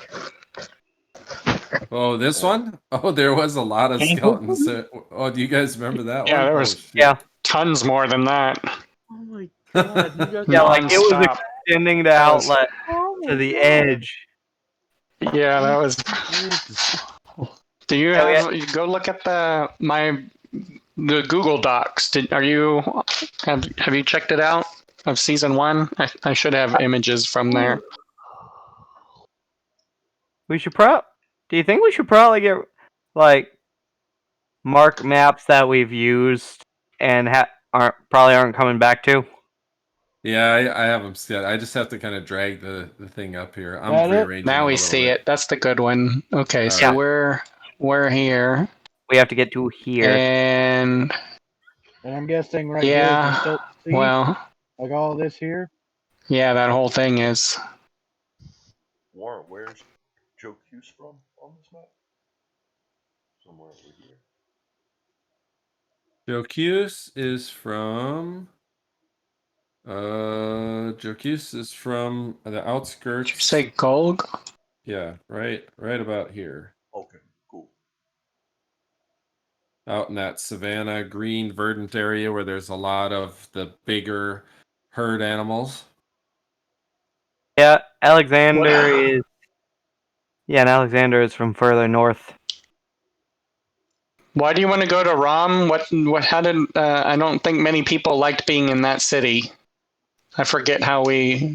Oh, this one? Oh, there was a lot of Kank skeletons. Oh, do you guys remember that Yeah, one? there Oh, was- shit. Yeah. Tons more than that. Oh my god, you guys Yeah, like it was Non-stop. extending the That was- outlet Oh to my the God. edge. Yeah, that was. Do you Yeah, we have? You go look at the Google Docs. Have you checked it out of season 1? I should have images from there. We should do you think we should probably get like mark maps that we've used and aren't coming back to? Yeah, I have them set. I just have to kind of drag the thing up here. I'm Got it? rearranging Now a we little see bit. it. That's the good one. Okay, so Alright. we're here, We have to get to here. and And I'm guessing right Yeah, here is still C, well, like all this here. yeah, that whole thing is. Warren, where's Jocus from on this map? Somewhere over here. Jocus is from. Jocus is from the outskirts. Did you say Golg? Yeah, right about here. Okay, cool. Out in that savanna, green, verdant area where there's a lot of the bigger herd animals. Yeah, Alexander is. Yeah, and Alexander is from further north. Why do you want to go to Rom? How did I don't think many people liked being in that city. I forget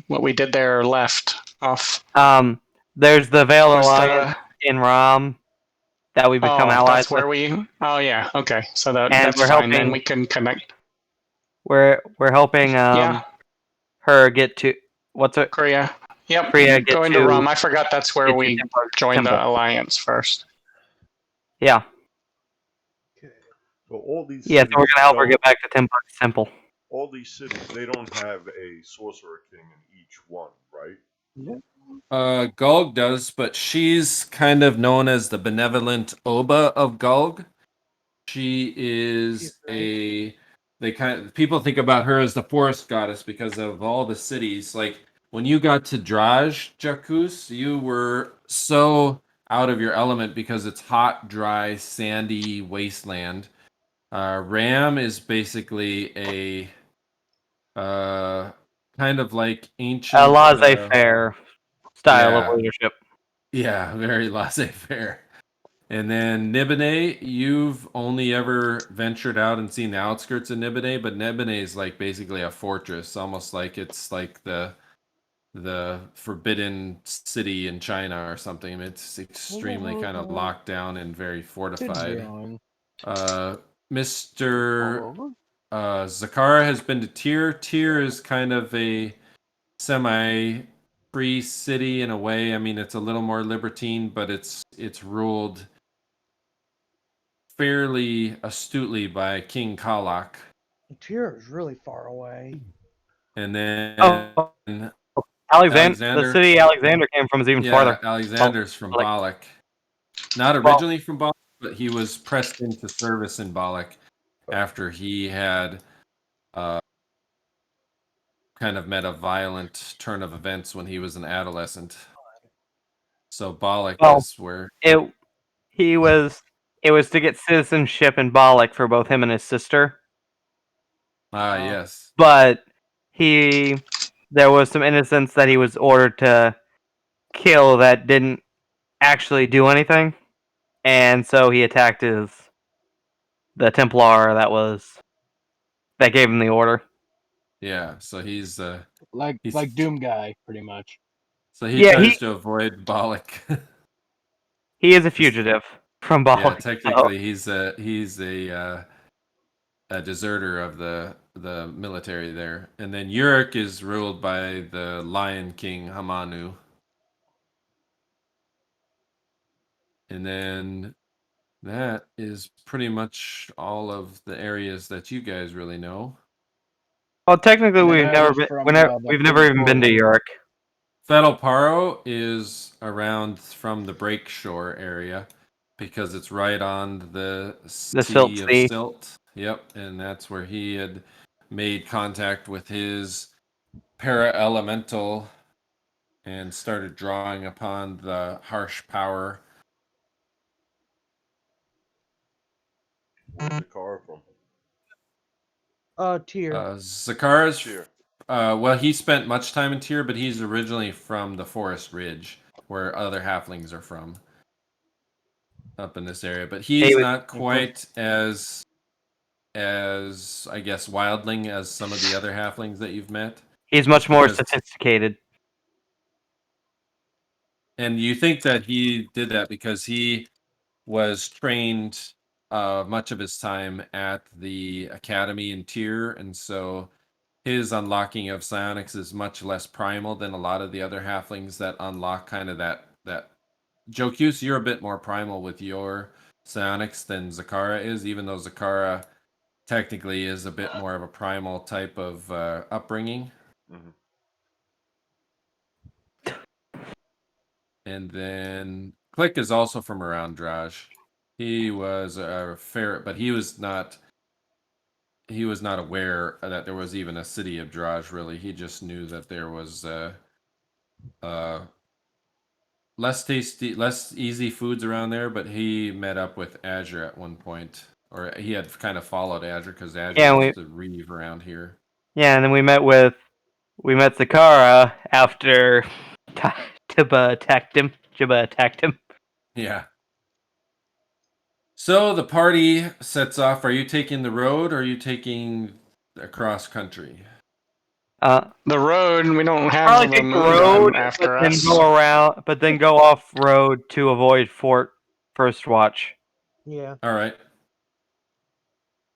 what we did there or left off. There's the Veil Was Alliance in Rom that we become allies that's where with. Oh yeah, okay. So And that's we're fine. Then helping- we can connect. We're helping Yeah. her get to what's it? Kria. Yep. Kria get Going to to Rom. I forgot that's where get to we Tenpug joined the Temple. alliance first. Yeah. So all these Yeah, so we're cities gonna help her don't- get back to Tenpug's Temple. All these cities, they don't have a sorcerer king in each one, right? Gulg does, but she's kind of known as the benevolent Oba of Gulg. She is people think about her as the forest goddess because of all the cities. Like when you got to Draj, Jocus, you were so out of your element because it's hot, dry, sandy wasteland. Ram is basically a kind of like ancient A laissez-faire style of yeah. leadership. Yeah, very laissez-faire. And then Nibene, you've only ever ventured out and seen the outskirts of Nibene, but Nibene is like basically a fortress, almost like it's like the forbidden city in China or something. It's extremely kind of locked down and very fortified. Mr. Zakhara has been to Tyr. Tyr is kind of a semi-free city in a way. I mean, it's a little more libertine, but it's ruled fairly astutely by King Kalak. Tyr is really far away. And then Alexander, the city Alexander came from is even farther. Alexander's from like- Balak. Not originally from Balak, but he was pressed into service in Balak after he had kind of met a violent turn of events when he was an adolescent. So Balak is where it was to get citizenship in Balak for both him and his sister. Yes. But there was some innocents that he was ordered to kill that didn't actually do anything, and so he attacked the Templar that gave him the order. Yeah, so he's like Doom guy, pretty much. So he tries to avoid Balak. He is a fugitive from Balak. Yeah, technically he's a deserter of the military there. And then Uruk is ruled by the Lion King Hamanu. And then that is pretty much all of the areas that you guys really know. Well, technically, we've never even been to Uruk. Fetl'Paro is around from the Break Shore area because it's right on the Sea of Silt. Yep, and that's where he had made contact with his para-elemental and started drawing upon the harsh power. Where's Zakhara from? Tyr. Zakhara's Tyr. Well, he spent much time in Tyr, but he's originally from the Forest Ridge, where other halflings are from, up in this area. But he's not quite as I guess wildling as some of the other halflings that you've met. He's much more sophisticated. And you think that he did that because he was trained much of his time at the academy in Tyr, and so his unlocking of psionics is much less primal than a lot of the other halflings that unlock kind of that. Jocus, you're a bit more primal with your psionics than Zakhara is, even though Zakhara technically is a bit more of a primal type of upbringing. Mm-hmm. And then Kli'k is also from around Draj. He was a ferret, but he was not aware that there was even a city of Draj, really. He just knew that there was less tasty, less easy foods around there, but he met up with Azzer at one point. Or he had kind of followed Azzer because Azzer used to reeve around here. Yeah, and then we met Zakhara after Jibba attacked him. Yeah. So the party sets off. Are you taking the road or are you taking across country? The road, we don't have probably take the road after but us. Then go around, but then go off road to avoid Fort First Watch. Yeah. All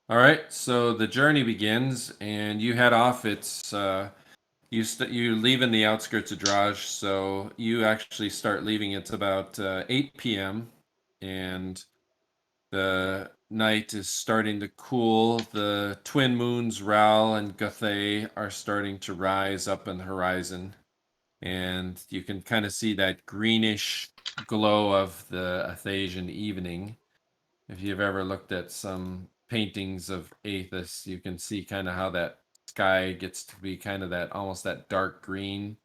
right. So the journey begins, and you head off. It's you leave in the outskirts of Draj, so you actually start leaving. It's about 8 p.m. and the night is starting to cool. The twin moons, Ral and Guthay, are starting to rise up in the horizon. And you can kind of see that greenish glow of the Athasian evening. If you've ever looked at some paintings of Athas, you can see kind of how that sky gets to be kind of that almost that dark green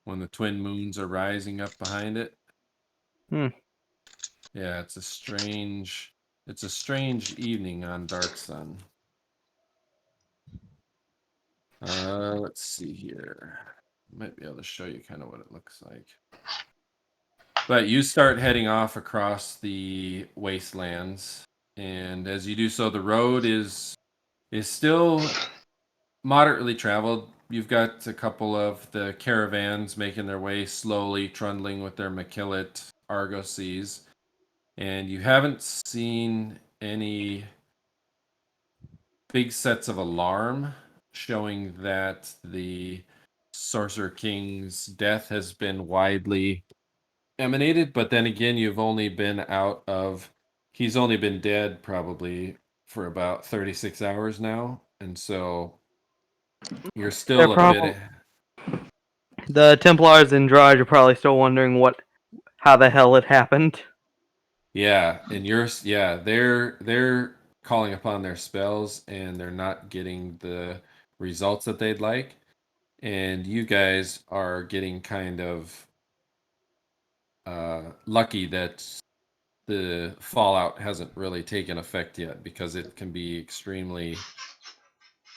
when the twin moons are rising up behind it. Yeah, it's a strange It's a strange evening on Dark Sun. Let's see here. Might be able to show you kind of what it looks like. But you start heading off across the wastelands, and as you do so, the road is still moderately traveled. You've got a couple of the caravans making their way slowly, trundling with their maquillet argosies, and you haven't seen any big sets of alarm showing that the Sorcerer King's death has been widely emanated. But then again, he's only been dead probably for about 36 hours now, and so you're still a bit. The Templars and Draj are probably still wondering how the hell it happened. Yeah, and they're calling upon their spells and they're not getting the results that they'd like. And you guys are getting kind of lucky that the fallout hasn't really taken effect yet, because it can be extremely.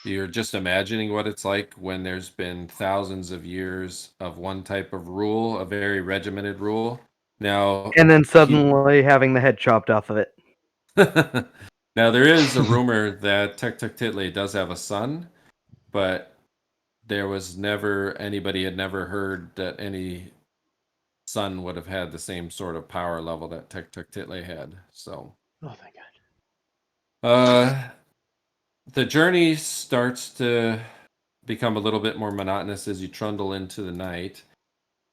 You're just imagining what it's like when there's been thousands of years of one type of rule, a very regimented rule. Now, and then suddenly having the head chopped off of it. Now, there is a rumor that Tectectitli does have a son, but there was anybody had never heard that any son would have had the same sort of power level that Tectectitli had. So, oh, thank God. The journey starts to become a little bit more monotonous as you trundle into the night.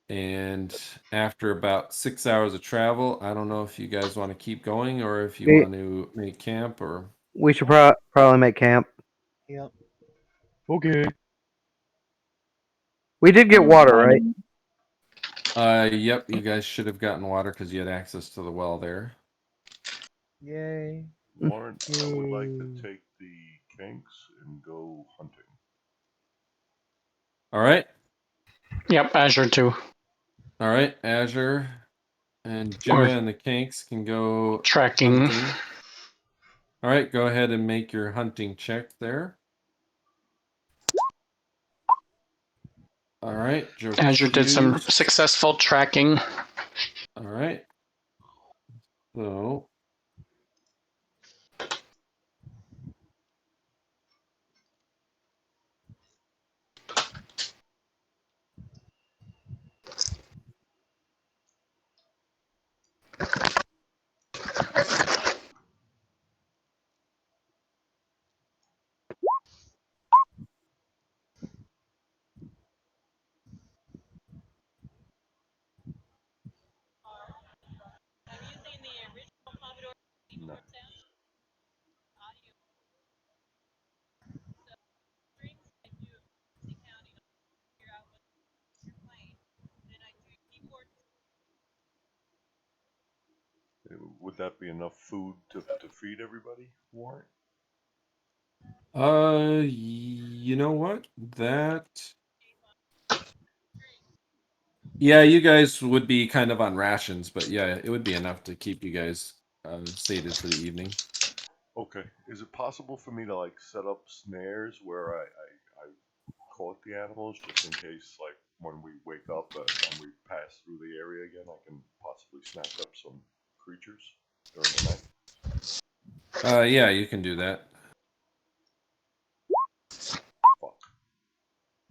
And after about 6 hours of travel, I don't know if you guys want to keep going or if you want to make camp, or we should probably make camp. Yep. Okay. We did get water, right? Yep, you guys should have gotten water because you had access to the well there. Yay. Warren, I would like to take the Kanks and go hunting. All right. Yep, Azure too. All right, Azure and Jibba and the Kanks can go tracking. hunting. All right, go ahead and make your hunting check there. All right, Jocus. Azure did some successful tracking. All right. So. No. Would that be enough food to feed everybody, Warren? You know what? Yeah, you guys would be kind of on rations, but yeah, it would be enough to keep you guys sated for the evening. Okay. Is it possible for me to like set up snares where I caught the animals just in case, like when we wake up and we pass through the area again, I can possibly snatch up some creatures during the night? Yeah, you can do that. Fuck.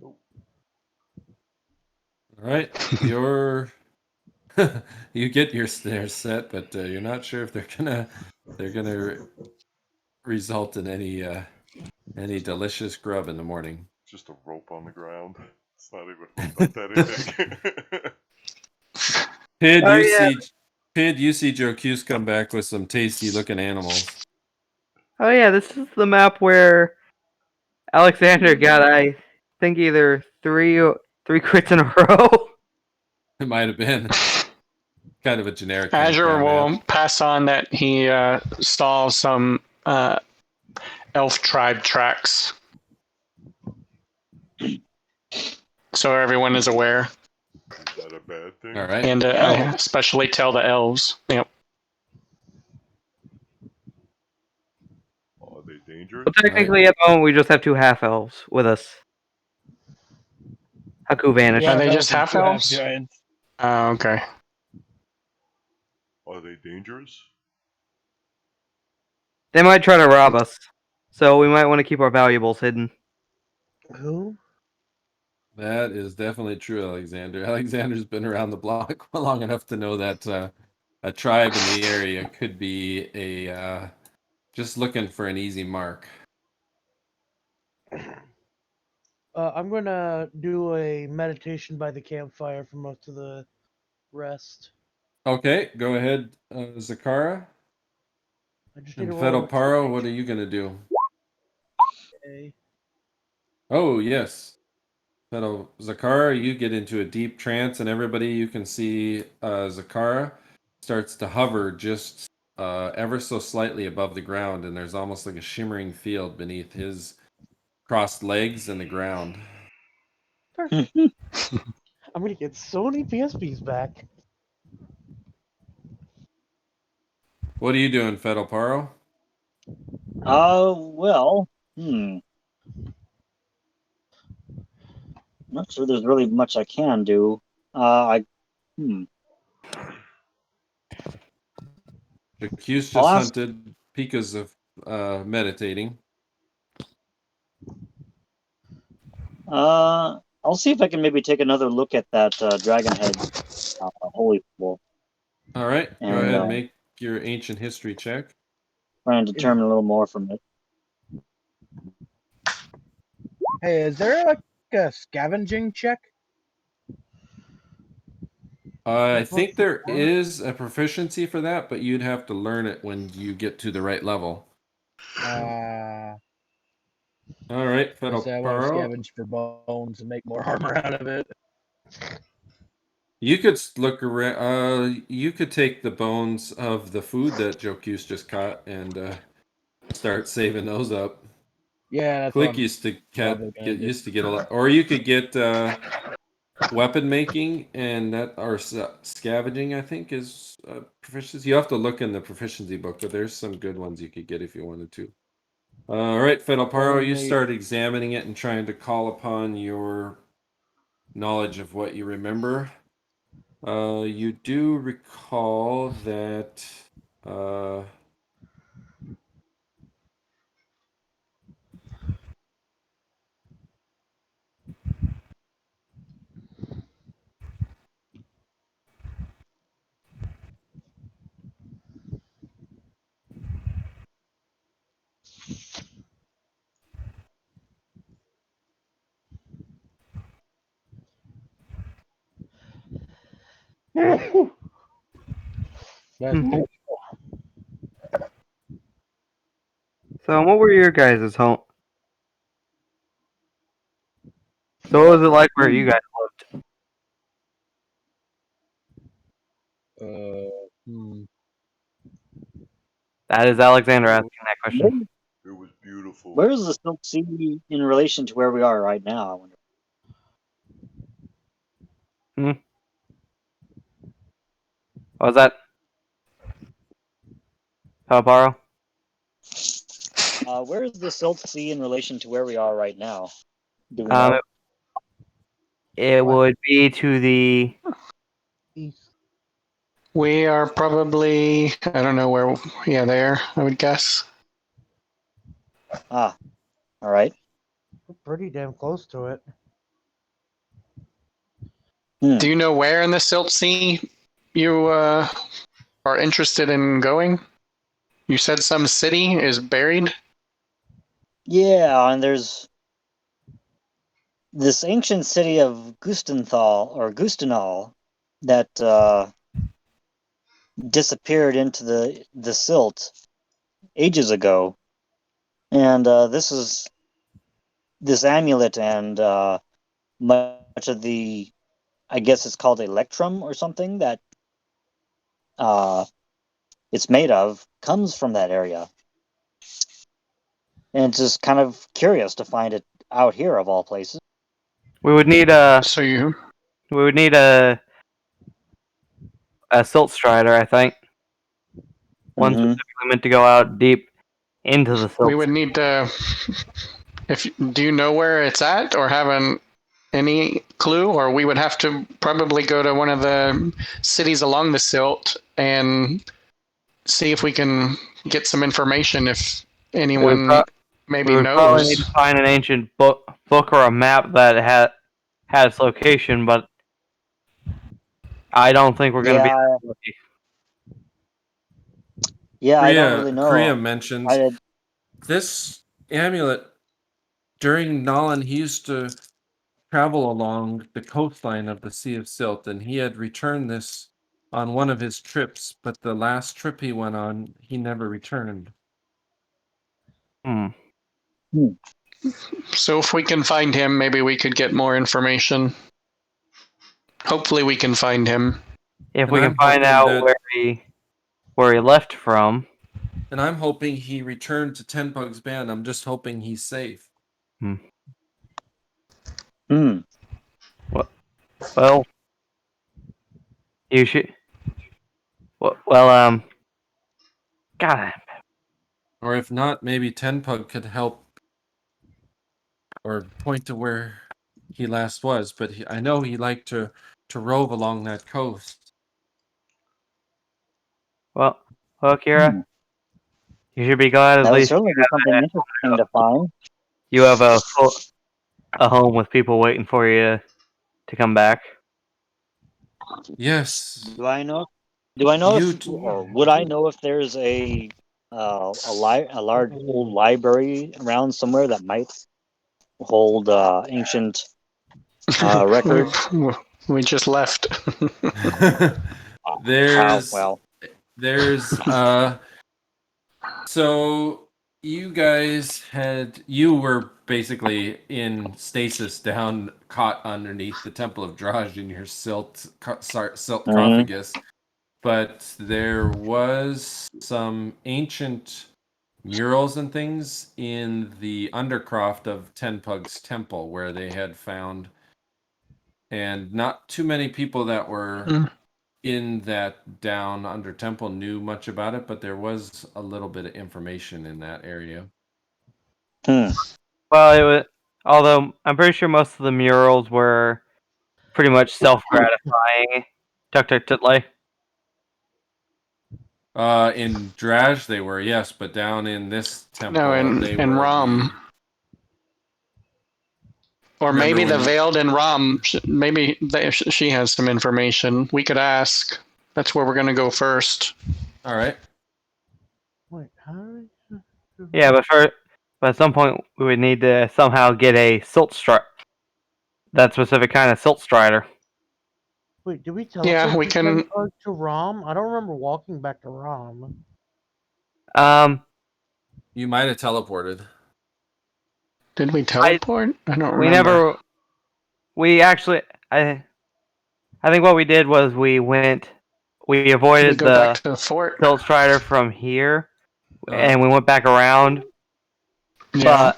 Nope. All right, you get your snares set, but you're not sure if they're gonna result in any delicious grub in the morning. Just a rope on the ground. It's not even hooked up to anything. Pid, you see Jocus come back with some tasty looking animals. Oh yeah, this is the map where Alexander got, I think, either three crits in a row. It might have been kind of a generic. Azure will pass on that he saw some elf tribe tracks, so everyone is aware. Is that a bad thing? All right, and especially tell the elves. Yep. Are they dangerous? Well, technically, at the moment, we just have 2 half elves with us. Haaku vanished. Are they just half elves? giants. Oh, okay. Are they dangerous? They might try to rob us, so we might want to keep our valuables hidden. Who? That is definitely true, Alexander. Alexander's been around the block long enough to know that a tribe in the area could be a just looking for an easy mark. I'm gonna do a meditation by the campfire for most of the rest. Okay, go ahead, Zakhara. I just need And to roll. Fetl'Paro, what are you gonna do? Okay. Oh yes, Zakhara, you get into a deep trance, and everybody you can see Zakhara starts to hover just ever so slightly above the ground, and there's almost like a shimmering field beneath his crossed legs and the ground. I'm gonna get so many PSPs back. What are you doing, Fetl'Paro? Well, I'm not sure there's really much I can do. Jocus I'll just ask. hunted Pika's of meditating. I'll see if I can maybe take another look at that dragon head holy pool. All right, go And, ahead, make your ancient history check. try and determine a little more from it. Hey, is there like a scavenging check? I think there is a proficiency for that, but you'd have to learn it when you get to the right level. Uh, All right, I want to Fetl'Paro. scavenge for bones and make more armor out of it. You could look around. You could take the bones of the food that Jocus just caught and start saving those up. Yeah, that's Kli'k used to get a lot, or you could get weapon making and that or scavenging. I think is proficiency. You have to look in the proficiency book, but there's some good ones you could get if you wanted to. All right, Fetl'Paro, you start examining it and trying to call upon your knowledge of what you remember. You do recall that So, what were your guys' home? So, what was it like where you guys lived? That is Alexander asking that question. It was beautiful. Where is the Silk Sea in relation to where we are right now? I wonder. What was that? Fetl'Paro? Where is the Silk Sea in relation to where we are right now? Do we know? It would be to the We are probably, I don't know where, yeah, there, I would guess. All right. We're pretty damn close to it. Do you know where in the Silt Sea you are interested in going? You said some city is buried? Yeah, and there's this ancient city of Gustenthal that disappeared into the silt ages ago. And this amulet and much of the, I guess it's called electrum or something that it's made of, comes from that area. And it's just kind of curious to find it out here of all places. We would need a silt strider, I think. One specifically meant to go out deep into the We silt. would need to. Do you know where it's at, or have any clue? Or we would have to probably go to one of the cities along the silt and see if we can get some information. If anyone maybe we would probably need knows. to find an ancient book or a map that had its location, but I don't think we're going to Yeah, be lucky. yeah, I don't really know. Kria mentions I did. this amulet during Nolan. He used to travel along the coastline of the Sea of Silt, and he had returned this on one of his trips, but the last trip he went on, he never returned. So if we can find him, maybe we could get more information. Hopefully we can find him. If And we can I'm find hoping out that- where he left from. And I'm hoping he returned to Tenpug's band. I'm just hoping he's safe. Well, you should. Well, God. Or if not, maybe Tenpug could help or point to where he last was. But I know he liked to rove along that coast. Well, Kira, you should be glad at That would least certainly be something interesting to find. you have a home with people waiting for you to come back. Yes. Do I know? Or would I know if there's a large old library around somewhere that might hold ancient records? We just left. There's well. So you guys you were basically in stasis down, caught underneath the Temple of Draj in your silt sarcophagus. But there was some ancient murals and things in the undercroft of Tenpug's temple where they had found, and not too many people that were in that down under temple knew much about it, but there was a little bit of information in that area. Well, it was. Although I'm pretty sure most of the murals were pretty much self-gratifying. Tuk-tuk-tuk-lay. In Draj they were, yes, but down in this temple, No, in Rom. Or maybe the Veiled in Rom. Maybe she has some information. We could ask. That's where we're going to go first. All right. Wait, how? Yeah, but at some point we would need to somehow get a silt strider. That specific kind of silt strider. Wait, did we teleport Yeah, we can to Rom? I don't remember walking back to Rom. You might have teleported. Did we teleport? I don't remember. We actually. I think what we did was we avoided back to the fort? silt strider from here, and we went back around. Yeah.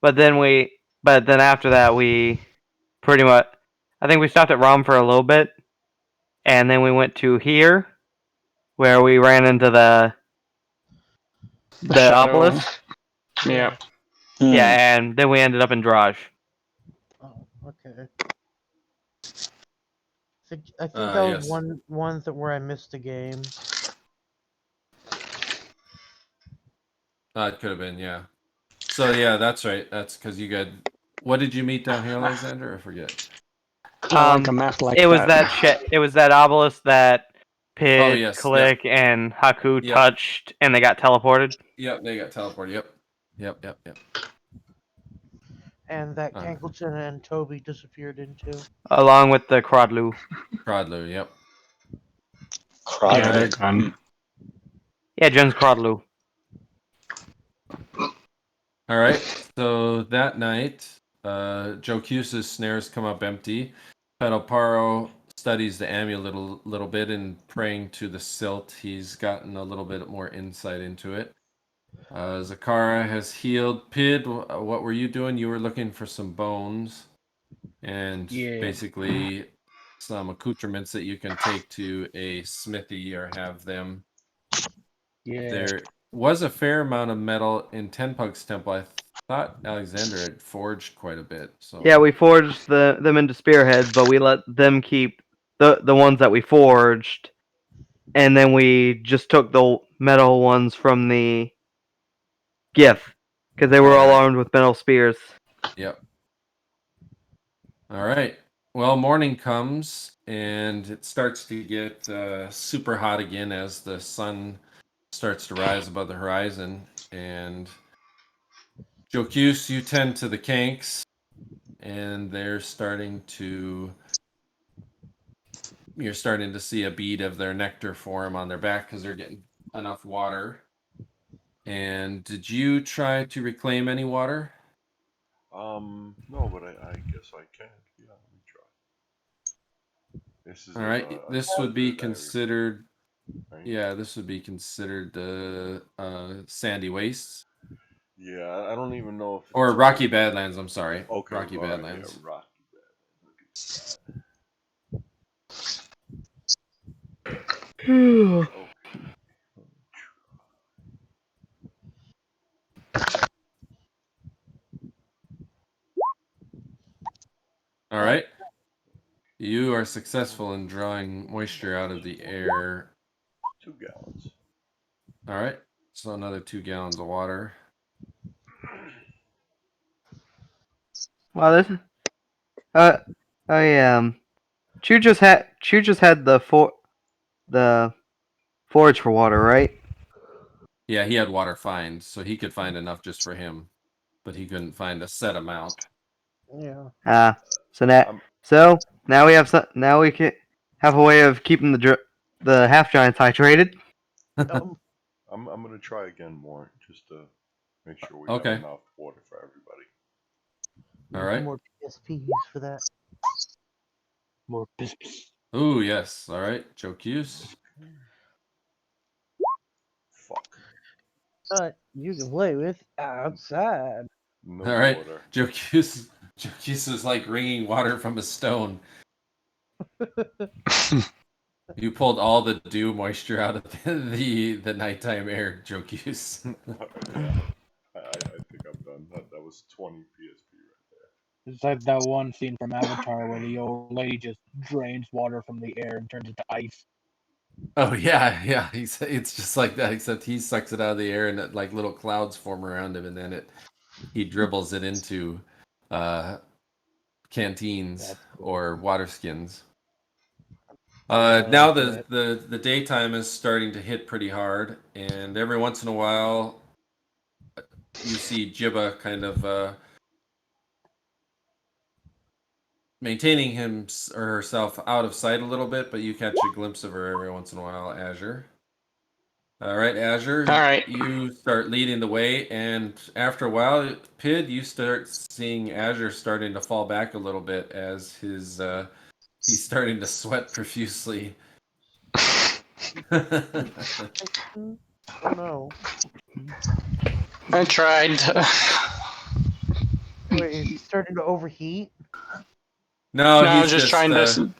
But then after that we pretty much. I think we stopped at Rom for a little bit, and then we went to here, where we ran into the obelisk. Yeah. Yeah, and then we ended up in Draj. Oh, okay. I think that was one where I missed a game. It could have been, yeah. So yeah, that's right. That's because you got. What did you meet down here, Alexander? I forget. Like a map like it was that. It was that obelisk that Pid, Kli'k, yep. and Haaku touched, and they got teleported. Yep, they got teleported. Yep. And that Kankleton and Toby disappeared into. Along with the Crodlu. Yep. Yeah, they're gone. Yeah, Jen's Crodlu. All right. So that night, Jocus's snares come up empty. Fetl'Paro studies the amulet a little bit and praying to the silt. He's gotten a little bit more insight into it. Zakhara has healed. Pid, what were you doing? You were looking for some bones and basically some accoutrements that you can take to a smithy or have them. Yeah. There was a fair amount of metal in Tenpug's temple. I thought Alexander had forged quite a bit. So Yeah, we forged them into spearheads, but we let them keep the ones that we forged, and then we just took the metal ones from the gift because they were all armed with metal spears. Yep. All right. Well, morning comes and it starts to get super hot again as the sun starts to rise above the horizon. And Jocus, you tend to the Kanks, and you're starting to see a bead of their nectar form on their back because they're getting enough water. And did you try to reclaim any water? No, but I guess I can. Yeah, let me try. This is All right. This would be considered. Right? Yeah, this would be considered sandy wastes. Yeah, I don't even know if or Rocky Badlands. I'm sorry. Okay, Rocky right, Badlands. Yeah, Rocky Badlands. Phew. All right. You are successful in drawing moisture out of the air. 2 gallons. All right. So another 2 gallons of water. Wow, this. Chew just had the forage for water, right? Yeah, he had water find, so he could find enough just for him, but he couldn't find a set amount. Yeah. So now we have now we can have a way of keeping the half giants hydrated. I'm gonna try again more just to make sure we Okay. have enough water for everybody. All right. More PSPs for that. More piss. Ooh, yes. All right. Jocus. Fuck. But you can play with outside. No All right. water. Jocus is like wringing water from a stone. You pulled all the dew moisture out of the nighttime air, Jocus. Yeah, I think I'm done. That was 20 PSP right there. It's like that one scene from Avatar where the old lady just drains water from the air and turns it to ice. Oh yeah. It's just like that, except he sucks it out of the air and like little clouds form around him, and then he dribbles it into canteens or water skins. Now the daytime is starting to hit pretty hard, and every once in a while you see Jibba kind of maintaining him or herself out of sight a little bit, but you catch a glimpse of her every once in a while, Azzer. All right, Azzer. All right. You start leading the way, and after a while, Pid, you start seeing Azzer starting to fall back a little bit as he's starting to sweat profusely. Oh no. I tried. Wait, is he starting to overheat? No, I he's was just trying to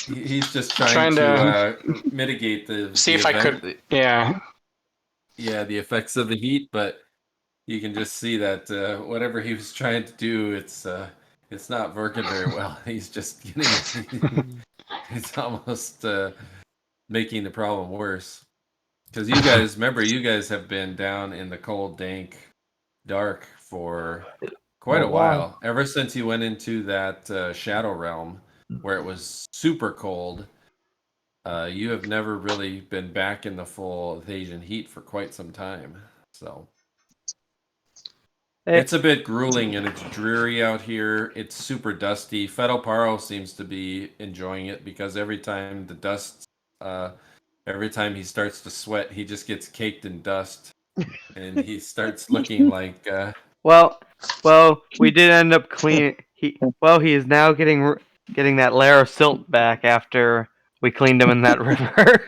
he's just trying to mitigate the see if I could. Yeah. Yeah, the effects of the heat, but you can just see that whatever he was trying to do, it's not working very well. He's just getting he's almost making the problem worse. Because you guys have been down in the cold, dank, dark for quite a while. Ever since you went into that shadow realm where it was super cold, you have never really been back in the full Asian heat for quite some time. So it's a bit grueling and it's dreary out here. It's super dusty. Fetl'Paro seems to be enjoying it because every time he starts to sweat, he just gets caked in dust, and he starts looking like. Well, we did end up clean. He is now getting that layer of silt back after we cleaned him in that river.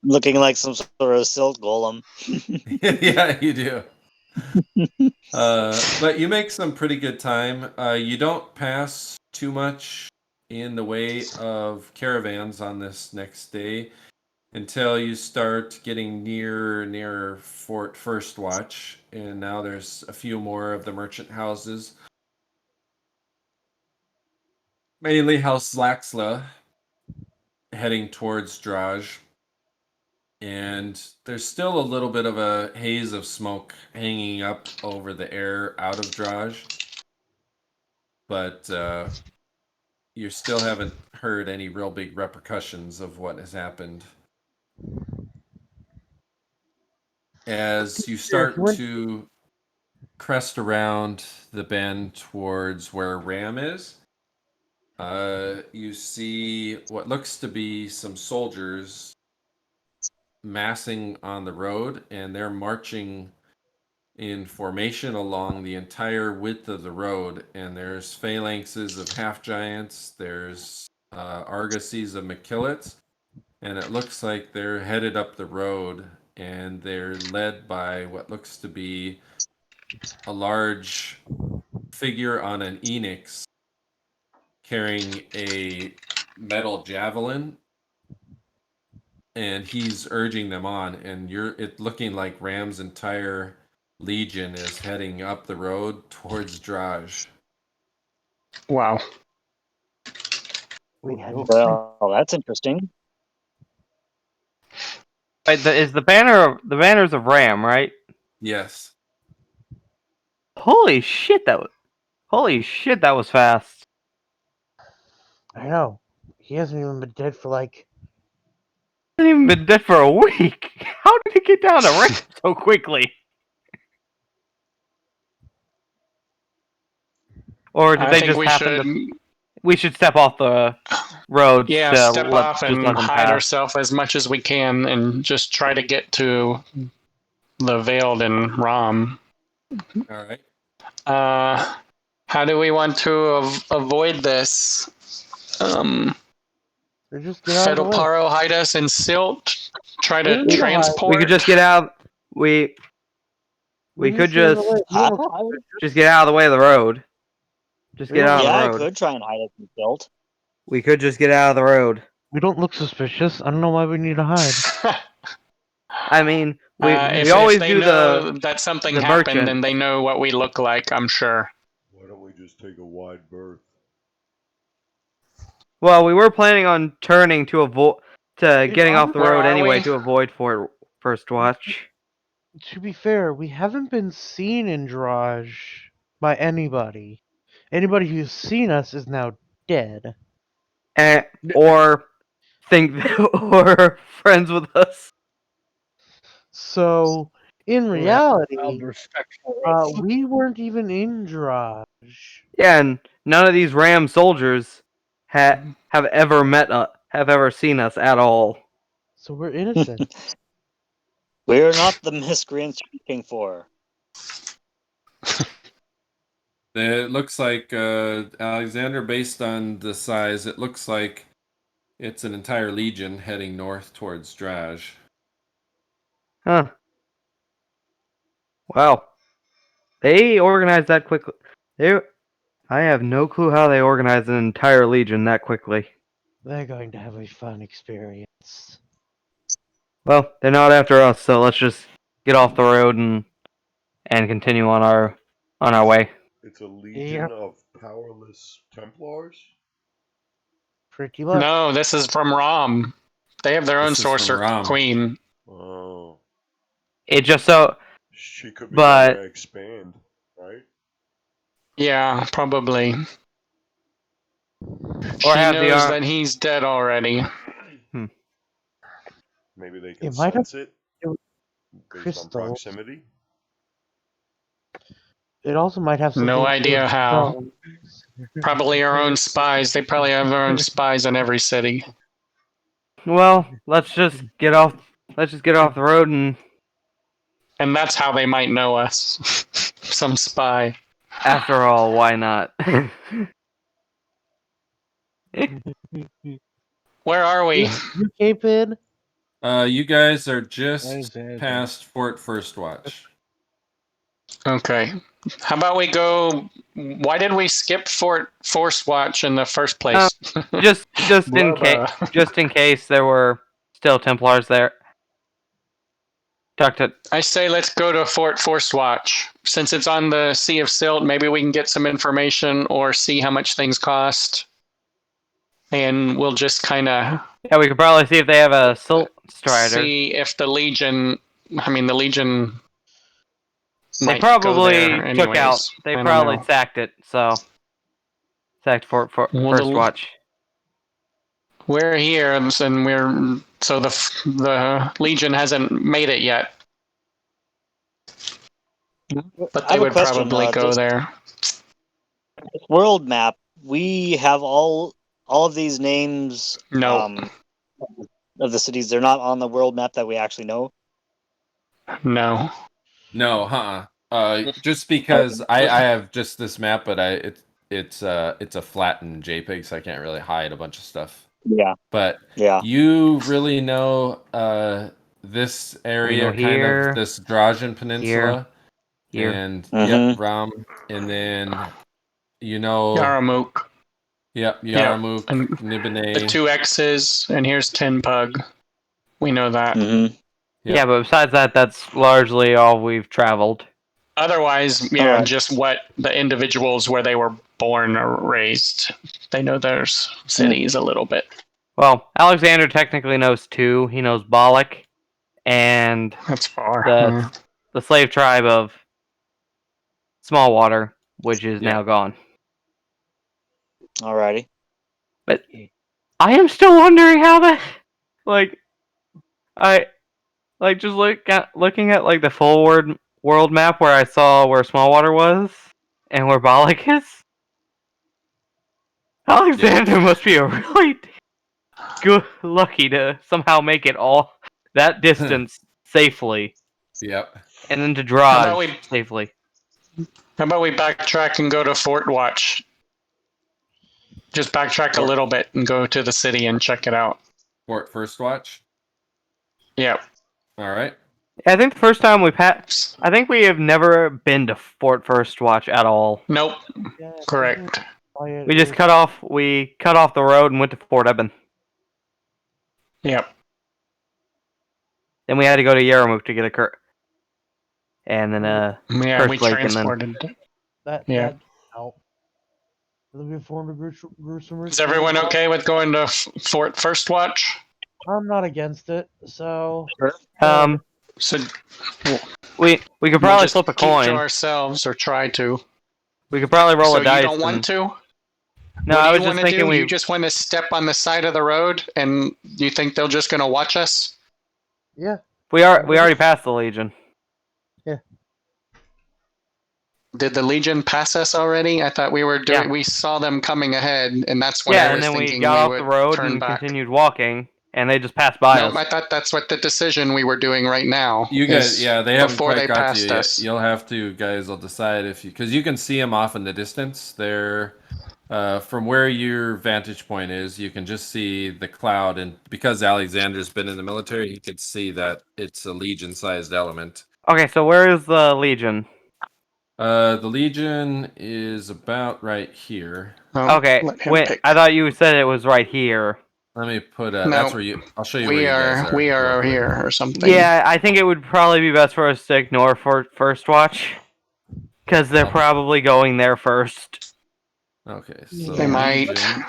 Looking like some sort of silt golem. Yeah, you do. But you make some pretty good time. You don't pass too much in the way of caravans on this next day. until you start getting near Fort First Watch, and now there's a few more of the merchant houses. Mainly House Laxla, heading towards Draj. And there's still a little bit of a haze of smoke hanging up over the air out of Draj. But you still haven't heard any real big repercussions of what has happened. As you start to crest around the bend towards where Ram is, you see what looks to be some soldiers massing on the road, and they're marching in formation along the entire width of the road. And there's phalanxes of half giants, there's argosies of McKillets, and it looks like they're headed up the road, and they're led by what looks to be a large figure on an Enix carrying a metal javelin, and he's urging them on, and it looking like Ram's entire legion is heading up the road towards Draj. Wow. Well, that's interesting. Wait, is the banners of Ram, right? Yes. Holy shit, that was fast. I know. He hasn't even been dead for like. He hasn't even been dead for a week. How did he get down to Ram so quickly? Or did they just happen to? We should step off the road. Yeah, step off and hide ourselves as much as we can, and just try to get to the Veiled and Ram. All right. How do we want to avoid this? Fetl'Paro hide us in silt. Try to transport. We could just get out. We could just get out of the way of the road. Just get out of the road. Yeah, I could try and hide it in silt. We could just get out of the road. We don't look suspicious. I don't know why we need to hide. I mean, we if always they do know that something happened, merchant. and they know what we look like, I'm sure. Why don't we just take a wide berth? Well, we were planning on turning to getting off the road anyway to avoid Fort First Watch. To be fair, we haven't been seen in Draj by anybody. Anybody who's seen us is now dead. Or friends with us. So, in reality, we weren't even in Draj. Yeah, and none of these Ram soldiers have ever seen us at all. So we're innocent. We're not the miscreants you're looking for. It looks like, Alexander, based on the size, it looks like it's an entire legion heading north towards Draj. Huh. Wow. They organized that quickly. I have no clue how they organized an entire legion that quickly. They're going to have a fun experience. Well, they're not after us, so let's just get off the road and continue on our way. It's a legion of powerless Templars? Pretty much. No, this is from Ram. They have their own sorcerer queen. Oh. It just so. She could be trying to expand, right? Yeah, probably. She knows that he's dead already. Maybe they can sense it based on proximity. It also might have no idea how. Probably our own spies. They probably have their own spies in every city. Well, let's just get off the road and that's how they might know us. Some spy. After all, why not? Where are we? You Kank Pin? You guys are just past Fort First Watch. Okay. How about we go? Why did we skip Fort First Watch in the first place? just in case there were still Templars there. Talk to. I say let's go to Fort Forced Watch. Since it's on the Sea of Silt, maybe we can get some information or see how much things cost. And we'll just kind of... Yeah, we could probably see if they have a Silt Strider. See if the Legion... I mean, the Legion... They might probably go there took out. anyways. They I don't probably know. sacked it, so... Sacked Fort Well, First Watch. We're here, and we're... So the Legion hasn't made it yet. But I they have a would question, probably go this there. world map. We have all of these names. No. Of the cities, they're not on the world map that we actually know. No. No, just because I have just this map, but it's a flattened JPEG, so I can't really hide a bunch of stuff. Yeah. But Yeah. you really know this area, know kind here, of this Drajan Peninsula, here. and Mhm. yep, Ram, and then you know Yarmouk. Yep, Yeah, Yarmouk, and Nibene. the 2 X's, and here's Tenpug. We know that. Mm-hmm. Yep. Yeah, but besides that, that's largely all we've traveled. Otherwise, yeah, Alright. just what the individuals where they were born or raised. They know their cities a little bit. Well, Alexander technically knows 2. He knows Bollock and That's far. the slave tribe of Smallwater, which is Yeah. now gone. Alrighty. But I am still wondering how that, just looking at like the full world map where I saw where Smallwater was and where Bollock is. Alexander must be a really good lucky to somehow make it all that distance safely, Yep. and then to How about Draj we- safely. How about we backtrack and go to Fort Watch? Just backtrack a little bit and go to the city and check it out. Fort First Watch. Yeah. All right. I think the first time I think we have never been to Fort First Watch at all. Nope. Yeah, Correct. We just cut off the road and went to Fort Eben. Yep. Then we had to go to Yarmouk to get a cur. And then Yeah, First we Lake and then- transported. That Yeah. that help. It'll be formed a gruesome. Is everyone okay with going to Fort First Watch? I'm not against it, so So we could we'll probably just flip a keep to coin. ourselves or try to. We could probably roll So a dice. you don't want to? No, What I do was you just wanna thinking do? You just want to step on the side of the road, and you think they're just going to watch us? yeah. we already passed the Legion. Did the Legion pass us already? I thought we were doing. Yeah. We saw them coming ahead, and that's when I Yeah, was and then thinking we got off would the road turn and back. continued walking, and they just passed by No, us. I thought that's what the decision we were doing right now. You guys, is yeah, they haven't before quite they got to passed you yet. us. You'll have to, guys. I'll decide if you, because you can see them off in the distance. They're from where your vantage point is. You can just see the cloud, and because Alexander's been in the military, he could see that it's a Legion-sized element. Okay, so where is the Legion? The Legion is about right here. Okay, let him wait, pick. I thought you said it was right here. Let me put. No, that's where you. I'll show you where we you guys are. are. We are real quick. here or something. Yeah, I think it would probably be best for us to ignore First Watch, because they're probably going there first. Okay, so They might. Legion,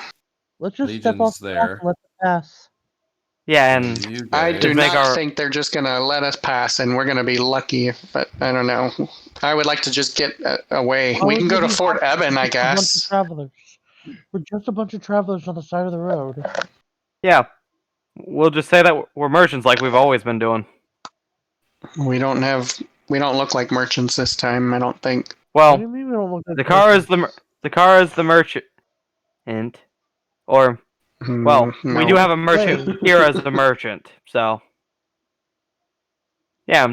Let's just step Legion's off the there. path and let them pass. Yeah, and You I guys- do make not our- think they're just going to let us pass, and we're going to be lucky. But I don't know. I would like to just get away. Why We would can go we to be Fort walking? Eben, We're I just a bunch of guess. travelers. We're just a bunch of travelers on the side of the road. yeah, we'll just say that we're merchants like we've always been doing. We don't look like merchants this time. I don't think. What do Well, you mean we don't look like the car is the merchant, or well, we do no. have a merchant here as the merchant. So yeah,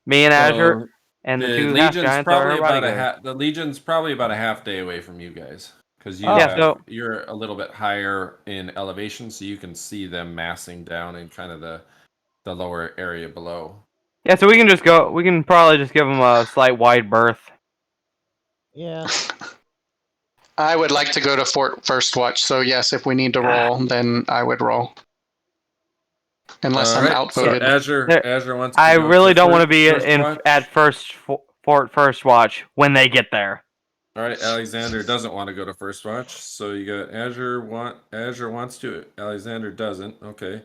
me and Azzer So, and the the two half Legion's giants are probably our about bodyguards. the Legion's probably about a half day away from you guys because you Yeah, have, so- you're a little bit higher in elevation, so you can see them massing down in kind of the lower area below. Yeah, so we can just go. We can probably just give them a slight wide berth. Yeah. I would like to go to Fort First Watch. So yes, if we need to roll, then I would roll. unless All I'm right, outvoted. So There- Azzer wants to I go really for don't want to be first in watch. at first watch when they get there. All right, Alexander doesn't want to go to first watch, so you got Azzer wants to, Alexander doesn't. Okay.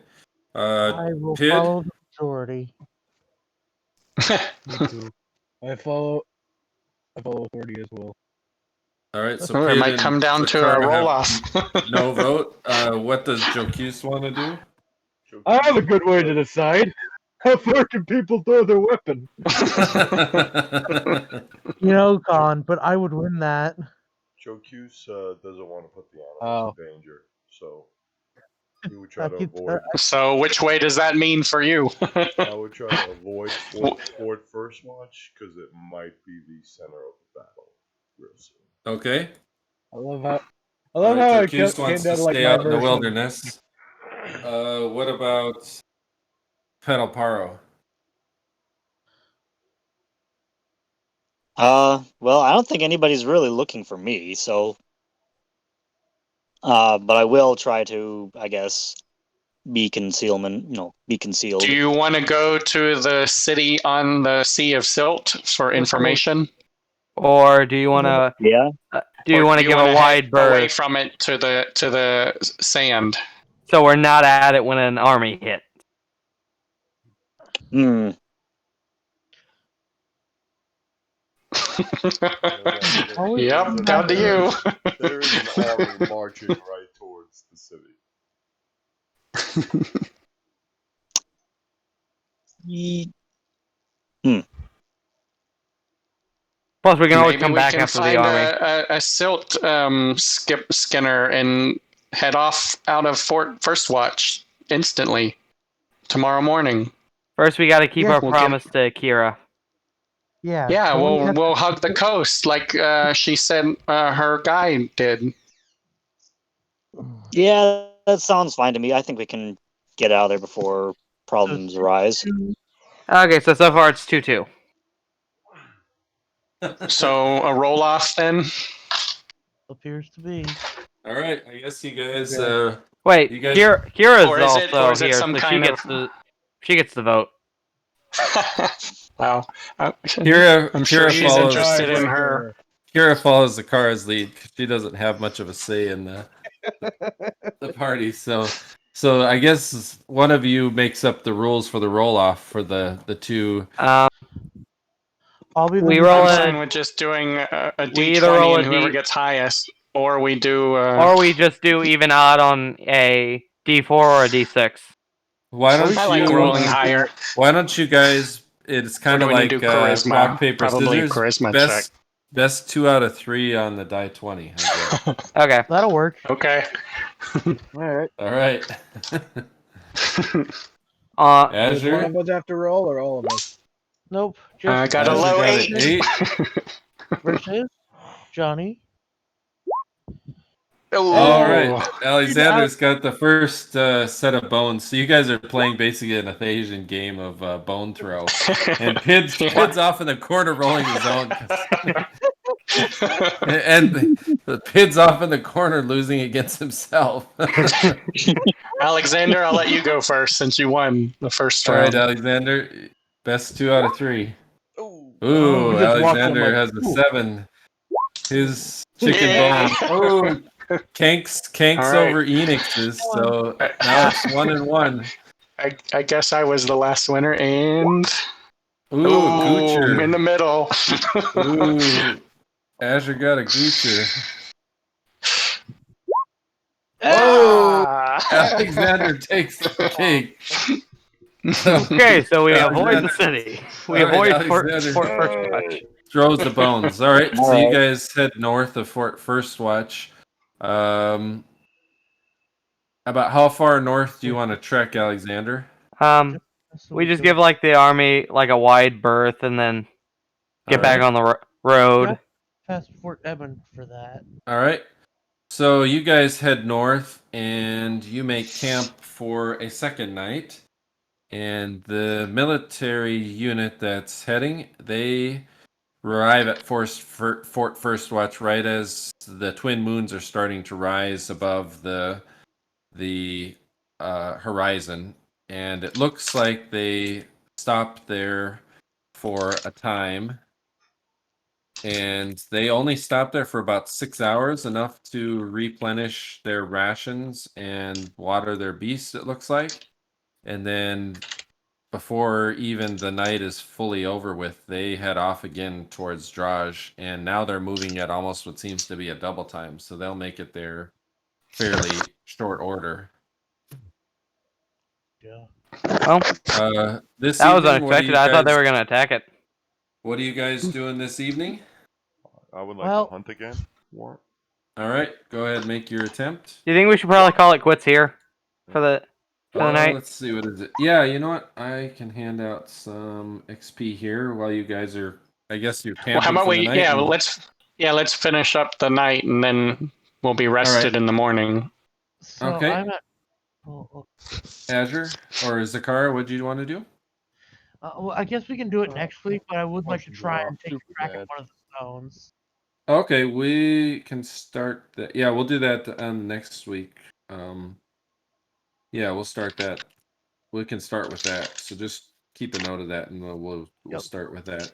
I will Pid? follow the majority. Me too. I follow authority as well. All right, so Oh, it Pid might and come down to a Zakhara roll have off. no vote. What does Jocus want to do? I have a good way to decide. How far can people throw their weapon? You know, Con, but I would win that. Jocus doesn't want to put the animals in danger, so he would try to avoid. So which way does that mean for you? I would try to avoid Fort First Watch because it might be the center of the battle real soon. Okay. I love how Jocus came wants down to to like stay my out in the version. wilderness. What about Fetl'Paro? Well, I don't think anybody's really looking for me, so. But I will try to, I guess, be concealed. Do you want to go to the city on the Sea of Silt for information? Or do you want to? Yeah. Do you want to give a wide berth away from it to the sand? so we're not at it when an army hits? Hmm. Yep, down to you. There is an army marching right towards the city. Plus, we can always Maybe come we back can after find the army. a silt skinner and head off out of Fort First Watch instantly tomorrow morning. First, we got to keep Yeah, our we'll promise to Kira. Yeah. Yeah, don't we have we'll to- hug the coast like she said her guy did. Yeah, that sounds fine to me. I think we can get out of there before problems arise. Okay, so far it's 2-2. So a roll off then. Appears to be. All right, I guess you guys. Wait, you guys... Kira's Or is it also here, some so kind she gets the vote. Wow. Kira, I'm sure Kira she's follows, interested in her. Kira follows Zakhara's lead. She doesn't have much of a say in the party, so I guess one of you makes up the rules for the roll off for the two. I'll be We the roll I'm a- fine with just doing a we either roll D20 a and whoever D- gets highest, or we do. Or we just do even odd on a D4 or a D6. Why don't I like rolling higher. Why don't you guys? It's kind of do we like need to do? Charisma? rock paper Probably scissors. charisma Best 2 out of 3 on the die 20. How's that? Okay. That'll work. Okay. All All right. Does one Azzer. of us have to roll, or all of us? Nope. I got a Azzer low got 8. an 8. Versus Johnny. All right, Alexander's got the first set of bones. So you guys are playing basically an Athasian game of bone throw, and Pid's off in the corner rolling his own, and the Pid's off in the corner losing against himself. Alexander, I'll let you go first since you won the first All right, round. Alexander, best 2 out of 3. Ooh. Ooh, just watch Alexander them has like, a ooh. 7. His chicken Yay. bone. Oh, Kanks All right. over Enix's. So now it's 1-1. I guess I was the last winner, and Ooh, Goocher. in the middle. Ooh, Azzer got a Goocher. Ah. Alexander takes the cake. Okay, so we avoid the Alexander- city. We All right, avoid Fort Alexander First Watch. throws the bones. All right, so All you right. guys head north of Fort First Watch. About how far north do you want to trek, Alexander? We just give like the army like a wide berth and then get All back right. on the road. Past Fort Edmund for that. All right. So you guys head north and you make camp for a second night. And the military unit that's heading, they arrive at Fort First Watch right as the twin moons are starting to rise above the horizon. and it looks like they stopped there for a time. And they only stopped there for about 6 hours, enough to replenish their rations and water their beasts, it looks like. And then before even the night is fully over with, they head off again towards Draj. And now they're moving at almost what seems to be a double time. So they'll make it there fairly short order. Yeah. Well, this that was evening, what are unexpected. you I thought they guys- were going to attack it. What are you guys doing this evening? I would like Well- to hunt again. War. All right, go ahead and make your attempt. Do you think we should probably call it quits here for the night? Let's see, what is it? Yeah, you know what? I can hand out some XP here while you guys are. I guess you're camping Well, how about for the we? night. Yeah, and- let's finish up the night and then we'll be rested in the morning. So Okay. I'm at. Well, Azzer or Zakhara, what do you want to do? well, I guess we can do it next week, but I would like to try and take Super track bad. of one of the stones. Okay, we can start that. Yeah, we'll do that next week. Yeah, we'll start that. We can start with that. So just keep a note of that, and we'll Yep. start with that.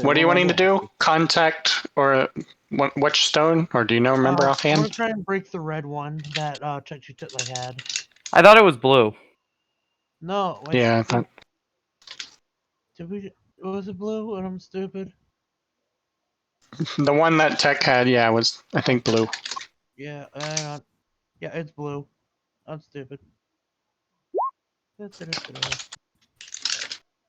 What are you wanting to do? Contact or which stone? Or do you know? Remember I want offhand? to try and break the red one that Titla had. I thought it was blue. No. Wait, Yeah, I thought- Did we? Was it blue? And I'm stupid. the one that Tech had, yeah, was I think blue. Yeah. Hang on. Yeah, it's blue. I'm stupid.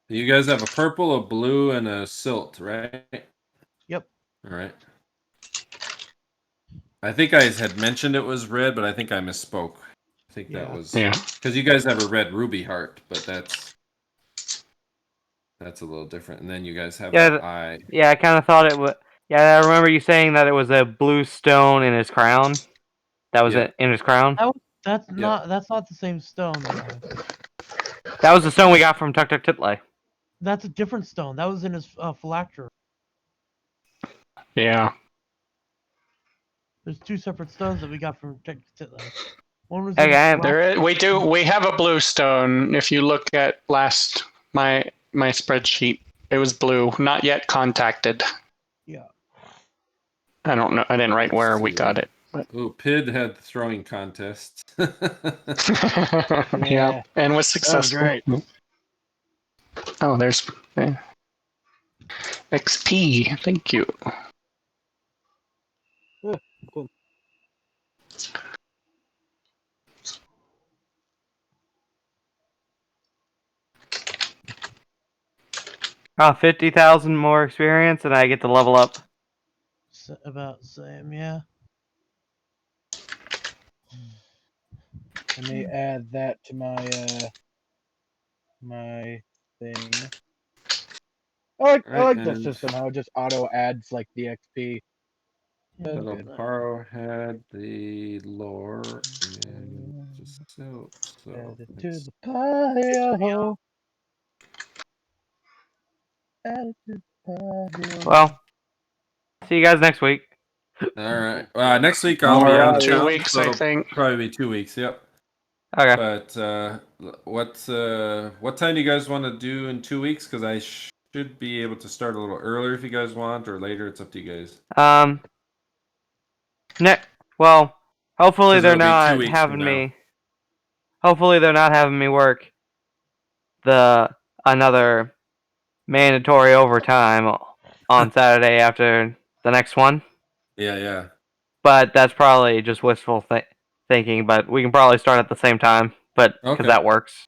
You guys have a purple, a blue, and a silt, right? Yep. All right. I think I had mentioned it was red, but I think I misspoke. I think that was because you guys have a red ruby heart, but that's a little different. And then you guys have an eye. Yeah, I kind of thought it was. Yeah, I remember you saying that it was a blue stone in his crown. That was it in his crown. That's not the same stone. Though. That was the stone we got from Tuk Tuk Titley. That's a different stone. That was in his phylactery. Yeah. There's two separate stones that we got from Tuk Tuk Titley. One was we have a blue stone. If you look at my spreadsheet, it was blue, not yet contacted. Yeah. I don't know. I didn't write where we got it. But... Oh, Pid had the throwing contest. Yeah, and was successful. Great. Oh, there's XP. Thank you. Yeah, cool. Oh, 50,000 more experience, and I get to level up. About the same, yeah. Let me add that to my my thing. I like the system how it just auto adds like the XP. Fetl'Paro had the lore and just so Add it to the pile. Add it to the pile. Well, see you guys next week. All right. Next week I'll be out of 2 town, weeks, so I it'll think. probably be 2 weeks. Yep. Okay. But what time do you guys want to do in 2 weeks? Because I should be able to start a little earlier if you guys want, or later. It's up to you guys. Well, hopefully 'Cause they're it'll be 2 not weeks having from now. me. Hopefully they're not having me work another mandatory overtime on Saturday after the next one. Yeah. But that's probably just wishful thinking. But we can probably start at the same time. But because Okay. that works.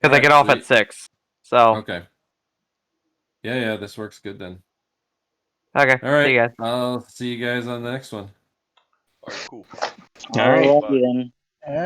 Because I Alright, get off sweet. at 6. So Okay. Yeah. This works good then. okay. All right. See you guys. I'll see you guys on the next one. All right, cool. All right. Alrighty then. All right.